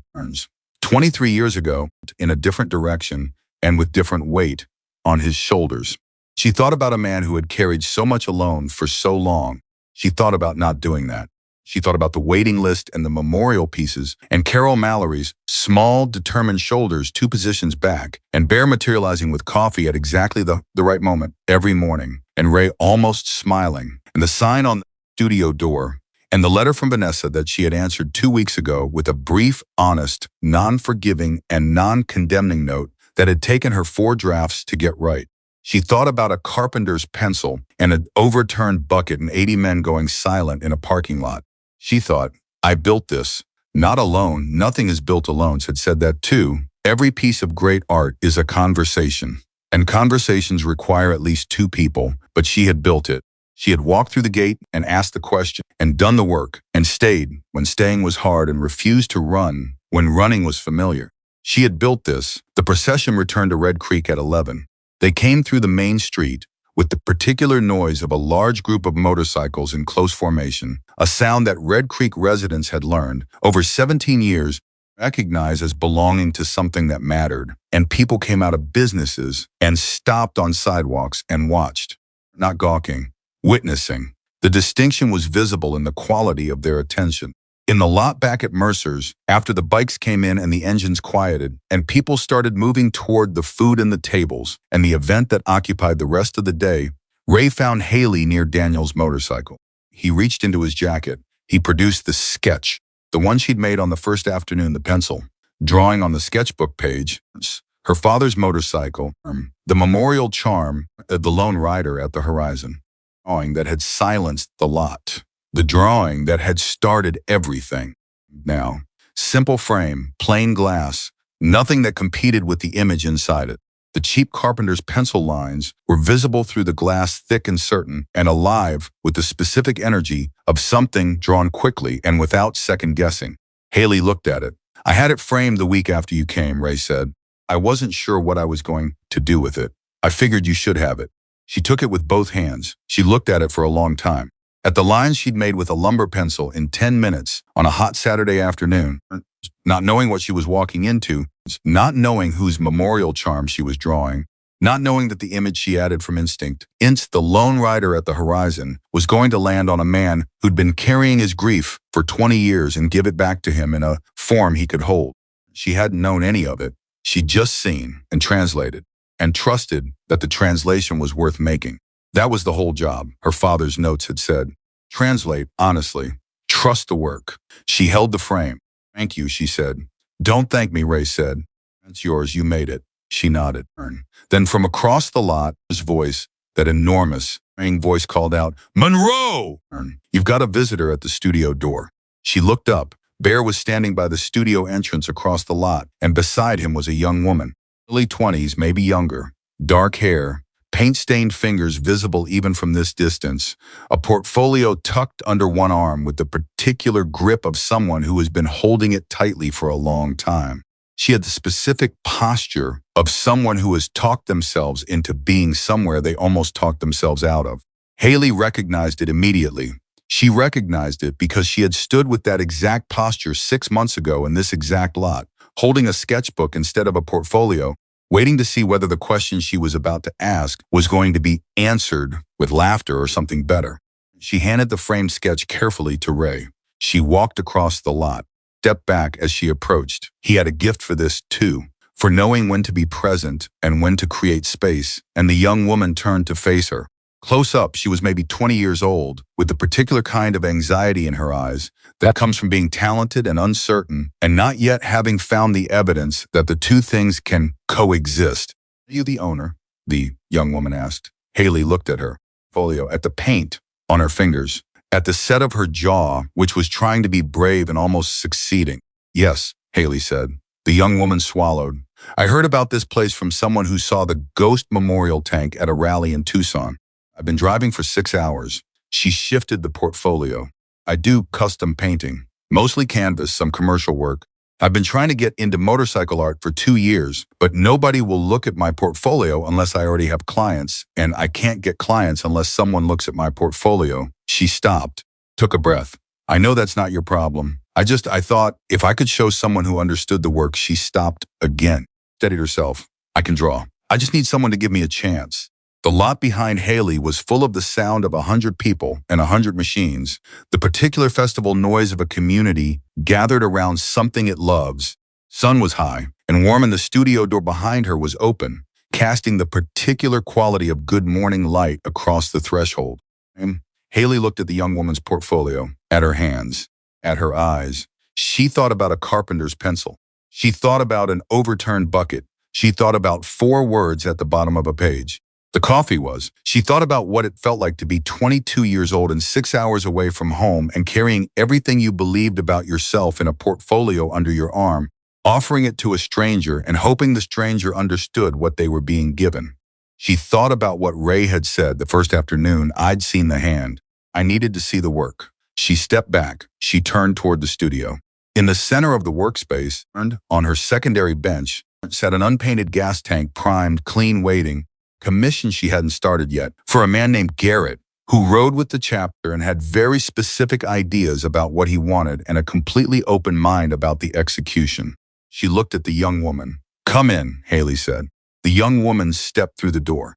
23 years ago, in a different direction and with different weight on his shoulders. She thought about a man who had carried so much alone for so long. She thought about not doing that. She thought about the waiting list and the memorial pieces and Carol Mallory's small, determined shoulders 2 positions back and Bear materializing with coffee at exactly the right moment every morning and Ray almost smiling and the sign on the studio door and the letter from Vanessa that she had answered 2 weeks ago with a brief, honest, non-forgiving and non-condemning note that had taken her 4 drafts to get right. She thought about a carpenter's pencil and an overturned bucket and 80 men going silent in a parking lot. She thought, I built this, not alone. Nothing is built alone. Had said that too. Every piece of great art is a conversation, and conversations require at least 2 people, but she had built it. She had walked through the gate and asked the question and done the work and stayed when staying was hard and refused to run when running was familiar. She had built this. The procession returned to Red Creek at 11. They came through the main street with the particular noise of a large group of motorcycles in close formation, a sound that Red Creek residents had learned over 17 years recognized as belonging to something that mattered. And people came out of businesses and stopped on sidewalks and watched, not gawking, witnessing. The distinction was visible in the quality of their attention. In the lot back at Mercer's, after the bikes came in and the engines quieted, and people started moving toward the food and the tables and the event that occupied the rest of the day, Ray found Hailey near Daniel's motorcycle. He reached into his jacket. He produced the sketch, the one she'd made on the first afternoon, the pencil, drawing on the sketchbook page, her father's motorcycle, the memorial charm, the lone rider at the horizon, drawing that had silenced the lot. The drawing that had started everything. Now, simple frame, plain glass, nothing that competed with the image inside it. The cheap carpenter's pencil lines were visible through the glass, thick and certain, and alive with the specific energy of something drawn quickly and without second guessing. Hailey looked at it. I had it framed the week after you came, Ray said. I wasn't sure what I was going to do with it. I figured you should have it. She took it with both hands. She looked at it for a long time. At the lines she'd made with a lumber pencil in 10 minutes on a hot Saturday afternoon, not knowing what she was walking into, not knowing whose memorial charm she was drawing, not knowing that the image she added from instinct, the lone rider at the horizon, was going to land on a man who'd been carrying his grief for 20 years and give it back to him in a form he could hold. She hadn't known any of it. She'd just seen and translated and trusted that the translation was worth making. That was the whole job, her father's notes had said. Translate, honestly. Trust the work. She held the frame. Thank you, she said. Don't thank me, Ray said. It's yours, you made it. She nodded. Then from across the lot, his voice, that enormous, ringing voice called out, Monroe! You've got a visitor at the studio door. She looked up. Bear was standing by the studio entrance across the lot, and beside him was a young woman, early 20s, maybe younger, dark hair, paint-stained fingers visible even from this distance, a portfolio tucked under one arm with the particular grip of someone who has been holding it tightly for a long time. She had the specific posture of someone who has talked themselves into being somewhere they almost talked themselves out of. Hailey recognized it immediately. She recognized it because she had stood with that exact posture 6 months ago in this exact lot, holding a sketchbook instead of a portfolio, waiting to see whether the question she was about to ask was going to be answered with laughter or something better. She handed the framed sketch carefully to Ray. She walked across the lot, stepped back as she approached. He had a gift for this, too, for knowing when to be present and when to create space, and the young woman turned to face her. Close up, she was maybe 20 years old, with the particular kind of anxiety in her eyes that comes from being talented and uncertain and not yet having found the evidence that the two things can coexist. Are you the owner? The young woman asked. Hailey looked at her portfolio, at the paint on her fingers, at the set of her jaw, which was trying to be brave and almost succeeding. Yes, Hailey said. The young woman swallowed. I heard about this place from someone who saw the ghost memorial tank at a rally in Tucson. I've been driving for 6 hours. She shifted the portfolio. I do custom painting, mostly canvas, some commercial work. I've been trying to get into motorcycle art for 2 years, but nobody will look at my portfolio unless I already have clients, and I can't get clients unless someone looks at my portfolio." She stopped, took a breath. "I know that's not your problem. I thought if I could show someone who understood the work." She stopped again, steadied herself. "I can draw. I just need someone to give me a chance." The lot behind Hailey was full of the sound of 100 people and 100 machines, the particular festival noise of a community gathered around something it loves. Sun was high and warm, and the studio door behind her was open, casting the particular quality of good morning light across the threshold. Hailey looked at the young woman's portfolio, at her hands, at her eyes. She thought about a carpenter's pencil. She thought about an overturned bucket. She thought about 4 words at the bottom of a page. The coffee was. She thought about what it felt like to be 22 years old and 6 hours away from home and carrying everything you believed about yourself in a portfolio under your arm, offering it to a stranger and hoping the stranger understood what they were being given. She thought about what Ray had said the first afternoon. "I'd seen the hand. I needed to see the work." She stepped back. She turned toward the studio. In the center of the workspace, on her secondary bench, sat an unpainted gas tank, primed, clean, waiting. Commission she hadn't started yet, for a man named Garrett, who rode with the chapter and had very specific ideas about what he wanted and a completely open mind about the execution. She looked at the young woman. "Come in," Hailey said. The young woman stepped through the door.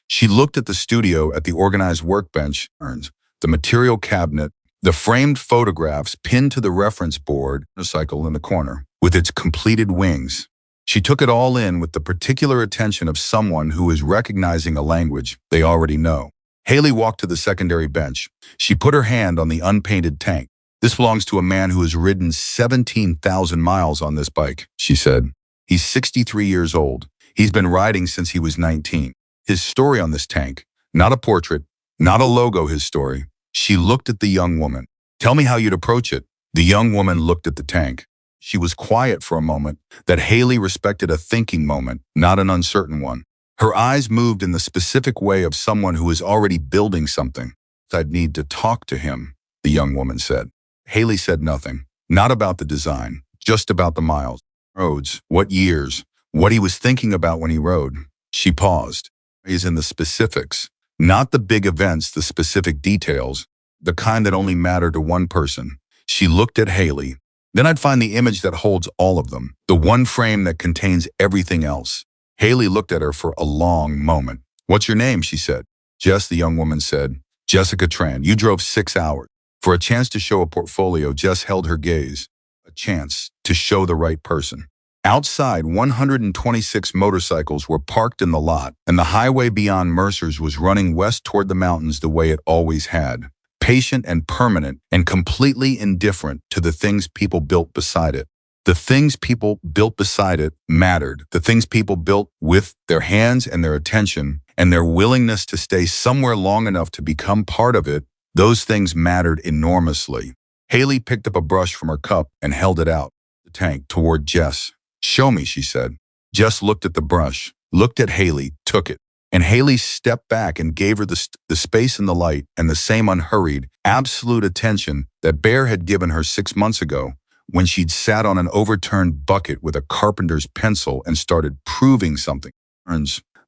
She looked at the studio, at the organized workbench, the material cabinet, the framed photographs pinned to the reference board, a cycle in the corner, with its completed wings. She took it all in with the particular attention of someone who is recognizing a language they already know. Hailey walked to the secondary bench. She put her hand on the unpainted tank. "This belongs to a man who has ridden 17,000 miles on this bike," she said. "He's 63 years old. He's been riding since he was 19. His story on this tank, not a portrait, not a logo, his story." She looked at the young woman. "Tell me how you'd approach it." The young woman looked at the tank. She was quiet for a moment that Hailey respected, a thinking moment, not an uncertain one. Her eyes moved in the specific way of someone who is already building something. "I'd need to talk to him," the young woman said. Hailey said nothing, not about the design, just about the miles, roads, what years, what he was thinking about when he rode. She paused. "He's in the specifics, not the big events, the specific details, the kind that only matter to one person." She looked at Hailey. "Then I'd find the image that holds all of them, the one frame that contains everything else." Hailey looked at her for a long moment. "What's your name?" she said. "Jess," the young woman said. "Jessica Tran. You drove 6 hours. For a chance to show a portfolio." Jess held her gaze. A chance to show the right person. Outside, 126 motorcycles were parked in the lot, and the highway beyond Mercer's was running west toward the mountains the way it always had. Patient and permanent and completely indifferent to the things people built beside it. The things people built beside it mattered. The things people built with their hands and their attention and their willingness to stay somewhere long enough to become part of it, those things mattered enormously. Hailey picked up a brush from her cup and held it out the tank toward Jess. "Show me," she said. Jess looked at the brush, looked at Hailey, took it. And Hailey stepped back and gave her the space and the light and the same unhurried, absolute attention that Bear had given her 6 months ago when she'd sat on an overturned bucket with a carpenter's pencil and started proving something.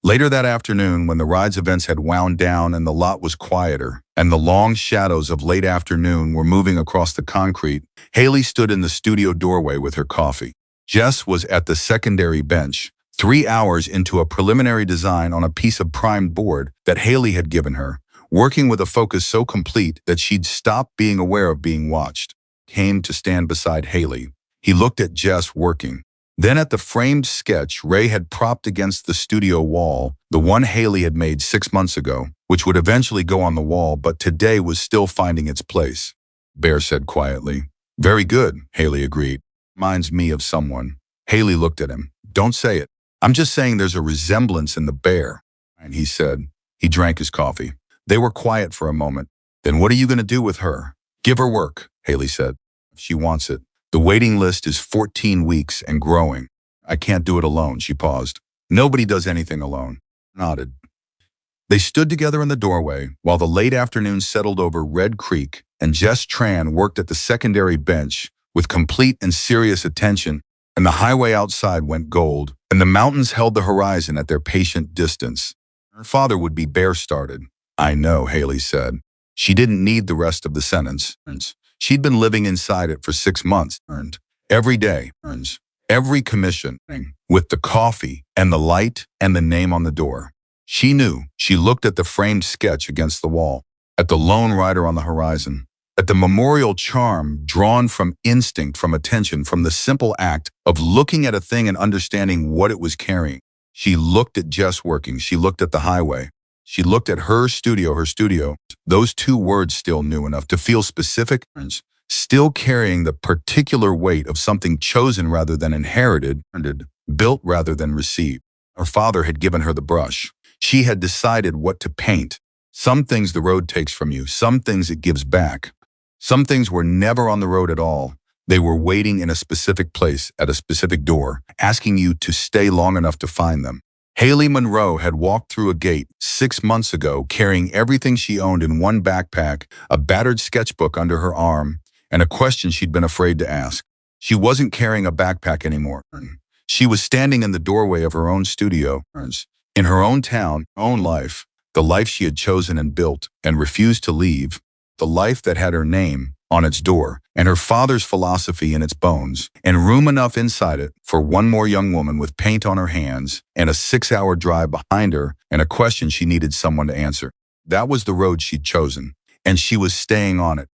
Later that afternoon, when the ride's events had wound down and the lot was quieter, and the long shadows of late afternoon were moving across the concrete, Hailey stood in the studio doorway with her coffee. Jess was at the secondary bench, 3 hours into a preliminary design on a piece of primed board that Hailey had given her, working with a focus so complete that she'd stopped being aware of being watched. Came to stand beside Hailey. He looked at Jess working. Then at the framed sketch Ray had propped against the studio wall, the one Hailey had made 6 months ago, which would eventually go on the wall, but today was still finding its place. Bear said quietly. "Very good," Hailey agreed. "Reminds me of someone." Hailey looked at him. "Don't say it. I'm just saying there's a resemblance in the bear," and he said. He drank his coffee. They were quiet for a moment. "Then what are you going to do with her?" "Give her work," Hailey said. "If she wants it. The waiting list is 14 weeks and growing. I can't do it alone." She paused. "Nobody does anything alone." Nodded. They stood together in the doorway while the late afternoon settled over Red Creek, and Jess Tran worked at the secondary bench with complete and serious attention, and the highway outside went gold, and the mountains held the horizon at their patient distance. Her father would be bare-started. I know, Hailey said. She didn't need the rest of the sentence. She'd been living inside it for 6 months. Every day. Every commission. With the coffee and the light and the name on the door. She knew. She looked at the framed sketch against the wall, at the lone rider on the horizon, at the memorial charm drawn from instinct, from attention, from the simple act of looking at a thing and understanding what it was carrying. She looked at Jess working. She looked at the highway. She looked at her studio. Those two words still new enough to feel specific, still carrying the particular weight of something chosen rather than inherited, built rather than received. Her father had given her the brush. She had decided what to paint. Some things the road takes from you, some things it gives back. Some things were never on the road at all. They were waiting in a specific place at a specific door, asking you to stay long enough to find them. Hailey Monroe had walked through a gate 6 months ago, carrying everything she owned in one backpack, a battered sketchbook under her arm, and a question she'd been afraid to ask. She wasn't carrying a backpack anymore. She was standing in the doorway of her own studio, in her own town, own life, the life she had chosen and built and refused to leave, the life that had her name on its door and her father's philosophy in its bones, and room enough inside it for one more young woman with paint on her hands and a 6-hour drive behind her and a question she needed someone to answer. That was the road she'd chosen, and she was staying on it.